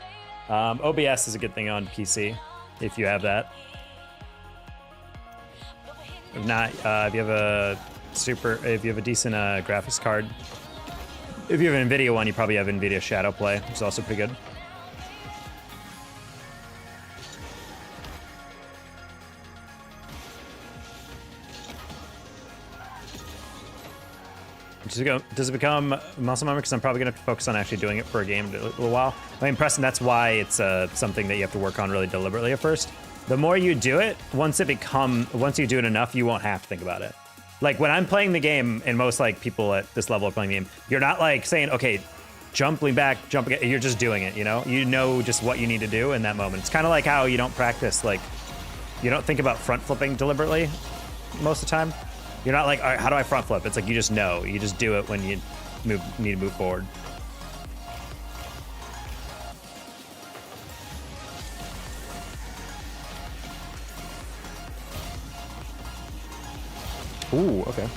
OBS is a good thing on PC, if you have that. If not, if you have a decent graphics card. If you have an NVIDIA one, you probably have NVIDIA Shadow Play, which is also pretty good. Does it become muscle memory? Because I'm probably going to focus on actually doing it for a game in a little while. I mean, Preston, that's why it's something that you have to work on really deliberately at first. The more you do it, once you do it enough, you won't have to think about it. Like when I'm playing the game, and most like people at this level are playing the game, you're not like saying, okay, jump, lean back, jump again. You're just doing it, you know? You know just what you need to do in that moment. It's kind of like how you don't practice, like, you don't think about front flipping deliberately most of the time. You're not like, all right, how do I front flip? It's like you just know. You just do it when you need to move forward. Ooh, okay.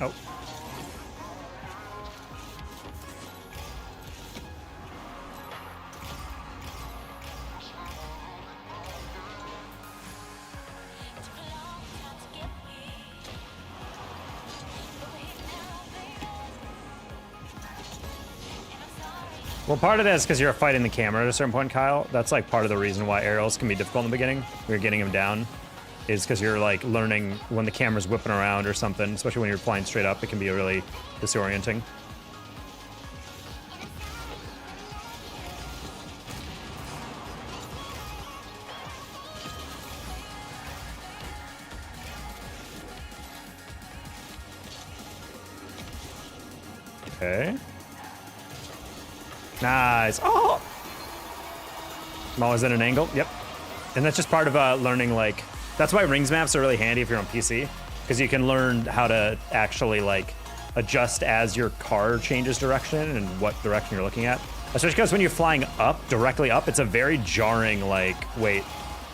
Oh. Well, part of that is because you're fighting the camera at a certain point, Kyle. That's like part of the reason why aerials can be difficult in the beginning. You're getting them down, is because you're like learning when the camera's whipping around or something, especially when you're flying straight up, it can be really disorienting. Okay. Nice. Oh! I'm always at an angle. Yep. And that's just part of learning, like, that's why rings maps are really handy if you're on PC, because you can learn how to actually, like, adjust as your car changes direction and what direction you're looking at. Especially because when you're flying up, directly up, it's a very jarring, like, wait.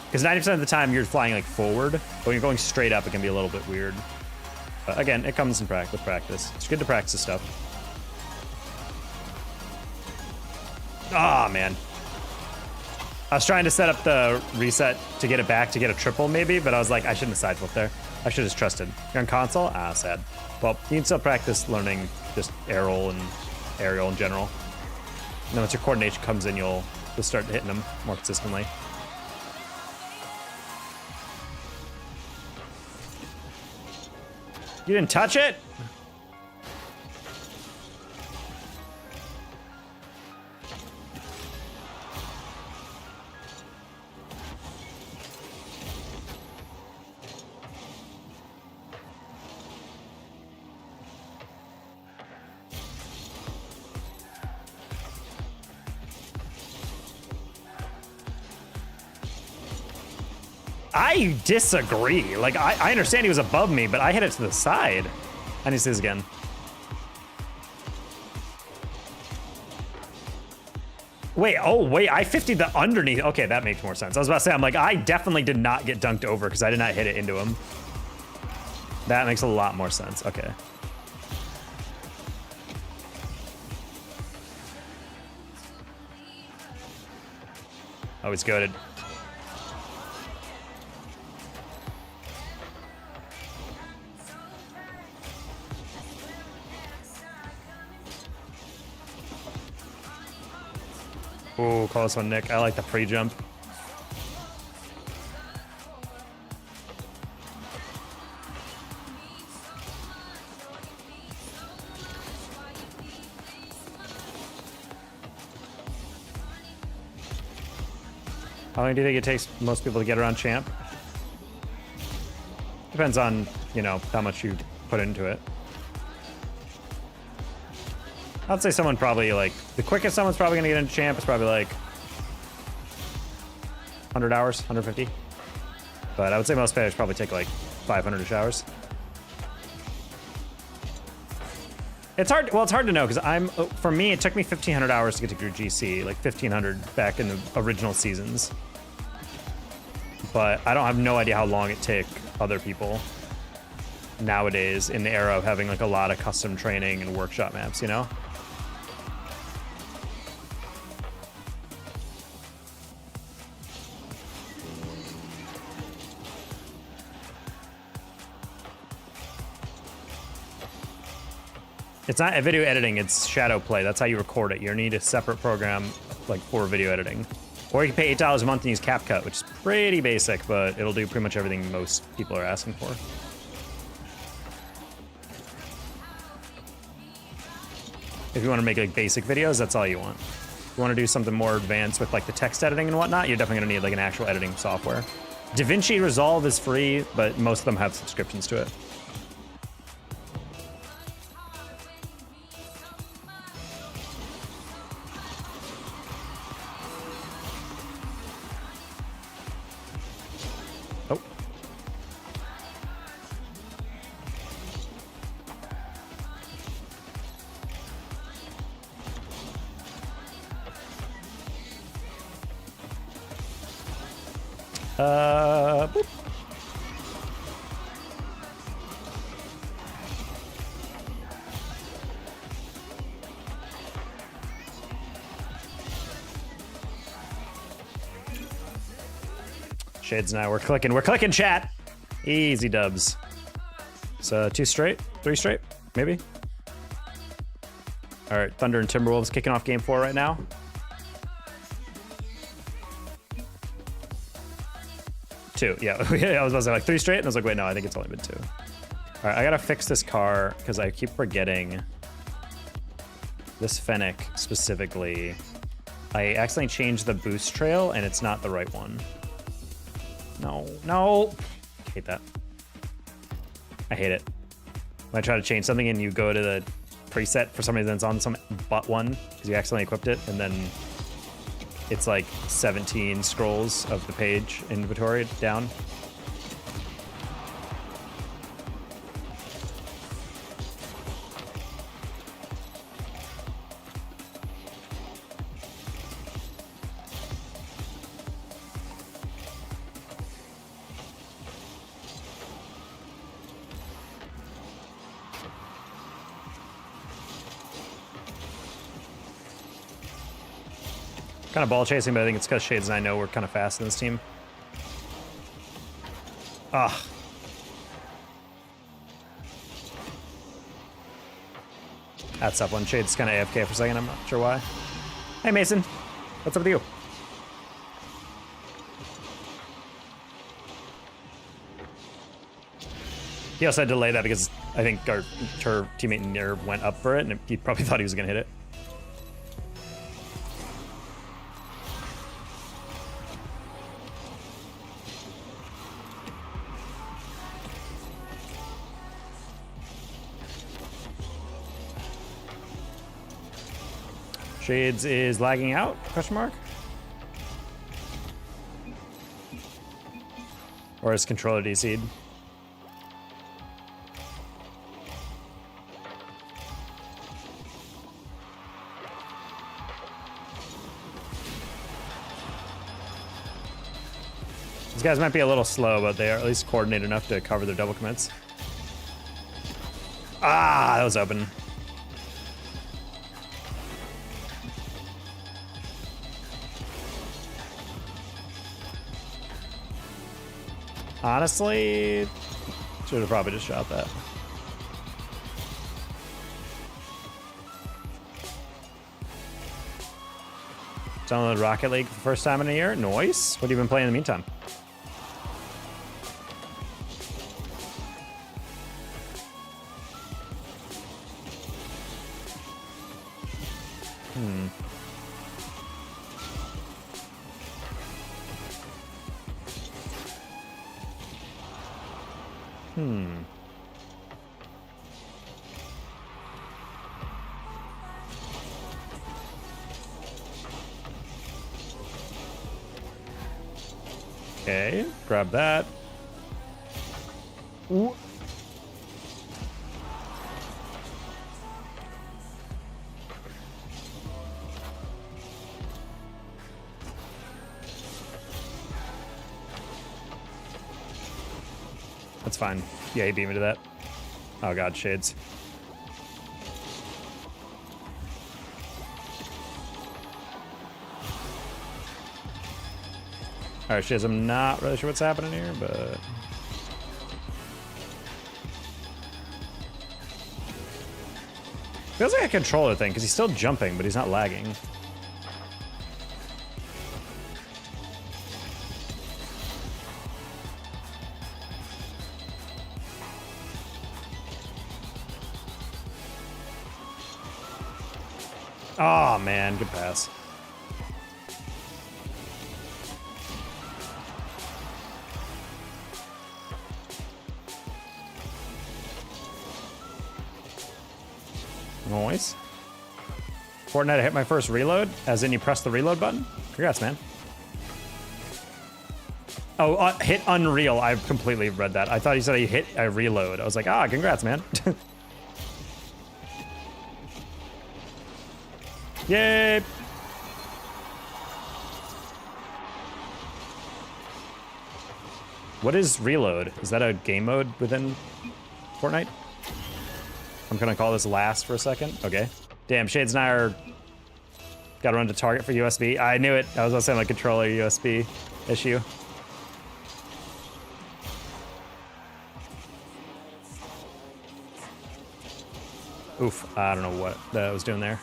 Because 90% of the time you're flying, like, forward, but when you're going straight up, it can be a little bit weird. But again, it comes with practice. It's good to practice this stuff. Oh, man. I was trying to set up the reset to get it back to get a triple, maybe, but I was like, I shouldn't have side flipped there. I should have just trusted. You're on console? Ah, sad. Well, you can still practice learning just aerial in general. And then once your coordination comes in, you'll start hitting them more consistently. You didn't touch it? I disagree. Like, I understand he was above me, but I hit it to the side. I need to see this again. Wait, oh, wait, I 50'd the underneath. Okay, that makes more sense. I was about to say, I'm like, I definitely did not get dunked over because I did not hit it into him. That makes a lot more sense. Okay. Oh, he's goated. Ooh, close one, Nick. I like the pre-jump. How long do you think it takes most people to get around champ? Depends on, you know, how much you put into it. I'd say someone probably like, the quickest someone's probably gonna get into champ is probably like 100 hours, 150. But I would say most players probably take like 500-ish hours. It's hard, well, it's hard to know because for me, it took me 1,500 hours to get to through GC, like 1,500 back in the original seasons. But I don't have no idea how long it take other people nowadays in the era of having like a lot of custom training and workshop maps, you know? It's not video editing, it's shadow play. That's how you record it. You need a separate program like for video editing. Or you can pay $8 a month and use CapCut, which is pretty basic, but it'll do pretty much everything most people are asking for. If you want to make like basic videos, that's all you want. If you want to do something more advanced with like the text editing and whatnot, you're definitely gonna need like an actual editing software. DaVinci Resolve is free, but most of them have subscriptions to it. Boop. Shades now, we're clicking chat. Easy dubs. So 2 straight, 3 straight, maybe. All right, Thunder and Timberwolves kicking off game 4 right now. Two, yeah. I was about to say like 3 straight, and I was like, wait, no, I think it's only been 2. All right, I gotta fix this car because I keep forgetting this Fennec specifically. I accidentally changed the boost trail, and it's not the right one. No. I hate that. I hate it. When I try to change something and you go to the preset for some reason that's on some but one because you accidentally equipped it, and then it's like 17 scrolls of the page inventory down. Kind of ball chasing, but I think it's because Shades and I know we're kind of fast in this team. Ah. That's up one. Shades kind of AFK for a second. I'm not sure why. Hey, Mason. What's up with you? He also had to delay that because I think our teammate near went up for it, and he probably thought he was going to hit it. Shades is lagging out, question mark? Or is controller DC'd? These guys might be a little slow, but they are at least coordinated enough to cover their double commits. Ah, that was open. Honestly, should have probably just shot that. Downloaded Rocket League for the first time in a year. Nice. What have you been playing in the meantime? Okay, grab that. Ooh. That's fine. Yeah, he beat me to that. Oh god, shades. Alright, shades, I'm not really sure what's happening here, but... Feels like a controller thing, because he's still jumping, but he's not lagging. Oh man, good pass. Nice. Fortnite, I hit my first reload, as in you press the reload button. Congrats, man. Oh, hit Unreal. I completely read that. I thought you said you hit a reload. I was like, ah, congrats, man. Yay! What is reload? Is that a game mode within Fortnite? I'm gonna call this last for a second. Okay. Damn, Shades and I are... Gotta run to Target for USB. I knew it. I was gonna say my controller USB issue. Oof, I don't know what that was doing there.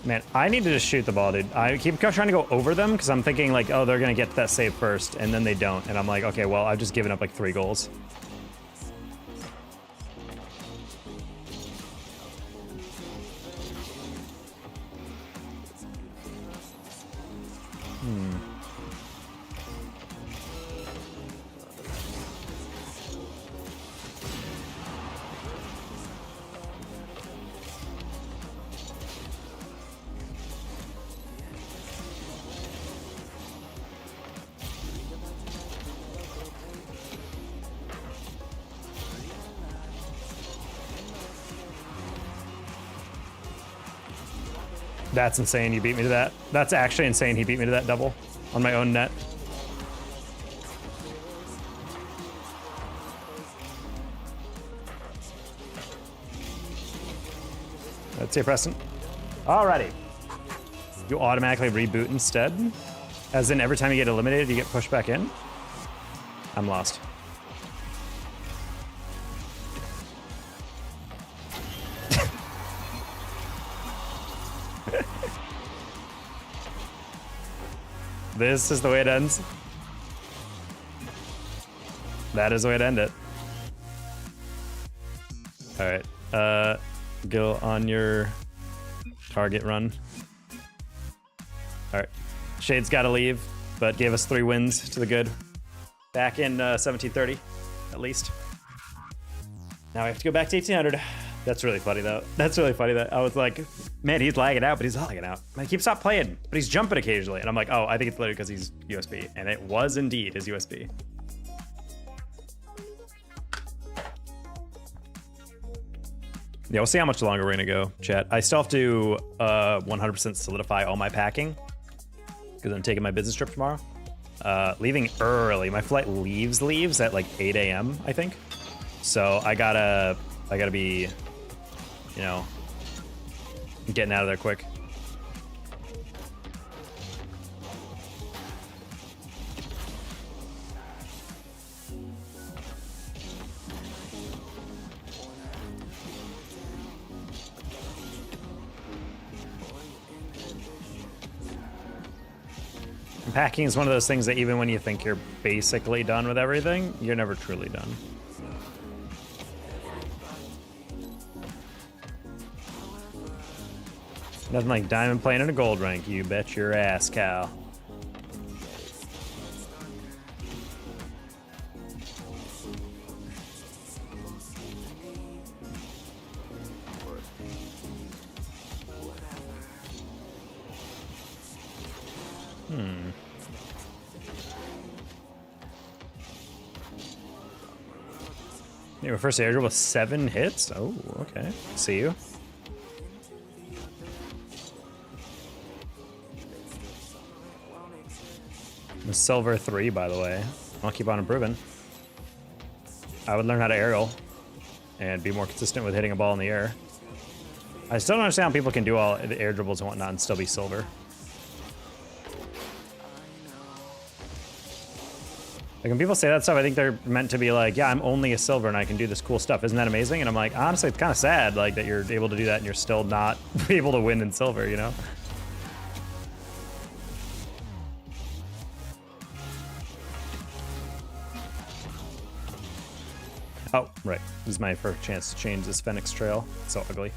Man, I need to just shoot the ball, dude. I keep trying to go over them because I'm thinking like, oh, they're gonna get that save first, and then they don't. And I'm like, okay, well, I've just given up like 3 goals. That's insane, you beat me to that. That's actually insane, he beat me to that double on my own net. That's it, Preston. Alrighty. You automatically reboot instead? As in every time you get eliminated, you get pushed back in? I'm lost. This is the way it ends. That is the way to end it. All right, go on your target run. All right, Shade's got to leave, but gave us 3 wins to the good. Back in 1730, at least. Now we have to go back to 1800. That's really funny though. That's really funny that I was like, man, he's lagging out, but he's not lagging out. Man, he keeps not playing, but he's jumping occasionally. And I'm like, oh, I think it's literally because he's USB. And it was indeed his USB. Yeah, we'll see how much longer we're gonna go, chat. I still have to 100% solidify all my packing because I'm taking my business trip tomorrow. Leaving early. My flight leaves at like 8 a.m., I think. So I gotta be, you know, getting out of there quick. Packing is one of those things that even when you think you're basically done with everything, you're never truly done. Nothing like diamond playing in a gold rank. You bet your ass, Cal. Your first airdrop with 7 hits? Oh, okay. See you. The silver 3, by the way. I'll keep on improving. I would learn how to aerial and be more consistent with hitting a ball in the air. I still don't understand how people can do all the air dribbles and whatnot and still be silver. Like when people say that stuff, I think they're meant to be like, yeah, I'm only a silver and I can do this cool stuff. Isn't that amazing? And I'm like, honestly, it's kind of sad like that you're able to do that and you're still not able to win in silver, you know? Oh, right. This is my first chance to change this Phoenix trail. It's so ugly.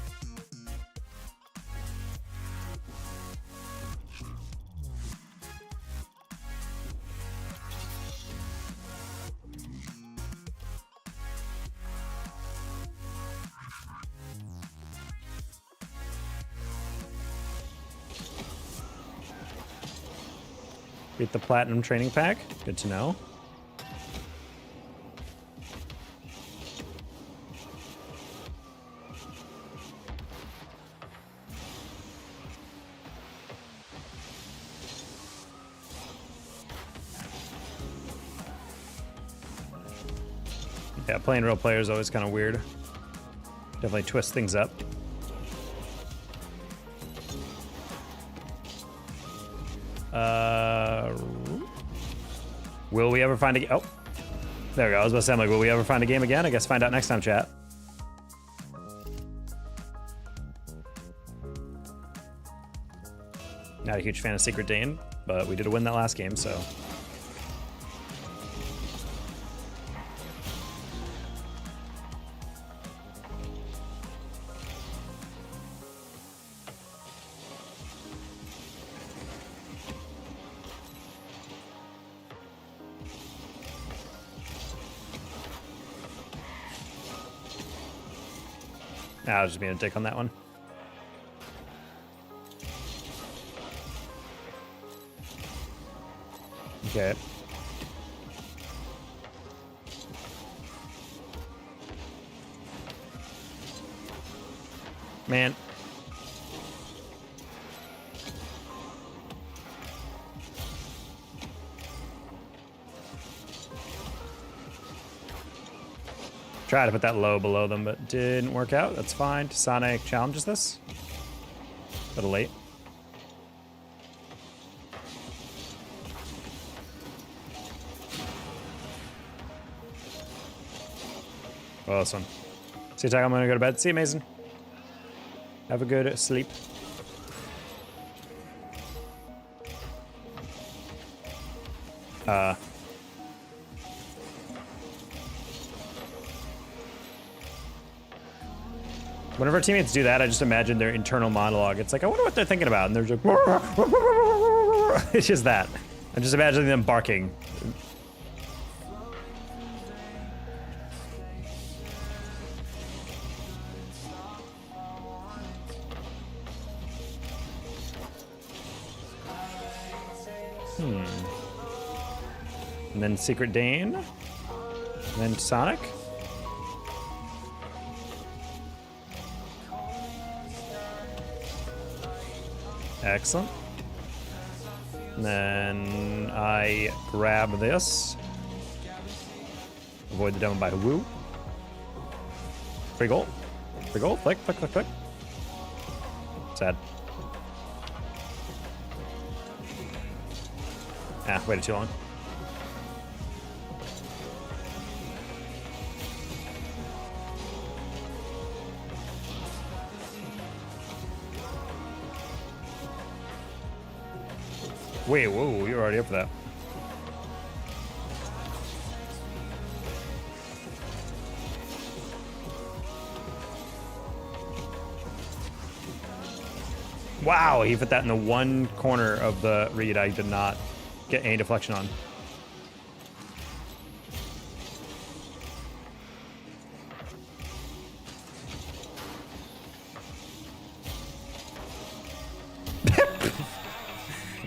Beat the platinum training pack. Good to know. Yeah, playing real players is always kind of weird. Definitely twist things up. Will we ever find a game? Oh, there we go. I was about to say, I'm like, will we ever find a game again? I guess find out next time, chat. Not a huge fan of Secret Dane, but we did win that last game, so. I was just being a dick on that one. Okay. Man. Try to put that low below them, but didn't work out. That's fine. Sonic challenges this. A little late. Well, this one. See you, Tag. I'm gonna go to bed. See you, Mason. Have a good sleep. Whenever teammates do that, I just imagine their internal monologue. It's like, I wonder what they're thinking about. And they're just it's just that. I'm just imagining them barking. And then Secret Dane. And then Sonic. Excellent. And then I grab this. Avoid the demo by woo. Free goal. Free goal. Flick, flick, flick, flick. Sad. Ah, waited too long. Wait, whoa, you're already up for that. Wow, he put that in the one corner of the read I did not get any deflection on.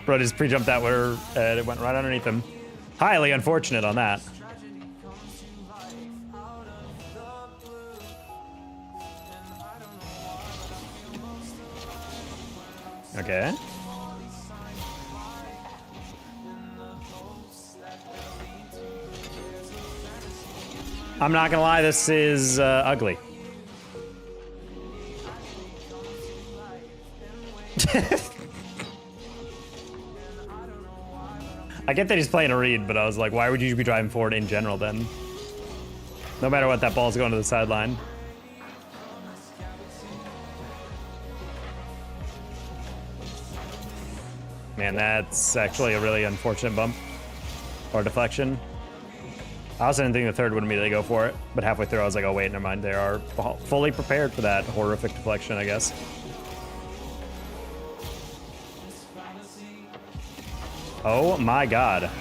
Bro just pre-jumped that where it went right underneath him. Highly unfortunate on that. Okay. I'm not gonna lie, this is ugly. I get that he's playing a read, but I was like, why would you be driving forward in general then? No matter what, that ball's going to the sideline. Man, that's actually a really unfortunate bump or deflection. I also didn't think the third would immediately go for it, but halfway through I was like, oh wait, never mind. They are fully prepared for that horrific deflection, I guess. Oh my god.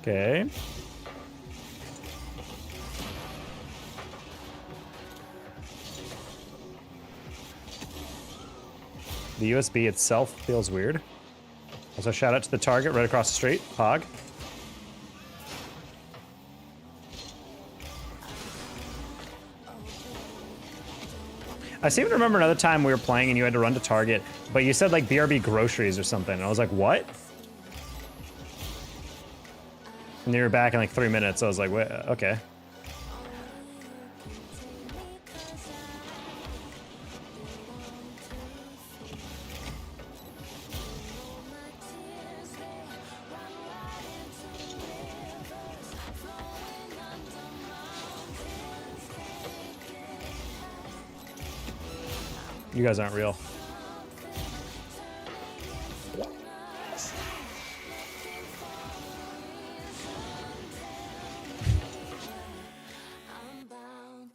Okay. The USB itself feels weird. Also, shout out to the target right across the street, Pog. I seem to remember another time we were playing and you had to run to target, but you said like BRB groceries or something, and I was like, what? And you were back in like 3 minutes. I was like, wait, okay. You guys aren't real.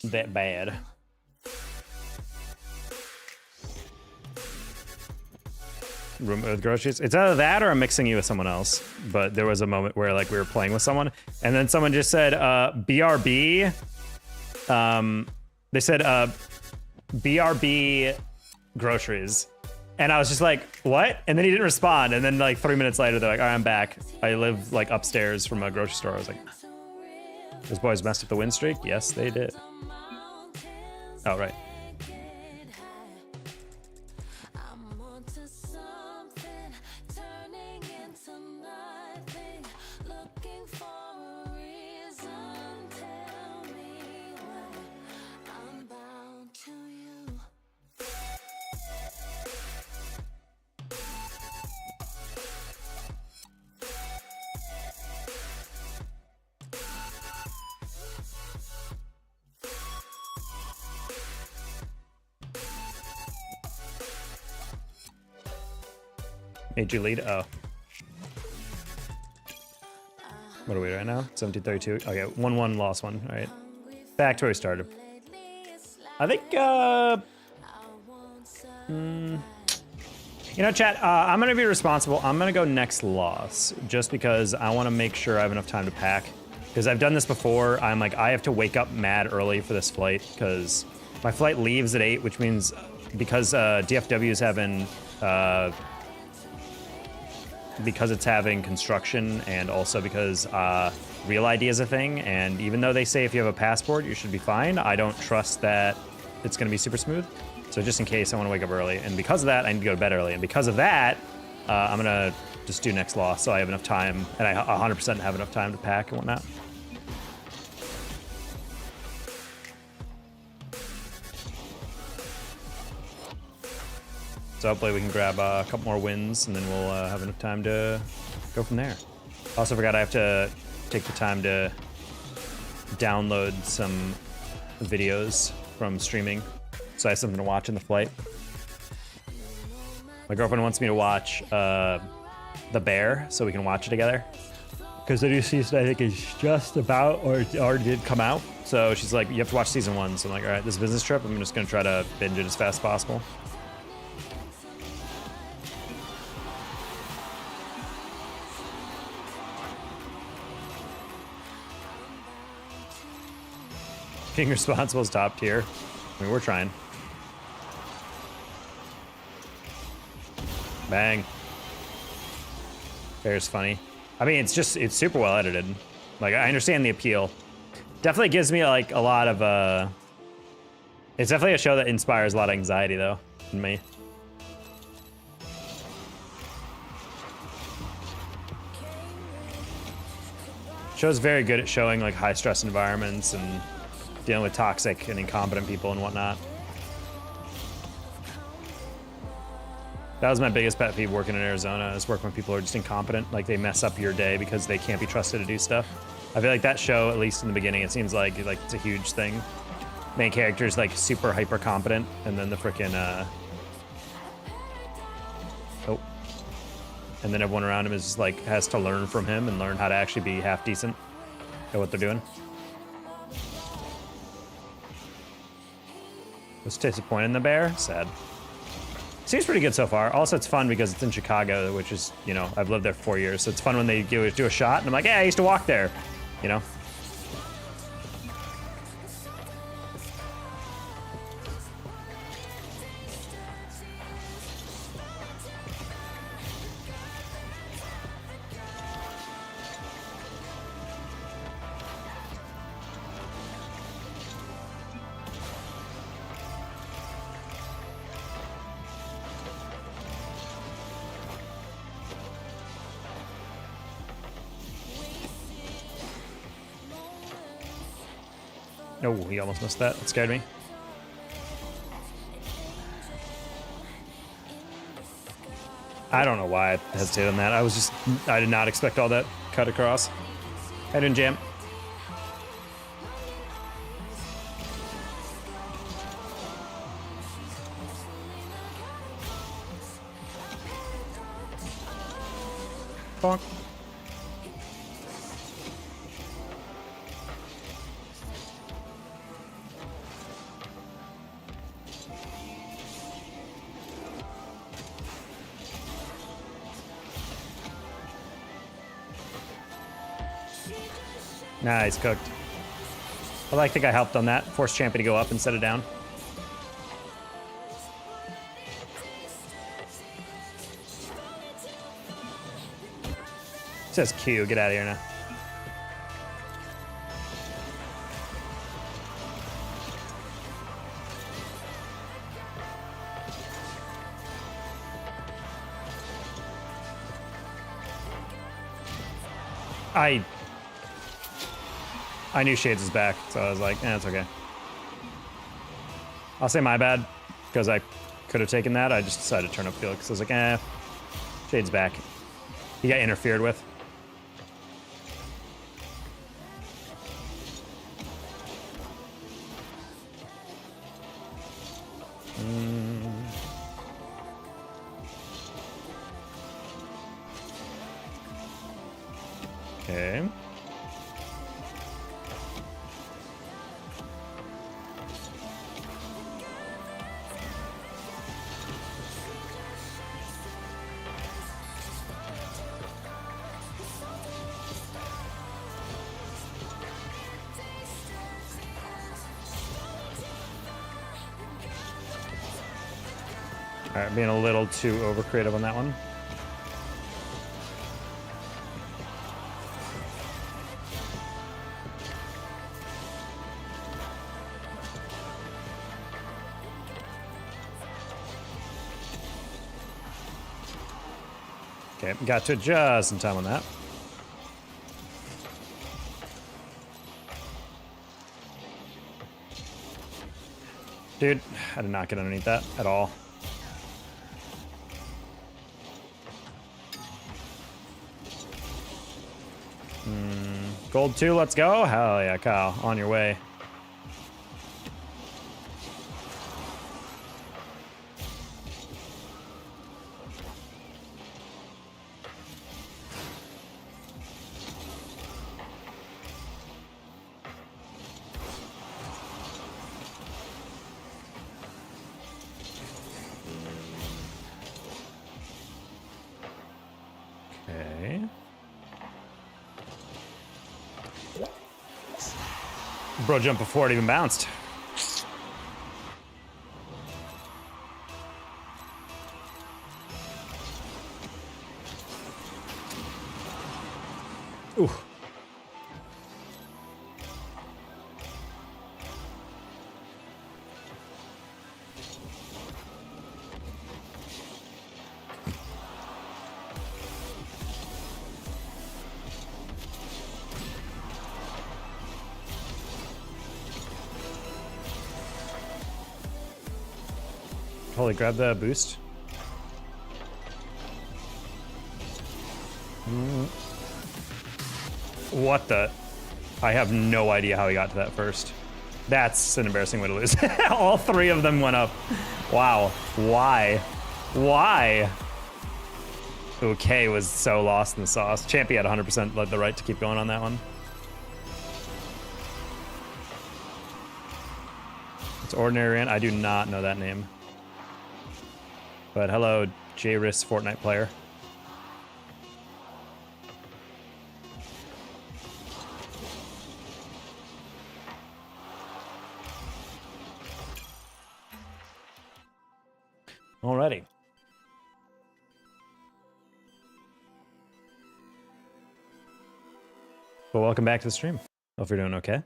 That bad. Room with groceries. It's either that or I'm mixing you with someone else. But there was a moment where like we were playing with someone, and then someone just said BRB. They said BRB groceries, and I was just like, what? And then he didn't respond. And then like 3 minutes later, they're like, all right, I'm back. I live like upstairs from a grocery store. I was like, those boys messed up the win streak? Yes, they did. Oh, right. Made you lead? Oh. What are we right now? 1732. Okay, 1-1, lost one. All right. Back to where we started. I think, you know, chat, I'm going to be responsible. I'm going to go next loss just because I want to make sure I have enough time to pack. Because I've done this before. I'm like, I have to wake up mad early for this flight because my flight leaves at 8, which means because DFW is having... because it's having construction, and also because Real ID is a thing, and even though they say if you have a passport, you should be fine, I don't trust that it's going to be super smooth. So just in case, I want to wake up early, and because of that, I need to go to bed early, and because of that, I'm going to just do next loss so I have enough time, and I 100% have enough time to pack and whatnot. So hopefully we can grab a couple more wins, and then we'll have enough time to go from there. Also forgot I have to take the time to download some videos from streaming, so I have something to watch in the flight. My girlfriend wants me to watch The Bear, so we can watch it together. Because the new season, I think, is just about, or it already did come out. So she's like, you have to watch season 1. So I'm like, all right, this business trip, I'm just gonna try to binge it as fast as possible. Being responsible is top tier. I mean, we're trying. Bang. Bear's funny. I mean, it's super well edited. Like, I understand the appeal. Definitely gives me like a lot of it's definitely a show that inspires a lot of anxiety though in me. Show's very good at showing like high stress environments and dealing with toxic and incompetent people and whatnot. That was my biggest pet peeve working in Arizona, is working with people who are just incompetent. Like, they mess up your day because they can't be trusted to do stuff. I feel like that show, at least in the beginning, it seems like it's a huge thing. Main character's like super hyper competent, and then the frickin' and then everyone around him is just like has to learn from him and learn how to actually be half decent at what they're doing. Was disappointed in The Bear. Sad. Seems pretty good so far. Also, it's fun because it's in Chicago, which is, you know, I've lived there for 4 years, so it's fun when they do a shot, and I'm like, yeah, I used to walk there, you know? Oh, he almost missed that. It scared me. I don't know why I hesitated on that. I did not expect all that cut across. Head in, jam. Bonk. Nice, cooked. Well, I think I helped on that. Forced champion to go up instead of down. It says Q. Get out of here now. I knew Shades was back, so I was like, eh, it's okay. I'll say my bad, because I could have taken that. I just decided to turn up field, because I was like, eh, Shades back. He got interfered with. Okay. All right, being a little too over creative on that one. Okay, got to just in time on that. Dude, I did not get underneath that at all. Gold 2, let's go. Hell yeah, Kyle, on your way. Okay. Bro jumped before it even bounced. Ooh. Holy, grab the boost. What the? I have no idea how he got to that first. That's an embarrassing way to lose. All three of them went up. Wow. Why? Why? Okay, was so lost in the sauce. Champy had 100% led the right to keep going on that one. It's Ordinary Rant. I do not know that name. But hello, J-Riss Fortnite player. Alrighty. Well, welcome back to the stream. Hope you're doing okay.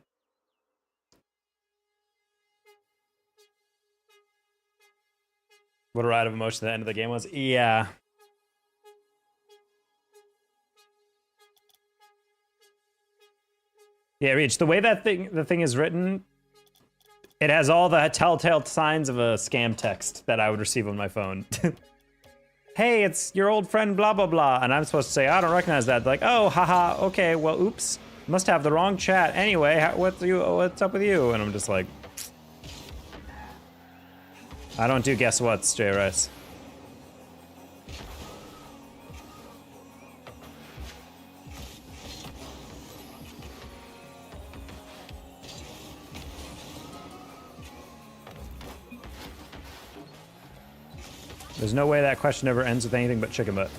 What a ride of emotion the end of the game was. Yeah. Yeah, Reach, the way that the thing is written, it has all the telltale signs of a scam text that I would receive on my phone. Hey, it's your old friend, blah, blah, blah. And I'm supposed to say, I don't recognize that. Like, oh, haha, okay, well, oops. Must have the wrong chat. Anyway, what's up with you? And I'm just like, I don't do guess what's, J Rice. There's no way that question ever ends with anything but chicken butt.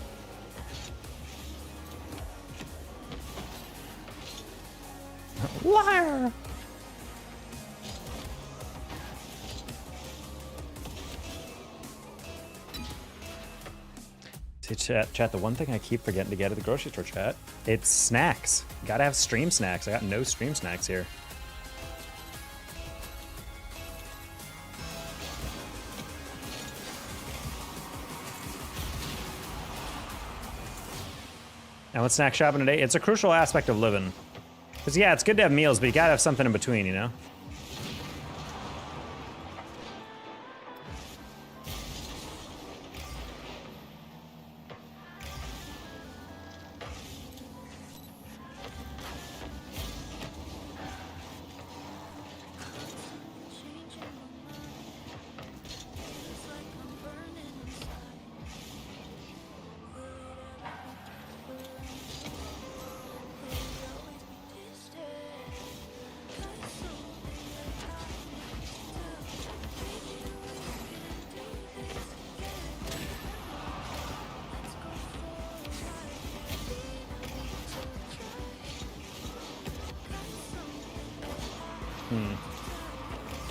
Liar! Chat, the one thing I keep forgetting to get at the grocery store, chat, it's snacks. Gotta have stream snacks. I got no stream snacks here. And what's snack shopping today? It's a crucial aspect of living. Because, yeah, it's good to have meals, but you gotta have something in between, you know?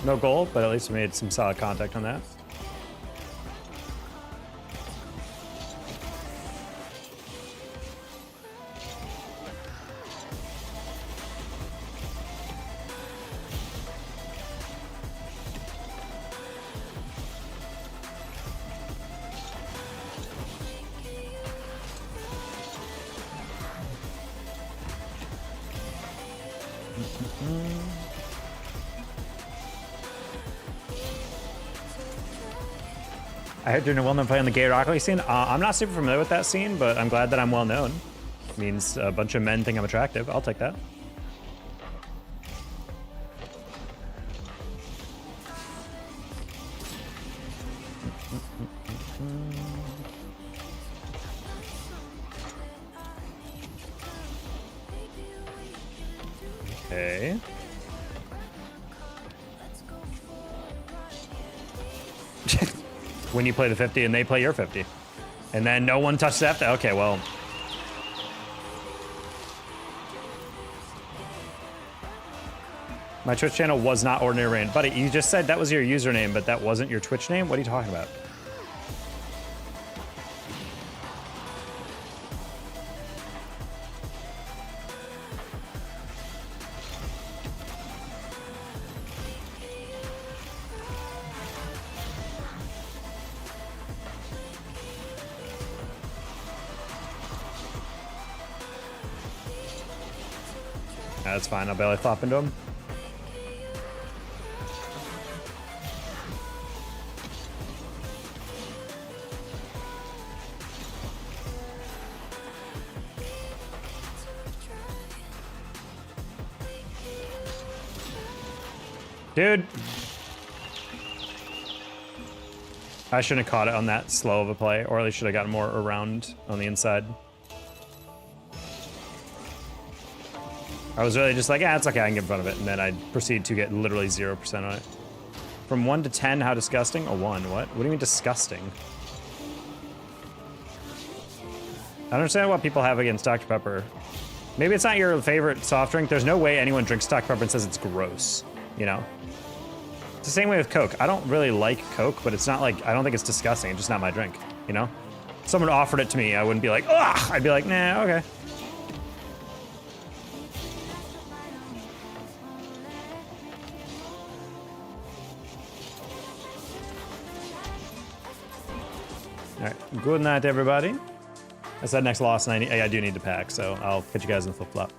No goal, but at least we made some solid contact on that. I heard you're well known playing the gay Rocket League scene. I'm not super familiar with that scene, but I'm glad that I'm well known. It means a bunch of men think I'm attractive. I'll take that. Okay. When you play the 50 and they play your 50. And then no one touches after. Okay, well. My Twitch channel was not Ordinary Rain. Buddy, you just said that was your username, but that wasn't your Twitch name? What are you talking about? That's fine. I'll barely flop into him. Dude. I shouldn't have caught it on that slow of a play, or at least should have gotten more around on the inside. I was really just like, it's okay, I can get in front of it. And then I proceed to get literally 0% on it. From 1 to 10, how disgusting? A 1, what? What do you mean disgusting? I don't understand what people have against Dr. Pepper. Maybe it's not your favorite soft drink. There's no way anyone drinks Dr. Pepper and says it's gross, you know? It's the same way with Coke. I don't really like Coke, but it's not like, I don't think it's disgusting. It's just not my drink, you know? If someone offered it to me, I wouldn't be like, ugh! I'd be like, nah, okay. All right, good night, everybody. That's that next loss, and I do need to pack, so I'll catch you guys in the flip-flop.